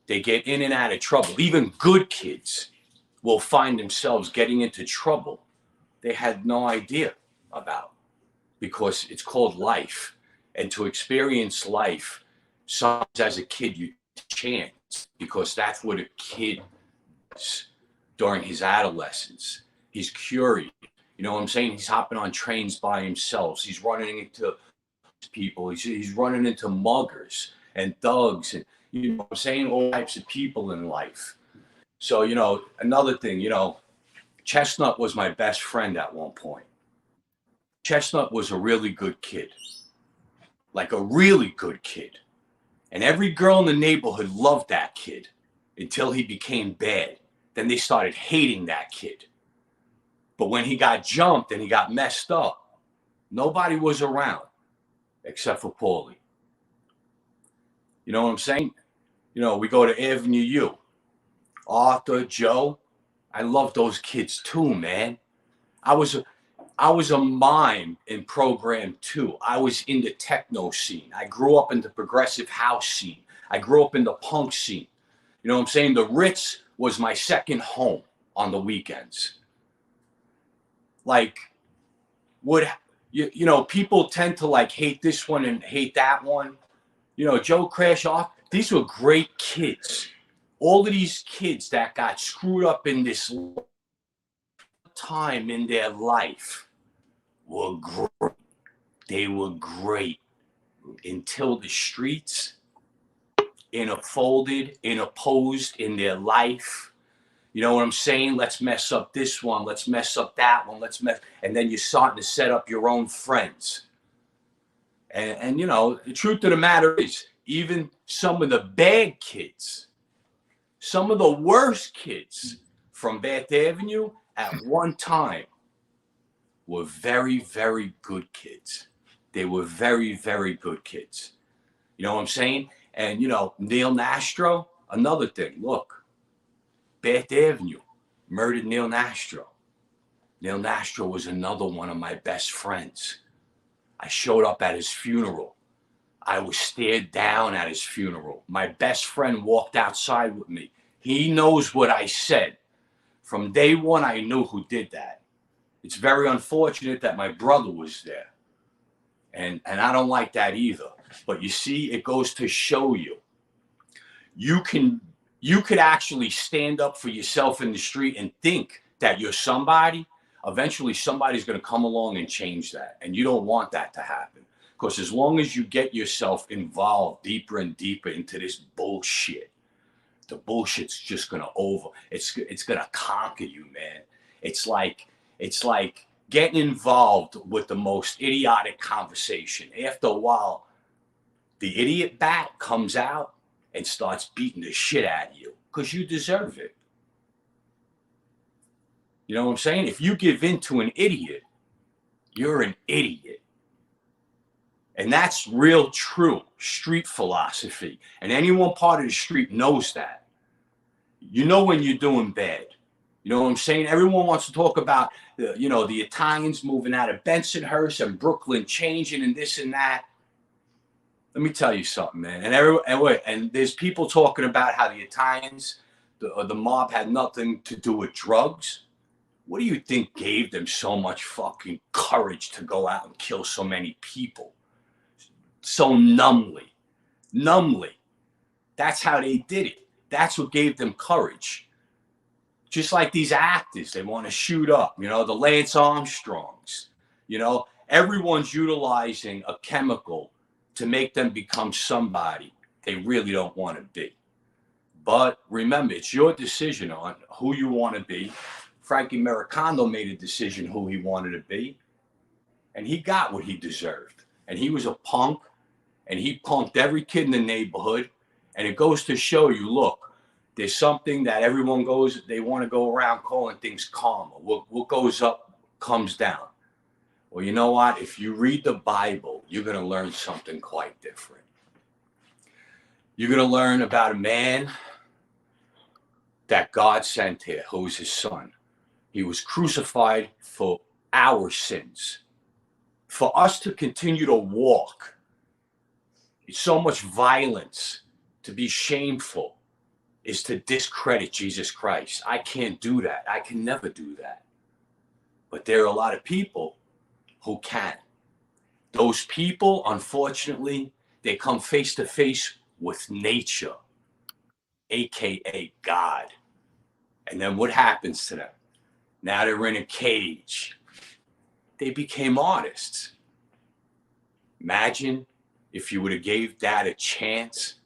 Speaker 10: They get in and out of trouble. Even good kids will find themselves getting into trouble they had no idea about, because it's called life. And to experience life, sometimes as a kid, you chance, because that's what a kid is during his adolescence. He's curious. You know what I'm saying? He's hopping on trains by himself. He's running into people. He's running into muggers and thugs, and you know what I'm saying? All types of people in life. So, you know, another thing, you know, Chestnut was my best friend at one point. Chestnut was a really good kid, like a really good kid. And every girl in the neighborhood loved that kid until he became bad. Then they started hating that kid. But when he got jumped and he got messed up, nobody was around except for Paulie. You know what I'm saying? You know, we go to Avenue U. Arthur, Joe, I love those kids too, man. I was a mime in program too. I was in the techno scene. I grew up in the progressive house scene. I grew up in the punk scene. You know what I'm saying? The Ritz was my second home on the weekends. Like, you know, people tend to like hate this one and hate that one. You know, Joe Crash off. These were great kids. All of these kids that got screwed up in this time in their life were great. They were great until the streets interfolded, interposed in their life. You know what I'm saying? Let's mess up this one. Let's mess up that one. And then you're starting to set up your own friends. And you know, the truth of the matter is, even some of the bad kids, some of the worst kids from Bath Avenue at one time were very, very good kids. They were very, very good kids. You know what I'm saying? And, you know, Neil Nastro, another thing. Look, Bath Avenue murdered Neil Nastro. Neil Nastro was another one of my best friends. I showed up at his funeral. I was stared down at his funeral. My best friend walked outside with me. He knows what I said. From day one, I knew who did that. It's very unfortunate that my brother was there. And I don't like that either. But you see, it goes to show you could actually stand up for yourself in the street and think that you're somebody. Eventually, somebody's going to come along and change that. And you don't want that to happen. Because as long as you get yourself involved deeper and deeper into this bullshit, the bullshit's just going to it's going to conquer you, man. It's like getting involved with the most idiotic conversation. After a while, the idiot bat comes out and starts beating the shit out of you because you deserve it. You know what I'm saying? If you give in to an idiot, you're an idiot. And that's real true street philosophy. And anyone part of the street knows that. You know when you're doing bad. You know what I'm saying? Everyone wants to talk about, the Italians moving out of Bensonhurst and Brooklyn changing and this and that. Let me tell you something, man. And there's people talking about how the Italians, the mob had nothing to do with drugs. What do you think gave them so much fucking courage to go out and kill so many people? So numbly. That's how they did it. That's what gave them courage. Just like these actors, they want to shoot up, the Lance Armstrongs, everyone's utilizing a chemical to make them become somebody they really don't want to be. But remember, it's your decision on who you want to be. Frankie Americano made a decision who he wanted to be, and he got what he deserved. And he was a punk, and he punked every kid in the neighborhood. And it goes to show you, look, There's something that everyone they want to go around calling things karma. What goes up comes down. Well, you know what? If you read the Bible, you're going to learn something quite different. You're going to learn about a man that God sent here, who was his son. He was crucified for our sins. For us to continue to walk, it's so much violence, to be shameful, is to discredit Jesus Christ. I can't do that. I can never do that. But there are a lot of people who can. Those people, unfortunately, they come face to face with nature, aka God. And then what happens to them? Now they're in a cage. They became artists. Imagine if you would have gave that a chance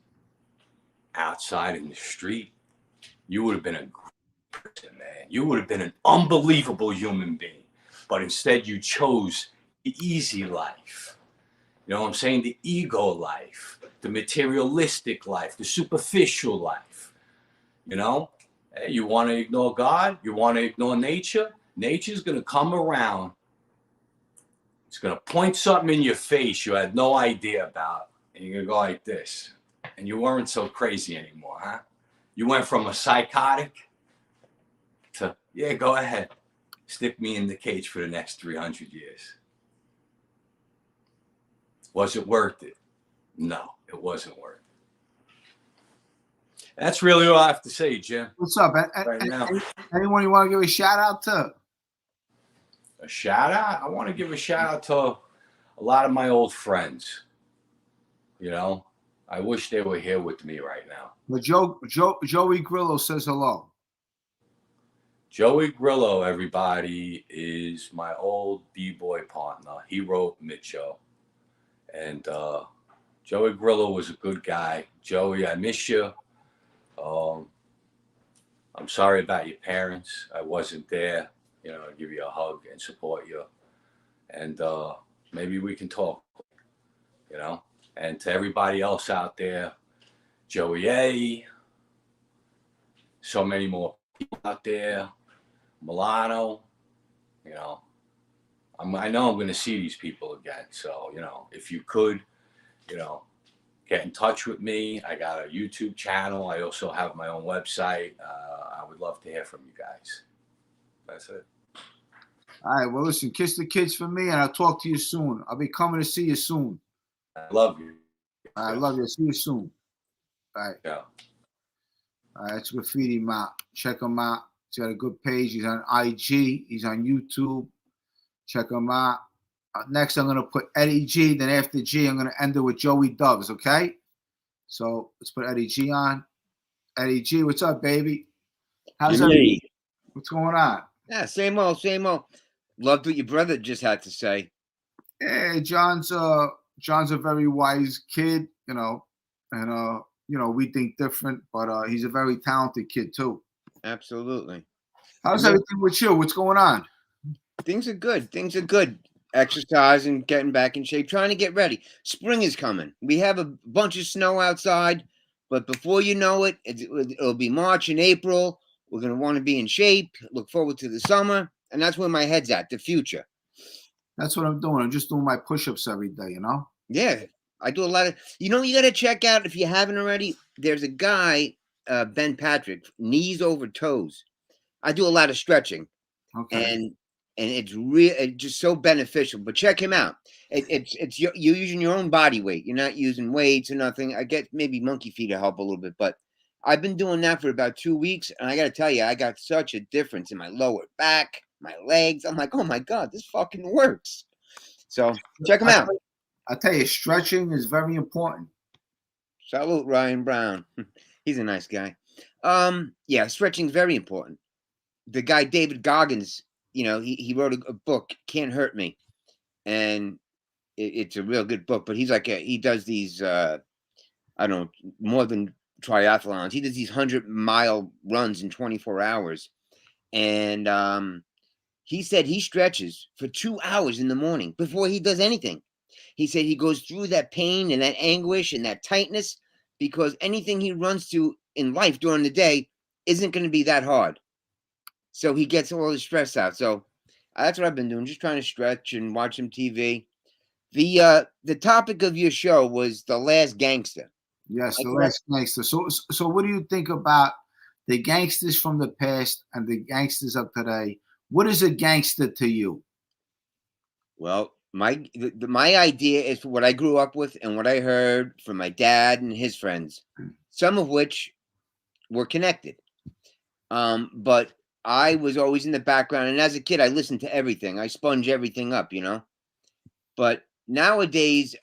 Speaker 10: outside in the street. You would have been a great person, man. You would have been an unbelievable human being. But instead you chose the easy life. You know what I'm saying? The ego life, the materialistic life, the superficial life. You know? Hey, you want to ignore God? You want to ignore nature? Nature's going to come around. It's going to point something in your face you had no idea about. And you're going to go like this. And you weren't so crazy anymore, huh? You went from a psychotic to, yeah, go ahead. Stick me in the cage for the next 300 years. Was it worth it? No, it wasn't worth it. That's really all I have to say, Jim.
Speaker 2: What's up?
Speaker 10: Right now.
Speaker 2: Anyone you want to give a shout out to?
Speaker 10: A shout out? I want to give a shout out to a lot of my old friends. You know, I wish they were here with me right now.
Speaker 2: But Joey Grillo says hello.
Speaker 10: Joey Grillo, everybody, is my old B-boy partner. He wrote Mitcho. And Joey Grillo was a good guy. Joey, I miss you. I'm sorry about your parents. I wasn't there, you know, to give you a hug and support you. And maybe we can talk, you know. And to everybody else out there, Joey A., so many more people out there, Milano, you know. I know I'm going to see these people again. So, you know, if you could, you know, get in touch with me. I got a YouTube channel. I also have my own website. I would love to hear from you guys. That's it.
Speaker 2: All right. Well, listen, kiss the kids for me, and I'll talk to you soon. I'll be coming to see you soon.
Speaker 10: I love you.
Speaker 2: I love you. See you soon. All right.
Speaker 10: Yeah.
Speaker 2: All right. It's Graffiti Mop. Check him out. He's got a good page. He's on IG. He's on YouTube. Check him out. Next, I'm going to put Eddie G. Then after G, I'm going to end it with Joey Dubs, okay? So let's put Eddie G on. Eddie G, what's up, baby? How's everything? What's going on?
Speaker 11: Yeah, same old, same old. Loved what your brother just had to say.
Speaker 2: Yeah, John's a very wise kid, you know, and you know, we think different, but he's a very talented kid too.
Speaker 11: Absolutely.
Speaker 2: How's everything with you? What's going on?
Speaker 11: Things are good. Things are good. Exercising, getting back in shape, trying to get ready. Spring is coming. We have a bunch of snow outside, but before you know it, it'll be March and April. We're going to want to be in shape, look forward to the summer, and that's where my head's at, the future.
Speaker 2: That's what I'm doing. I'm just doing my push-ups every day, you know?
Speaker 11: Yeah, I do a lot of, you know, you got to check out, if you haven't already, there's a guy, Ben Patrick, knees over toes. I do a lot of stretching.
Speaker 2: Okay.
Speaker 11: And it's just so beneficial. But check him out. You're using your own body weight. You're not using weights or nothing. I get maybe monkey feet to help a little bit, but I've been doing that for about 2 weeks, and I got to tell you, I got such a difference in my lower back, my legs. I'm like, oh my God, this fucking works. So check him out.
Speaker 2: I tell you, stretching is very important.
Speaker 11: Salute, Ryan Brown. He's a nice guy. Yeah, stretching is very important. The guy David Goggins, you know, he wrote a book, Can't Hurt Me, and it's a real good book. But he's like he does these I don't know, more than triathlons. He does these 100-mile runs in 24 hours, and he said he stretches for 2 hours in the morning before he does anything. He said he goes through that pain and that anguish and that tightness because anything he runs to in life during the day isn't going to be that hard. So he gets all his stress out. So that's what I've been doing, just trying to stretch and watch some TV. The topic of your show was The Last Gangster.
Speaker 2: Yes, The Last Gangster. So what do you think about the gangsters from the past and the gangsters of today? What is a gangster to you?
Speaker 11: Well, my idea is what I grew up with and what I heard from my dad and his friends, some of which were connected. But I was always in the background, and as a kid, I listened to everything. I sponge everything up, But nowadays,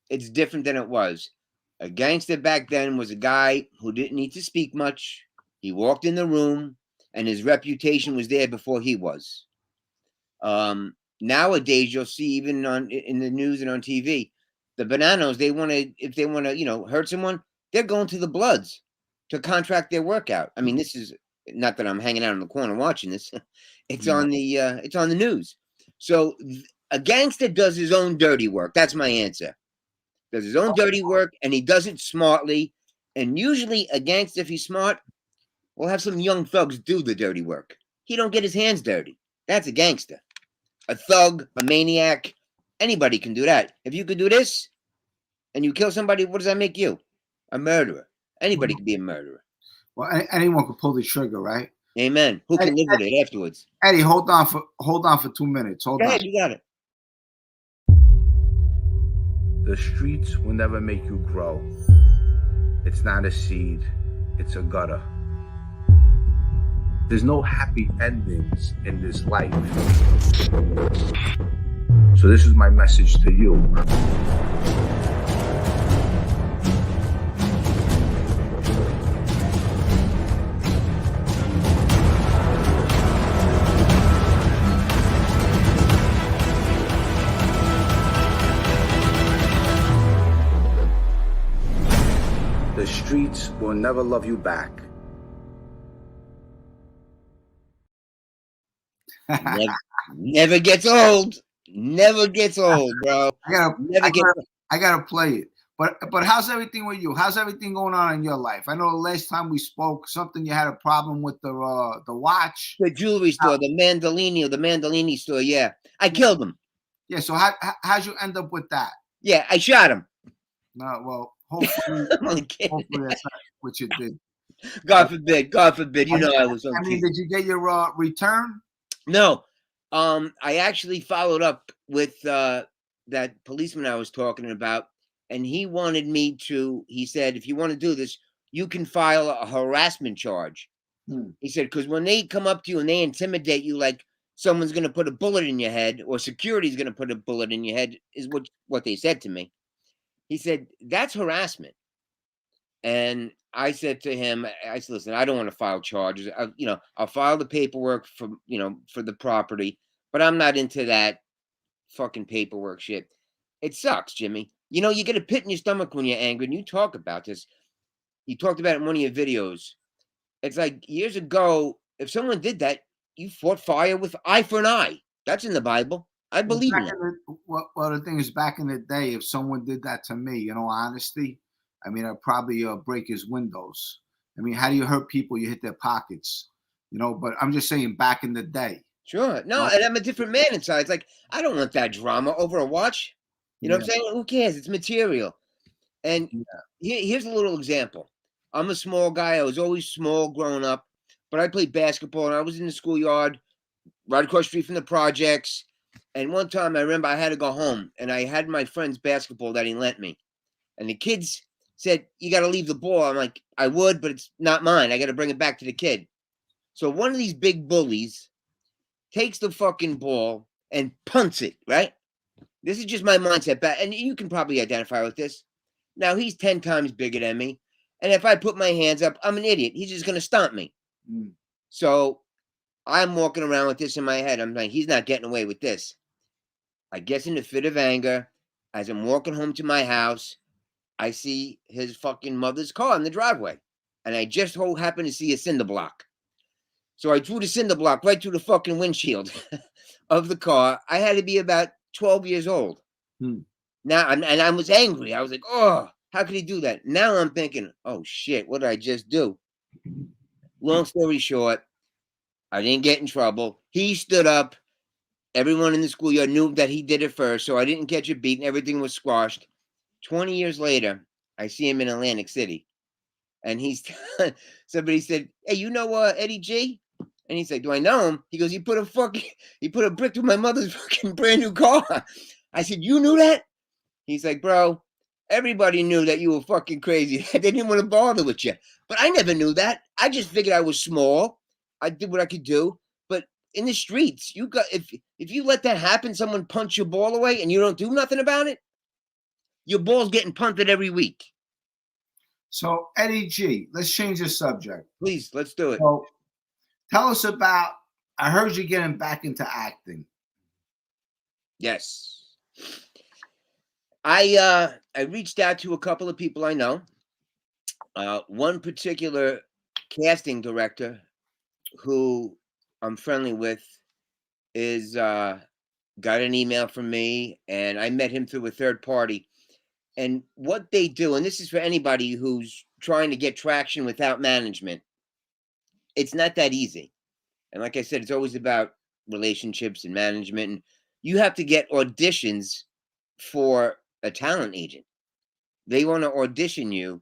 Speaker 11: it's different than it was. A gangster back then was a guy who didn't need to speak much. He walked in the room, and his reputation was there before he was. Nowadays, you'll see even in the news and on TV, the bananas, if they want to, hurt someone, they're going to the Bloods to contract their workout. I mean, this is not that I'm hanging out in the corner watching this. It's on the news. So a gangster does his own dirty work. That's my answer. Does his own dirty work, and he does it smartly. And usually a gangster, if he's smart, will have some young thugs do the dirty work. He don't get his hands dirty. That's a gangster. A thug, a maniac, anybody can do that. If you could do this and you kill somebody, what does that make you? A murderer. Anybody can be a murderer.
Speaker 2: Well, anyone can pull the trigger, right?
Speaker 11: Amen. Who can live with it afterwards?
Speaker 2: Eddie, hold on for 2 minutes. Hold on.
Speaker 11: You got it.
Speaker 1: The streets will never make you grow. It's not a seed, it's a gutter. There's no happy endings in this life. So this is my message to you. The streets will never love you back.
Speaker 11: Never gets old. Never gets old, bro.
Speaker 2: I gotta play it. But how's everything with you? How's everything going on in your life? I know the last time we spoke, you had a problem with the watch,
Speaker 11: the jewelry store, the Mandolini store. Yeah, I killed him.
Speaker 2: Yeah. So how'd you end up with that?
Speaker 11: Yeah, I shot him.
Speaker 2: No, well, hopefully that's not what you did.
Speaker 11: God forbid. I was.
Speaker 2: Did you get your return?
Speaker 11: No. I actually followed up with that policeman I was talking about, and he wanted me to. He said, if you want to do this, you can file a harassment charge. He said, because when they come up to you and they intimidate you, like someone's going to put a bullet in your head or security's going to put a bullet in your head, is what they said to me. He said, that's harassment. And I said to him, I said, listen, I don't want to file charges. I'll file the paperwork for the property, but I'm not into that fucking paperwork shit. It sucks, Jimmy. You get a pit in your stomach when you're angry, and you talk about this. You talked about it in one of your videos. It's like years ago, if someone did that, you fought fire with eye for an eye. That's in the Bible. I believe in it.
Speaker 2: Well, the thing is, back in the day, if someone did that to me, honesty, I'd probably break his windows. How do you hurt people? You hit their pockets, but I'm just saying back in the day.
Speaker 11: Sure. No, and I'm a different man inside. It's like, I don't want that drama over a watch. You know what I'm saying? Who cares? It's material. And here's a little example. I'm a small guy. I was always small growing up, but I played basketball, and I was in the schoolyard right across the street from the projects. And one time I remember I had to go home, and I had my friend's basketball that he lent me. And the kids said, you got to leave the ball. I'm like, I would, but it's not mine. I got to bring it back to the kid. So one of these big bullies takes the fucking ball and punts it, right? This is just my mindset. And you can probably identify with this. Now, he's 10 times bigger than me. And if I put my hands up, I'm an idiot. He's just going to stomp me. So I'm walking around with this in my head. I'm like, he's not getting away with this. I guess in a fit of anger, as I'm walking home to my house, I see his fucking mother's car in the driveway. And I just happen to see a cinder block. So I threw the cinder block right through the fucking windshield of the car. I had to be about 12 years old. Now, and I was angry. I was like, oh, How could he do that? Now I'm thinking, oh shit, what did I just do? Long story short, I didn't get in trouble. He stood up. Everyone in the schoolyard knew that he did it first, so I didn't catch a beat and everything was squashed. 20 years later, I see him in Atlantic City. And he's somebody said, hey, you know Eddie G? And he's like, do I know him? He goes, he put a brick through my mother's fucking brand new car. I said, you knew that? He's like, bro, everybody knew that you were fucking crazy. They didn't want to bother with you. But I never knew that. I just figured I was small. I did what I could do. But in the streets, if you let that happen, someone punch your ball away and you don't do nothing about it, your ball's getting punted every week.
Speaker 2: So, Eddie G, let's change the subject.
Speaker 11: Please, let's do it.
Speaker 2: So, tell us about, I heard you getting back into acting.
Speaker 11: Yes. I reached out to a couple of people I know. One particular casting director who I'm friendly with is got an email from me, and I met him through a third party. And what they do, and this is for anybody who's trying to get traction without management, it's not that easy. And like I said, it's always about relationships and management. And you have to get auditions for a talent agent. They want to audition you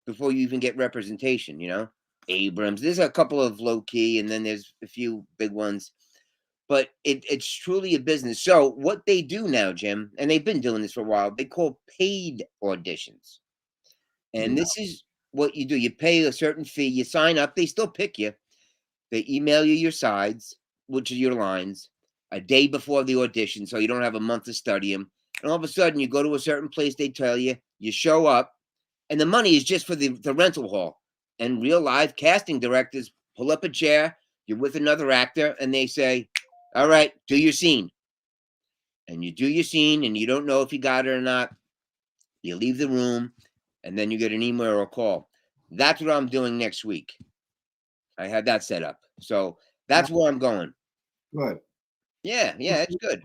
Speaker 11: before you even get representation, you know? Abrams, there's a couple of low key, and then there's a few big ones. But it's truly a business. So what they do now, Jim, and they've been doing this for a while, they call paid auditions. And this is what you do. You pay a certain fee, you sign up, they still pick you. They email you your sides, which are your lines, a day before the audition, so you don't have a month to study them. And all of a sudden, you go to a certain place, they tell you, you show up, and the money is just for the rental hall. And real live casting directors pull up a chair, you're with another actor, and they say, all right, do your scene. And you do your scene, and you don't know if you got it or not. You leave the room, and then you get an email or a call. That's what I'm doing next week. I had that set up. So that's where I'm going.
Speaker 2: Good.
Speaker 11: Yeah, it's good.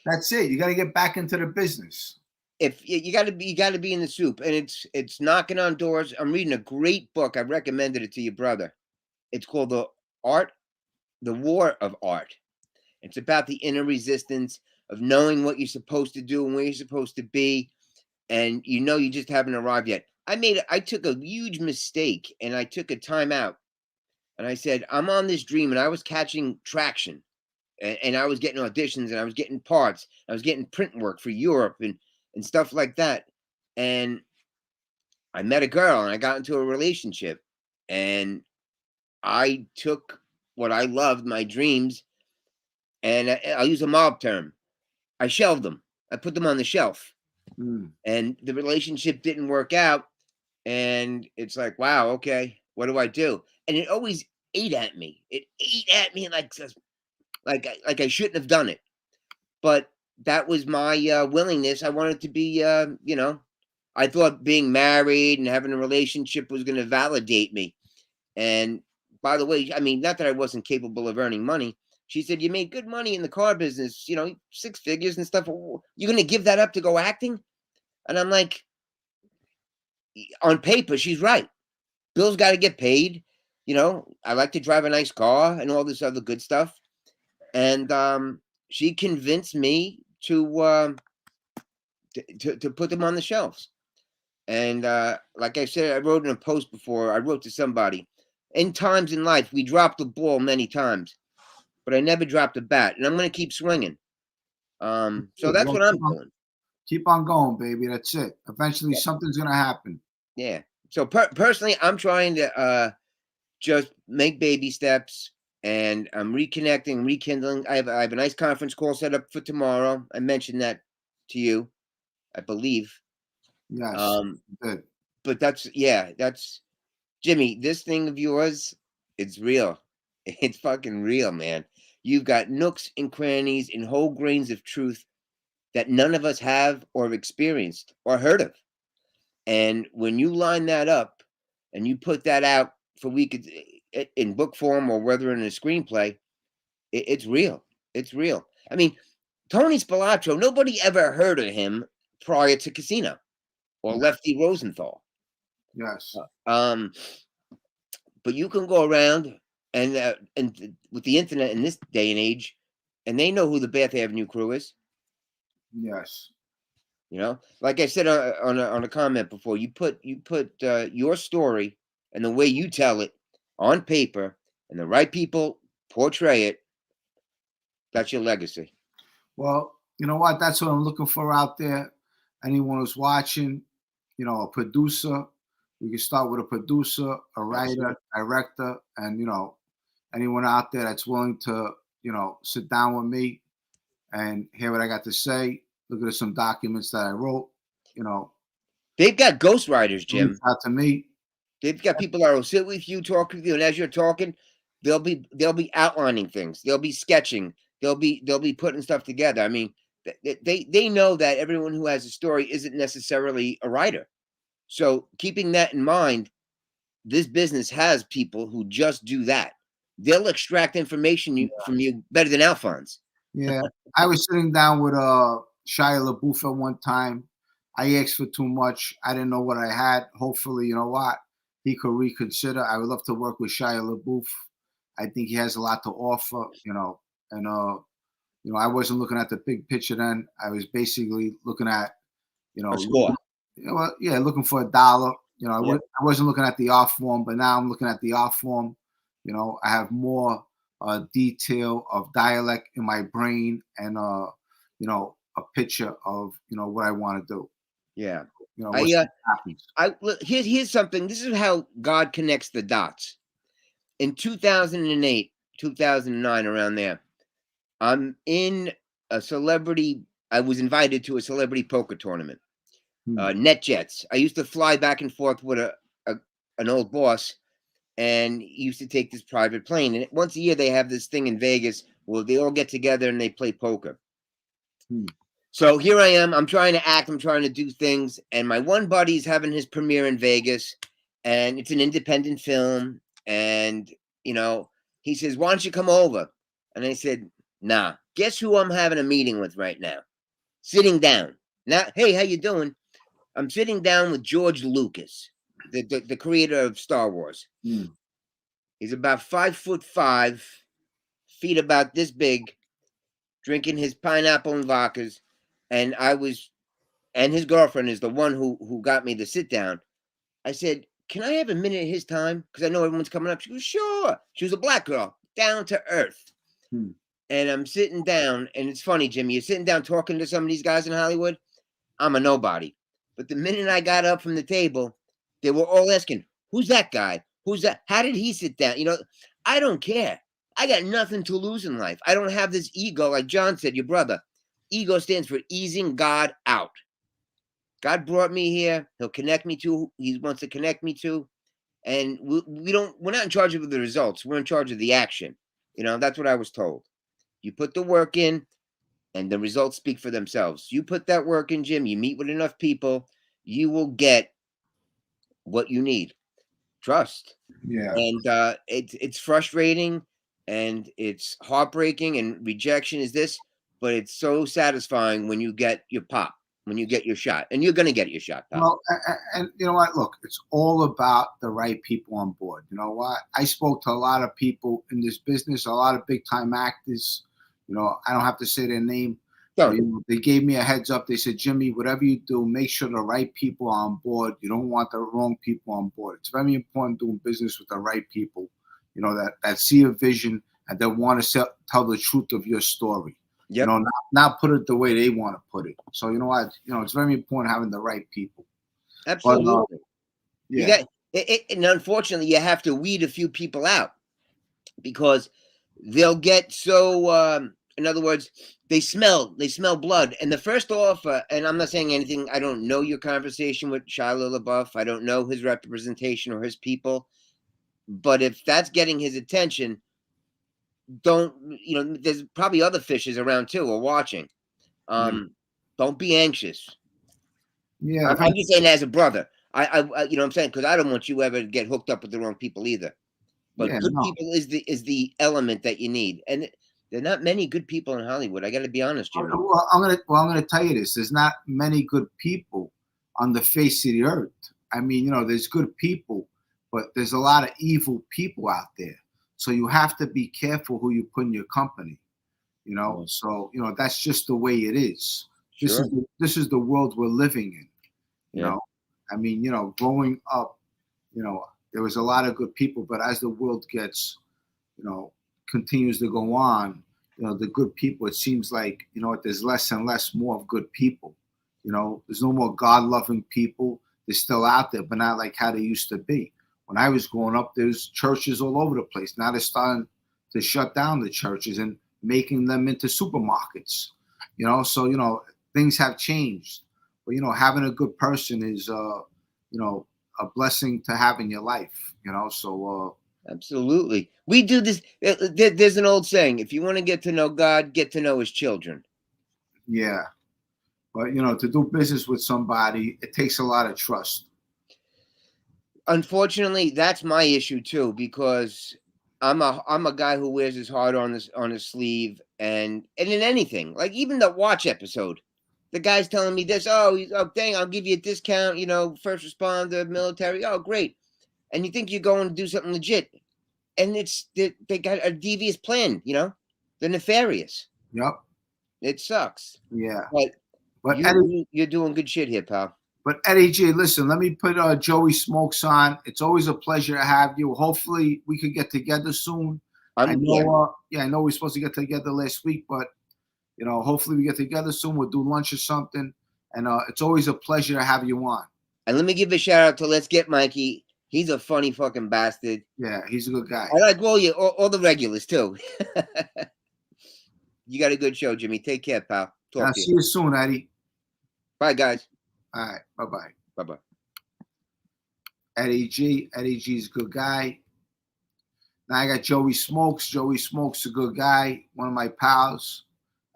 Speaker 2: That's it. You got to get back into the business.
Speaker 11: If you got to be in the soup, and it's knocking on doors. I'm reading a great book. I recommended it to your brother. It's called The War of Art. It's about the inner resistance of knowing what you're supposed to do and where you're supposed to be, and you just haven't arrived yet. I took a huge mistake, and I took a time out, and I said, I'm on this dream, and I was catching traction, and I was getting auditions, and I was getting parts, I was getting print work for Europe and stuff like that. And I met a girl, and I got into a relationship, and I took what I loved, my dreams, and I'll use a mob term, I shelved them. I put them on the shelf. And the relationship didn't work out. And it's like, wow, okay, what do I do? And it always ate at me. It ate at me like I shouldn't have done it. But that was my willingness. I wanted to be, I thought being married and having a relationship was going to validate me. And by the way, I mean, not that I wasn't capable of earning money. She said, you made good money in the car business, 6 figures and stuff. You're going to give that up to go acting? And I'm like, on paper, she's right. Bill's got to get paid. I like to drive a nice car and all this other good stuff. And she convinced me to put them on the shelves. And like I said, I wrote in a post before, I wrote to somebody, in times in life, we dropped the ball many times, but I never dropped a bat, and I'm going to keep swinging. So that's what I'm doing.
Speaker 2: Keep on going, baby. That's it. Eventually, something's going to happen.
Speaker 11: Yeah. So personally, I'm trying to just make baby steps, and I'm reconnecting, rekindling. I have a nice conference call set up for tomorrow. I mentioned that to you, I believe.
Speaker 2: Yes. Good.
Speaker 11: But that's Jimmy. This thing of yours, it's real. It's fucking real, man. You've got nooks and crannies and whole grains of truth that none of us have or experienced or heard of. And when you line that up and you put that out for in book form or whether in a screenplay, it's real. It's real. I mean, Tony Spilotro, nobody ever heard of him prior to Casino. or Lefty Rosenthal.
Speaker 2: Yes.
Speaker 11: But you can go around and with the internet in this day and age, and they know who the Bath Avenue crew is.
Speaker 2: Yes.
Speaker 11: You know, like I said on a comment before, you put your story and the way you tell it on paper, and the right people portray it. That's your legacy.
Speaker 2: Well, you know what? That's what I'm looking for out there. Anyone who's watching, you know, a producer. We can start with a producer, a writer, director, and, you know, anyone out there that's willing to, you know, sit down with me and hear what I got to say. Look at some documents that I wrote. You know,
Speaker 11: they've got ghostwriters, Jim.
Speaker 2: Out to me.
Speaker 11: They've got people that will sit with you, talk with you, and as you're talking, they'll be outlining things. They'll be sketching. They'll be putting stuff together. I mean, they know that everyone who has a story isn't necessarily a writer. So keeping that in mind, this business has people who just do that. They'll extract information from you better than Alphonse.
Speaker 2: Yeah, I was sitting down with Shia LaBeouf at one time. I asked for too much. I didn't know what I had. Hopefully, you know what, he could reconsider. I would love to work with Shia LaBeouf. I think he has a lot to offer, you know. And you know, I wasn't looking at the big picture then. I was basically looking at, you know, looking for $1. You know, I wasn't looking at the art form, but now I'm looking at the art form. You know, I have more detail of dialect in my brain, and you know, a picture of, you know, what I want to do.
Speaker 11: Yeah.
Speaker 2: You know,
Speaker 11: here's something. This is how God connects the dots. In 2008, 2009, around there, I'm in a celebrity. I was invited to a celebrity poker tournament. NetJets. I used to fly back and forth with an old boss, and he used to take this private plane. And once a year, they have this thing in Vegas where they all get together and they play poker. So here I am. I'm trying to act. I'm trying to do things. And my one buddy's having his premiere in Vegas, and it's an independent film. And, you know, he says, "Why don't you come over?" And I said, "Nah." Guess who I'm having a meeting with right now? Sitting down. Now, hey, how you doing? I'm sitting down with George Lucas, the creator of Star Wars. He's about 5'5", feet about this big, drinking his pineapple and vodkas. And his girlfriend is the one who got me to sit down. I said, "Can I have a minute of his time? Because I know everyone's coming up." She goes, "Sure." She was a black girl, down to earth. And I'm sitting down, and it's funny, Jimmy, you're sitting down talking to some of these guys in Hollywood. I'm a nobody. But the minute I got up from the table, they were all asking, "Who's that guy? Who's that? How did he sit down?" You know, I don't care. I got nothing to lose in life. I don't have this ego, like John said, your brother. Ego stands for easing God out. God brought me here. He'll connect me to who he wants to connect me to. And we're not in charge of the results. We're in charge of the action. You know, that's what I was told. You put the work in, and the results speak for themselves. You put that work in, Jim, you meet with enough people, you will get what you need. Trust.
Speaker 2: Yeah.
Speaker 11: And it's frustrating, and it's heartbreaking, and rejection is this, but it's so satisfying when you get your pop, when you get your shot, and you're going to get your shot, pop.
Speaker 2: Well, and you know what? Look, it's all about the right people on board. You know what? I spoke to a lot of people in this business, a lot of big time actors. You know, I don't have to say their name. But, you know, they gave me a heads up. They said, "Jimmy, whatever you do, make sure the right people are on board. You don't want the wrong people on board. It's very important doing business with the right people, you know, that see a vision and that want to tell the truth of your story. You know, not put it the way they want to put it. So, you know what? You know, it's very important having the right people."
Speaker 11: Absolutely.
Speaker 2: But,
Speaker 11: You got and unfortunately, you have to weed a few people out because they'll get so. In other words, they smell blood. And the first offer, and I'm not saying anything, I don't know your conversation with Shia LaBeouf. I don't know his representation or his people. But if that's getting his attention, there's probably other fishes around too or watching. Don't be anxious.
Speaker 2: Yeah.
Speaker 11: I'm just saying as a brother. I you know what I'm saying? Because I don't want you ever to get hooked up with the wrong people either. But good people is the element that you need. And there are not many good people in Hollywood. I got to be honest, Jimmy.
Speaker 2: Well, I'm gonna tell you this. There's not many good people. on the face of the earth. I mean, you know, there's good people, but there's a lot of evil people out there. So you have to be careful who you put in your company, you know. So, you know, that's just the way it is.
Speaker 11: Sure.
Speaker 2: This is the world we're living in, you
Speaker 11: Yeah.
Speaker 2: know. I mean, you know, growing up, you know, there was a lot of good people, but as the world gets, you know, continues to go on, you know, the good people, it seems like, you know, there's less and less more of good people. You know, there's no more God-loving people. They're still out there, but not like how they used to be. When I was growing up, there's churches all over the place. Now they're starting to shut down the churches and making them into supermarkets. You know, so, you know, things have changed. But, you know, having a good person is, you know, a blessing to have in your life, you know, so.
Speaker 11: Absolutely. We do this. There's an old saying, if you want to get to know God, get to know his children.
Speaker 2: Yeah. But, you know, to do business with somebody, it takes a lot of trust.
Speaker 11: Unfortunately, that's my issue too, because I'm a guy who wears his heart on his sleeve, and in anything, like even the watch episode, the guy's telling me this, dang, I'll give you a discount, you know, first responder, military, oh great. And you think you're going to do something legit, and they got a devious plan, you know, they're nefarious.
Speaker 2: Yep.
Speaker 11: It sucks.
Speaker 2: Yeah.
Speaker 11: But you're doing good shit here, pal.
Speaker 2: But Eddie G, listen, let me put Joey Smokes on. It's always a pleasure to have you. Hopefully we could get together soon. I know we're supposed to get together last week, but you know, hopefully we get together soon. We'll do lunch or something. And it's always a pleasure to have you on.
Speaker 11: And let me give a shout out to Let's Get Mikey. He's a funny fucking bastard.
Speaker 2: Yeah, he's a good guy.
Speaker 11: I like all the regulars too. You got a good show, Jimmy. Take care, pal.
Speaker 2: I'll see you soon, Eddie.
Speaker 11: Bye, guys.
Speaker 2: All right. Bye-bye.
Speaker 11: Bye-bye.
Speaker 2: Eddie G's a good guy. Now I got Joey Smokes. Joey Smokes a good guy. One of my pals.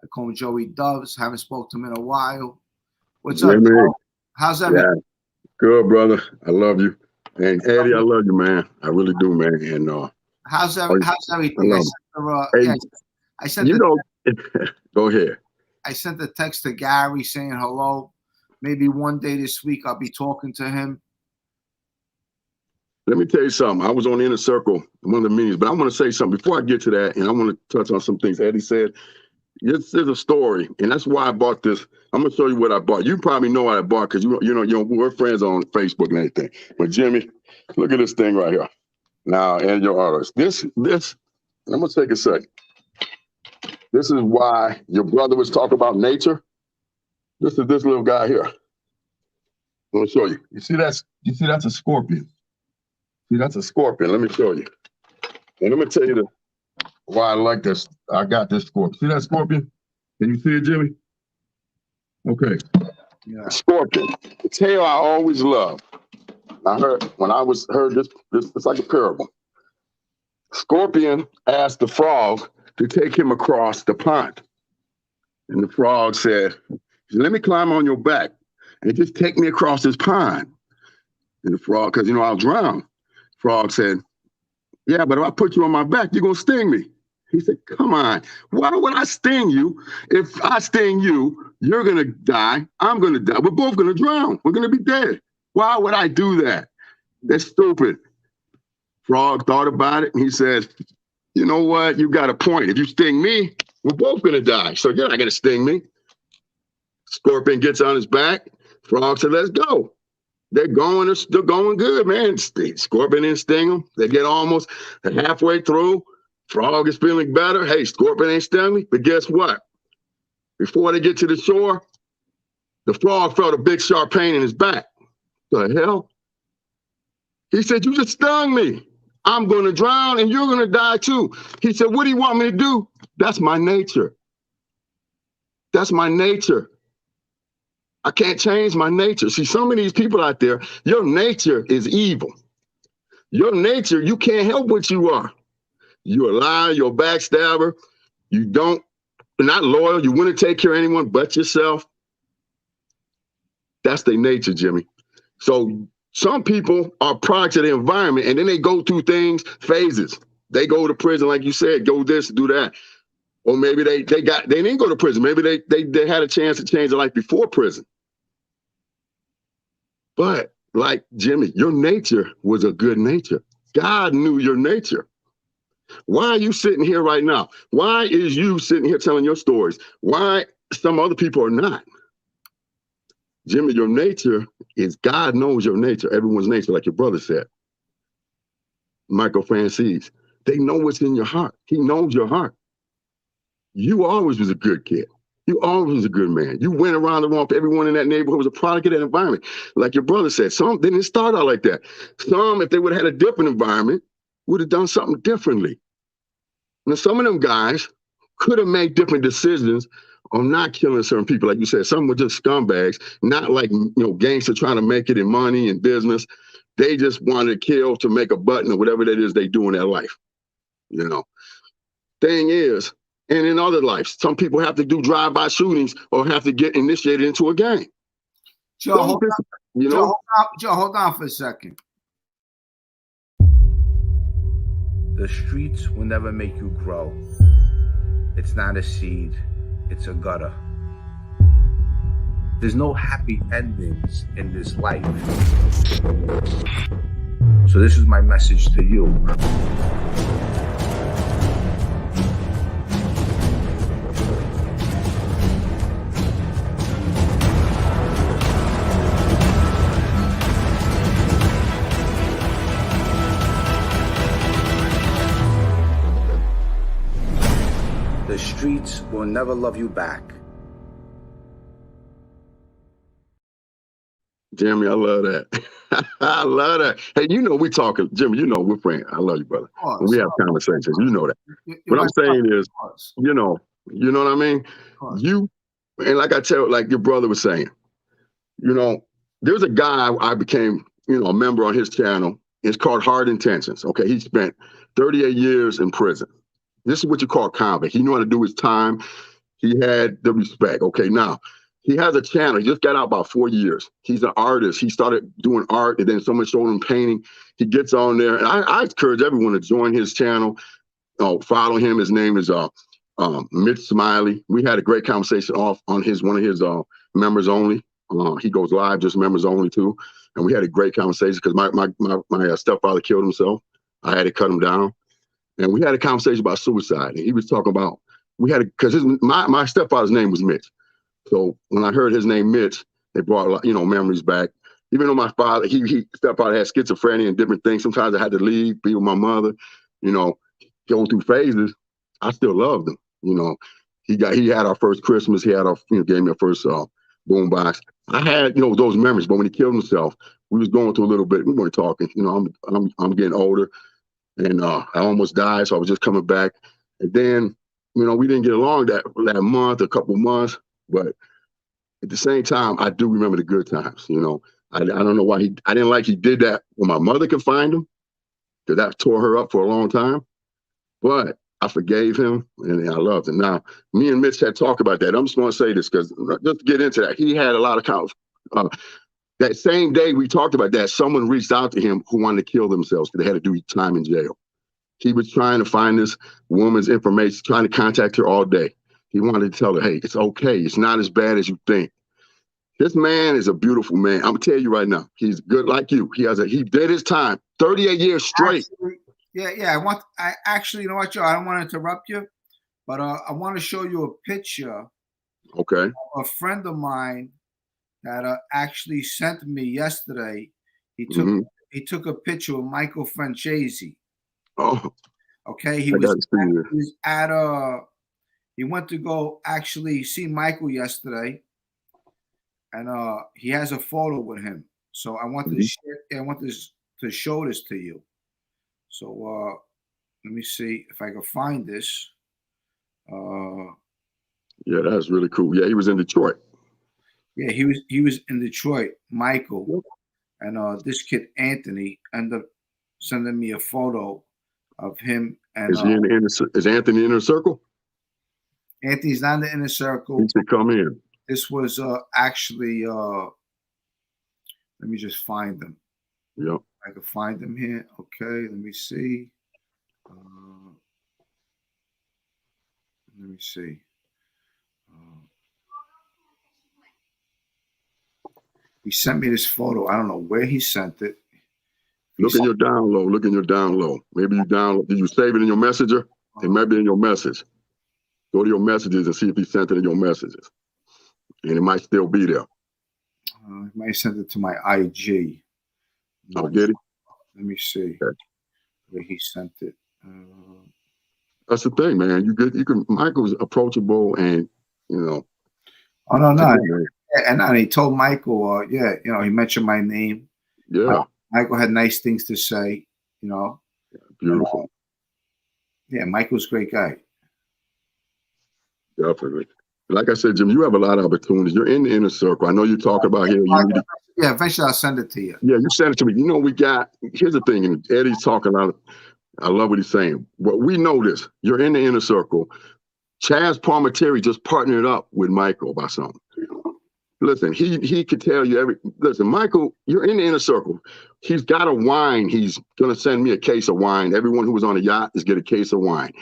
Speaker 2: I call him Joey Doves. Haven't spoke to him in a while. What's up, Joe? How's everything?
Speaker 12: Yeah. Good, brother. I love you. And Eddie, I love you, man. I really do, man. And
Speaker 2: how's everything? I sent
Speaker 12: go ahead.
Speaker 2: I sent a text to Gary saying hello. Maybe one day this week I'll be talking to him.
Speaker 12: Let me tell you something. I was on the Inner Circle, one of the meetings, but I want to say something before I get to that, and I want to touch on some things Eddie said. This is a story, and that's why I bought this. I'm gonna show you what I bought. You probably know what I bought because you know we're friends on Facebook and everything. But Jimmy, look at this thing right here. Now, and your artist. This. I'm gonna take a second. This is why your brother was talking about nature. This is this little guy here. I'm gonna show you. You see that's a scorpion. See, that's a scorpion. Let me show you. And I'm gonna tell you why I like this. I got this scorpion. See that scorpion? Can you see it, Jimmy? Okay. Yeah. Scorpion. The tale I always loved. I heard this, it's like a parable. Scorpion asked the frog to take him across the pond. And the frog said, let me climb on your back and just take me across this pond. And the frog, because I'll drown. Frog said, yeah, but if I put you on my back, you're going to sting me. He said, come on. Why would I sting you? If I sting you, you're going to die. I'm going to die. We're both going to drown. We're going to be dead. Why would I do that? That's stupid. Frog thought about it, and he said, you know what? You got a point. If you sting me, we're both going to die. So you're not going to sting me. Scorpion gets on his back. Frog said, let's go. They're going good, man. Scorpion didn't sting them. They get almost halfway through. Frog is feeling better. Hey, Scorpion ain't stung me. But guess what? Before they get to the shore, the frog felt a big sharp pain in his back. The hell? He said, you just stung me. I'm going to drown and you're going to die too. He said, what do you want me to do? That's my nature. That's my nature. I can't change my nature. See, some of these people out there, your nature is evil. Your nature, you can't help what you are. You're a liar, you're a backstabber. You're not loyal. You wouldn't take care of anyone but yourself. That's their nature, Jimmy. So some people are products of the environment, and then they go through phases. They go to prison, like you said, go this, do that. Or maybe they didn't go to prison. Maybe they had a chance to change their life before prison. But like Jimmy, your nature was a good nature. God knew your nature. Why are you sitting here right now? Why is you sitting here telling your stories? Why some other people are not? Jimmy, your nature is God knows your nature, everyone's nature, like your brother said. Michael Francis, they know what's in your heart. He knows your heart. You always was a good kid. You always was a good man. You went around the wrong. Everyone in that neighborhood was a product of that environment. Like your brother said, some didn't start out like that. Some, if they would have had a different environment, would have done something differently. Now, some of them guys could have made different decisions on not killing certain people. Like you said, some were just scumbags, not like, gangster trying to make it in money and business. They just wanted to kill to make a button or whatever that is they do in their life. Thing is, and in other lives, some people have to do drive-by shootings or have to get initiated into a gang.
Speaker 2: Joe, hold on for a second.
Speaker 1: The streets will never make you grow. It's not a seed, it's a gutter. There's no happy endings in this life. So this is my message to you. The streets will never love you back.
Speaker 12: Jimmy, I love that. I love that. Hey, we talking, Jimmy, we're friends. I love you, brother. When we have conversations, you know that. What I'm saying is, you know what I mean? You, and like your brother was saying, there's a guy I became, a member on his channel. It's called Hard Intentions. Okay. He spent 38 years in prison. This is what you call convict. He knew how to do his time. He had the respect. Okay. Now, he has a channel. He just got out about 4 years. He's an artist. He started doing art, and then someone showed him painting. He gets on there, and I encourage everyone to join his channel. Follow him. His name is Mitch Smiley. We had a great conversation off on one of his members only. He goes live, just members only too. And we had a great conversation because my stepfather killed himself. I had to cut him down, and we had a conversation about suicide. And he was talking about because my stepfather's name was Mitch. So when I heard his name, Mitch, it brought a lot, memories back. Even though my father, stepfather had schizophrenia and different things. Sometimes I had to leave, be with my mother, going through phases. I still loved him. He had our first Christmas. He had gave me our first boom box. I had, those memories. But when he killed himself, we was going through a little bit. We weren't talking. I'm getting older, and I almost died. So I was just coming back, and then, we didn't get along that month, a couple months. But at the same time, I do remember the good times. I don't know why I didn't like he did that when my mother could find him, because that tore her up for a long time. But I forgave him, and I loved him. Now, me and Mitch had talked about that. I'm just going to say this because just to get into that, he had a lot of that same day we talked about that, someone reached out to him who wanted to kill themselves because they had to do time in jail. He was trying to find this woman's information, trying to contact her all day. He wanted to tell her, hey, it's okay. It's not as bad as you think. This man is a beautiful man. I'm gonna tell you right now, he's good like you. He did his time, 38 years straight.
Speaker 2: I actually, you know what, Joe? I don't want to interrupt you, but I want to show you a picture.
Speaker 12: Okay.
Speaker 2: Of a friend of mine that actually sent me yesterday. He took a picture of Michael Francesi.
Speaker 12: Oh.
Speaker 2: Okay. He went to go actually see Michael yesterday, and he has a photo with him. So I want to show this to you. So let me see if I can find this.
Speaker 12: Yeah, that's really cool. Yeah, he was in Detroit.
Speaker 2: Yeah, he was in Detroit, Michael, and this kid Anthony ended up sending me a photo of him. And
Speaker 12: is Anthony in the circle?
Speaker 2: Anthony's not in the inner circle.
Speaker 12: He should come in.
Speaker 2: This was actually. Let me just find them.
Speaker 12: Yep.
Speaker 2: I can find them here. Okay, let me see. Let me see. He sent me this photo. I don't know where he sent it.
Speaker 12: Look in your download. Look in your download. Maybe you download. Did you save it in your messenger? It might be in your message. Go to your messages and see if he sent it in your messages. And it might still be there.
Speaker 2: He might have sent it to my IG.
Speaker 12: Oh, did he?
Speaker 2: Let me see where he sent it.
Speaker 12: That's the thing, man. You can. Michael's approachable, and you know.
Speaker 2: Oh no. And he told Michael, he mentioned my name.
Speaker 12: Yeah.
Speaker 2: Michael had nice things to say, you know.
Speaker 12: Beautiful.
Speaker 2: Michael's a great guy.
Speaker 12: Definitely. Like I said, Jim, you have a lot of opportunities. You're in the inner circle. I know you talk about here.
Speaker 2: Eventually I'll send it to you.
Speaker 12: Yeah, you send it to me. You know, here's the thing, and Eddie's talking a lot. I love what he's saying. Well, we know this. You're in the inner circle. Chaz Palminteri just partnered up with Michael about something. Listen, he could tell you listen, Michael, you're in the inner circle. He's got a wine. He's going to send me a case of wine. Everyone who was on the yacht is get a case of wine.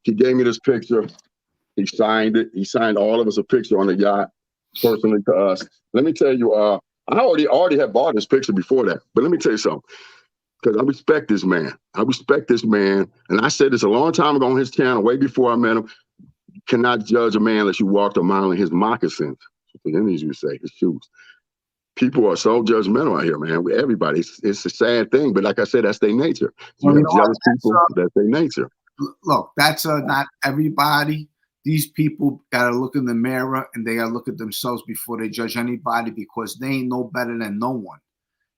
Speaker 12: He gave me this picture. He signed it. He signed all of us a picture on the yacht personally to us. Let me tell you, I already had bought this picture before that. But let me tell you something, because I respect this man. And I said this a long time ago on his channel, way before I met him. You cannot judge a man unless you walked a mile in his moccasins. The Indians would say, his shoes. People are so judgmental out here, man. With everybody, it's a sad thing, but like I said, that's their nature. You have jealous people, that's their nature.
Speaker 2: Look, that's not everybody. These people gotta look in the mirror and they gotta look at themselves before they judge anybody, because they ain't no better than no one,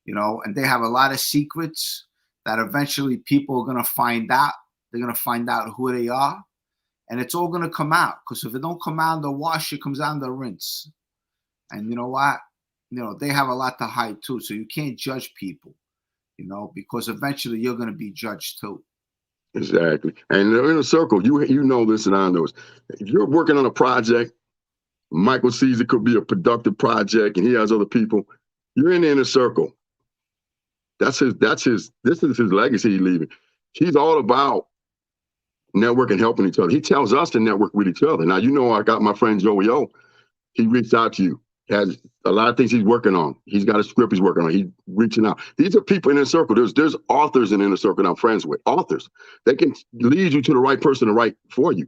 Speaker 2: you know. And they have a lot of secrets that eventually people are gonna find out. They're gonna find out who they are, and it's all gonna come out. Because if it don't come out in the wash, it comes out in the rinse. And you know what? You know, they have a lot to hide too. So you can't judge people, you know, because eventually you're going to be judged too.
Speaker 12: Exactly. And in a circle, you know this and I know this. If you're working on a project, Michael sees it could be a productive project and he has other people, you're in the inner circle. This is his legacy he's leaving. He's all about networking, helping each other. He tells us to network with each other. Now, you know, I got my friend Joey O. He reached out to you. Has a lot of things he's working on. He's got a script he's working on. He's reaching out. These are people in the circle. There's authors in the inner circle that I'm friends with. Authors. They can lead you to the right person to write for you.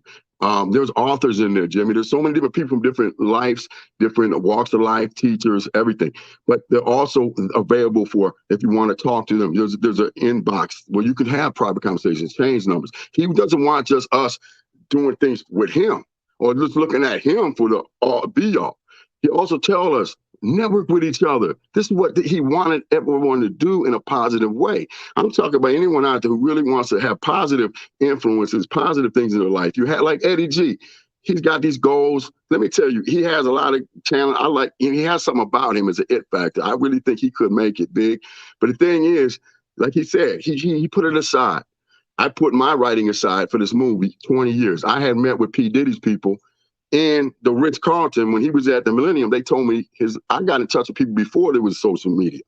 Speaker 12: There's authors in there, Jimmy. There's so many different people from different lives, different walks of life, teachers, everything. But they're also available for if you want to talk to them. There's an inbox where you can have private conversations, change numbers. He doesn't want just us doing things with him or just looking at him for the be-all. He also tells us, network with each other. This is what he wanted everyone to do in a positive way. I'm talking about anyone out there who really wants to have positive influences, positive things in their life. You had like Eddie G. He's got these goals. Let me tell you, he has a lot of talent. He has something about him as an it factor. I really think he could make it big. But the thing is, like he said, he put it aside. I put my writing aside for this movie 20 years. I had met with P. Diddy's people in the Ritz-Carlton, when he was at the Millennium. They told me I got in touch with people before there was social media.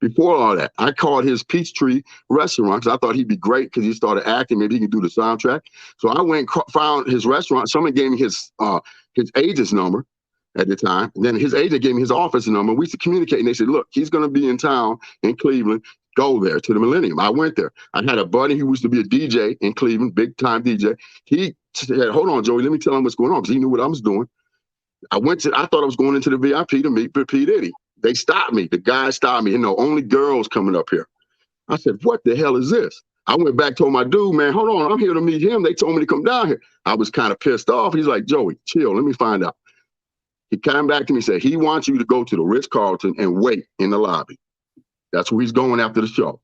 Speaker 12: Before all that, I called his Peachtree restaurant because I thought he'd be great because he started acting. Maybe he can do the soundtrack. So I went and found his restaurant. Someone gave me his agent's number at the time. And then his agent gave me his office number. We used to communicate, and they said, look, he's going to be in town in Cleveland. Go there to the Millennium. I went there. I had a buddy who used to be a DJ in Cleveland, big time DJ. He said, hold on, Joey, let me tell him what's going on, because he knew what I was doing. I thought I was going into the VIP to meet P. Diddy. They stopped me. The guy stopped me. Only girls coming up here. I said, what the hell is this? I went back, told my dude, man, hold on, I'm here to meet him. They told me to come down here. I was kind of pissed off. He's like, Joey, chill, let me find out. He came back to me and said, he wants you to go to the Ritz-Carlton and wait in the lobby. That's where he's going after the show.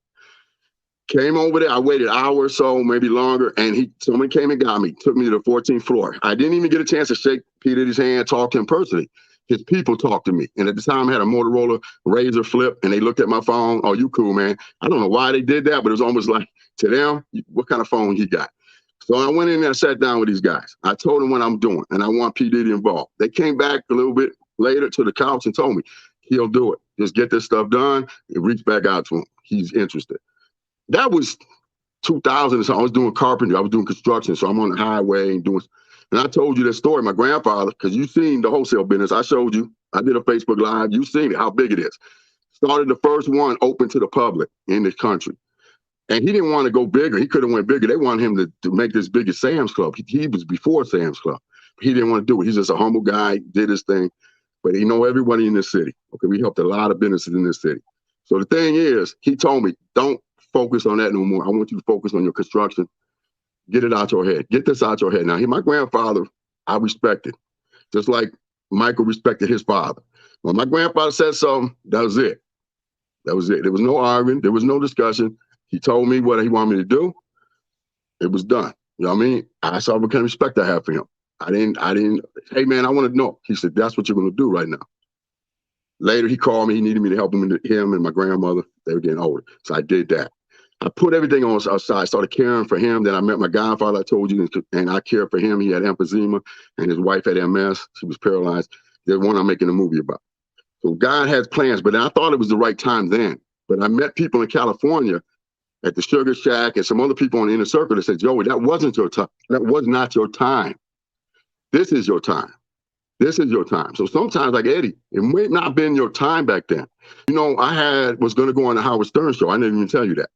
Speaker 12: Came over there. I waited an hour or so, maybe longer, and someone came and got me, took me to the 14th floor. I didn't even get a chance to shake P. Diddy's hand, talk to him personally. His people talked to me. And at the time, I had a Motorola Razr flip, and they looked at my phone. Oh, you cool, man. I don't know why they did that, but it was almost like, to them, what kind of phone he got? So I went in there and sat down with these guys. I told them what I'm doing, and I want P. Diddy involved. They came back a little bit later to the couch and told me, he'll do it. Just get this stuff done and reach back out to him. He's interested. That was 2000. So I was doing carpentry. I was doing construction. So I'm on the highway and I told you that story. My grandfather, because you've seen the wholesale business. I showed you I did a Facebook Live. You've seen it, how big it is. Started the first one open to the public in this country. And he didn't want to go bigger. He could have went bigger. They wanted him to make this big as Sam's Club. He was before Sam's Club. He didn't want to do it. He's just a humble guy, did his thing. But he know everybody in this city. Okay, we helped a lot of businesses in this city. So the thing is, he told me, don't focus on that no more. I want you to focus on your construction. Get it out your head. Get this out your head. Now, my grandfather, I respected, just like Michael respected his father. When my grandfather said something, that was it. That was it. There was no arguing. There was no discussion. He told me what he wanted me to do. It was done. You know what I mean? I saw what kind of respect I have for him. I didn't, hey man, I want to know. He said, that's what you're going to do right now. Later, he called me. He needed me to help him and my grandmother. They were getting older. So I did that. I put everything on our side, started caring for him. Then I met my godfather, I told you, and I cared for him. He had emphysema, and his wife had MS. She was paralyzed. There's one I'm making a movie about. So God has plans, but I thought it was the right time then. But I met people in California at the Sugar Shack and some other people on the inner circle that said, Joey, that wasn't your time. That was not your time. This is your time. This is your time. So sometimes, like Eddie, it might not have been your time back then. You know, I was going to go on the Howard Stern show. I didn't even tell you that.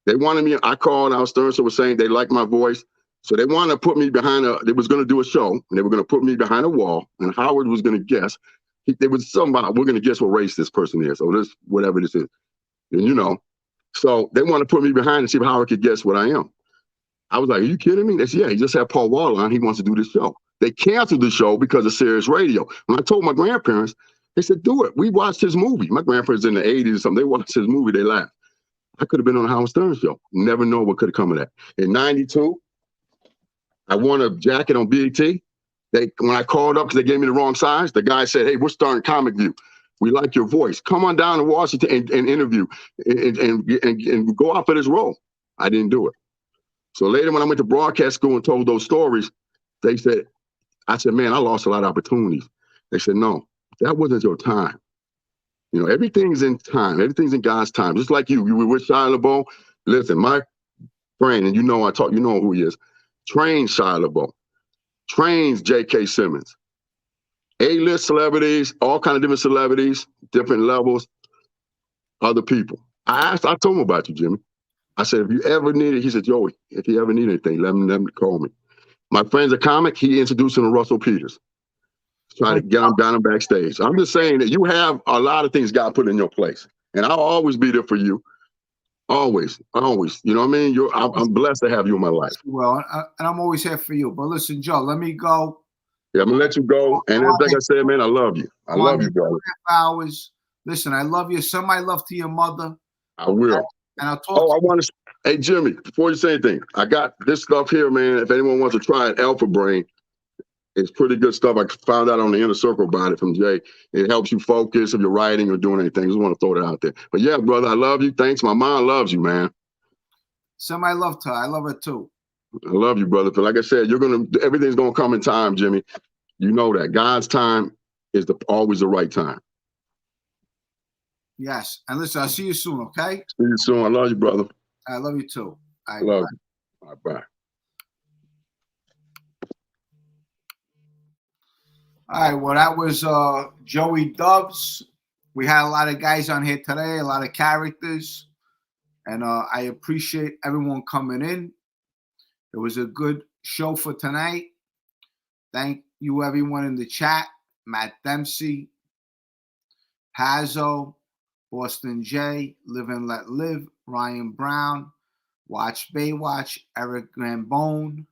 Speaker 12: They wanted me, I called Howard Stern show, was saying they liked my voice. So they wanted to put me behind they was going to do a show, and they were going to put me behind a wall, and Howard was going to guess. There was somebody, we're going to guess what race this person is, or this, whatever this is. And you know, so they want to put me behind and see if Howard could guess what I am. I was like, are you kidding me? They said, yeah, he just had Paul Wall on. He wants to do this show. They canceled the show because of Sirius Radio. When I told my grandparents, they said, do it. We watched his movie. My grandparents in the 80s or something, they watched his movie, they laughed. I could have been on the Howard Stern show. Never know what could have come of that. In 92, I won a jacket on BET. When I called up because they gave me the wrong size, the guy said, hey, we're starting Comic View. We like your voice. Come on down to Washington and interview and go out for this role. I didn't do it. So later when I went to broadcast school and told those stories, I said, man, I lost a lot of opportunities. They said, no, that wasn't your time. You know, everything's in time. Everything's in God's time. Just like you were with Shia LaBeouf. Listen, my friend, and you know who he is, trains Shia LaBeouf, trains J.K. Simmons, A-list celebrities, all kind of different celebrities, different levels, other people. I told him about you, Jimmy. I said, if you ever need it, he said, Joey, if you ever need anything, let him call me. My friend's a comic. He introduced him to Russell Peters. Trying to get him down and backstage. I'm just saying that you have a lot of things God put in your place. And I'll always be there for you. Always, always. You know what I mean? I'm blessed to have you in my life.
Speaker 2: Well, and I'm always here for you. But listen, Joe, let me go.
Speaker 12: Yeah, I'm going to let you go. And like I said, man, I love you. I love you, brother.
Speaker 2: Hours. Listen, I love you. Send my love to your mother.
Speaker 12: I will.
Speaker 2: And I'll talk
Speaker 12: I want to. Hey, Jimmy, before you say anything, I got this stuff here, man. If anyone wants to try it, Alpha Brain. It's pretty good stuff. I found out on the inner circle about it from Jay. It helps you focus if you're writing or doing anything. Just want to throw that out there. But yeah, brother, I love you. Thanks. My mom loves you, man.
Speaker 2: Send my love to her. I love her too.
Speaker 12: I love you, brother. But like I said, everything's gonna come in time, Jimmy. You know that. God's time is always the right time.
Speaker 2: Yes. And listen, I'll see you soon, okay?
Speaker 12: See you soon. I love you, brother.
Speaker 2: I love you too.
Speaker 12: I love you. All right, bye.
Speaker 2: All right, well, that was Joey Dubs. We had a lot of guys on here today, a lot of characters, and I appreciate everyone coming in. It was a good show for tonight. Thank you, everyone in the chat. Matt Dempsey, Pazzo, Boston J, Live and Let Live, Ryan Brown, Watch Baywatch, Eric Gambone,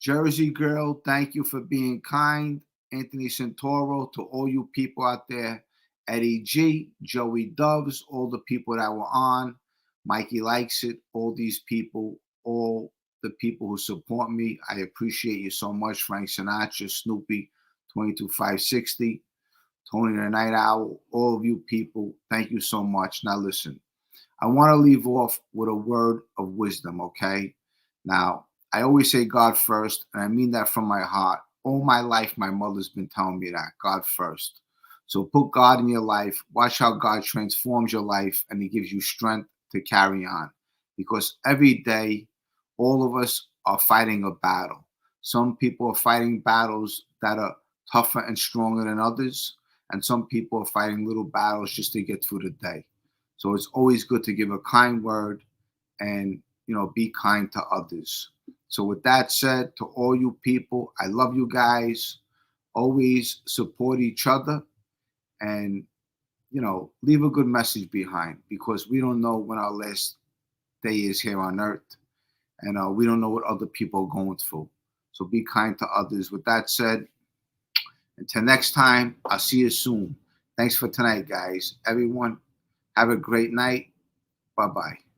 Speaker 2: Jersey Girl, thank you for being kind. Anthony Santoro, to all you people out there. Eddie G, Joey Dubs, all the people that were on. Mikey Likes It, all these people, all the people who support me. I appreciate you so much. Frank Sinatra, Snoopy, 22560, Tony the Night Owl, all of you people, thank you so much. Now listen, I want to leave off with a word of wisdom, okay? Now, I always say God first, and I mean that from my heart. All my life, my mother's been telling me that, God first. So put God in your life. Watch how God transforms your life, and he gives you strength to carry on. Because every day, all of us are fighting a battle. Some people are fighting battles that are tougher and stronger than others, and some people are fighting little battles just to get through the day. So it's always good to give a kind word and, you know, be kind to others. So with that said, to all you people, I love you guys. Always support each other and, you know, leave a good message behind, because we don't know when our last day is here on earth, and we don't know what other people are going through. So be kind to others. With that said, until next time, I'll see you soon. Thanks for tonight, guys. Everyone, have a great night. Bye-bye.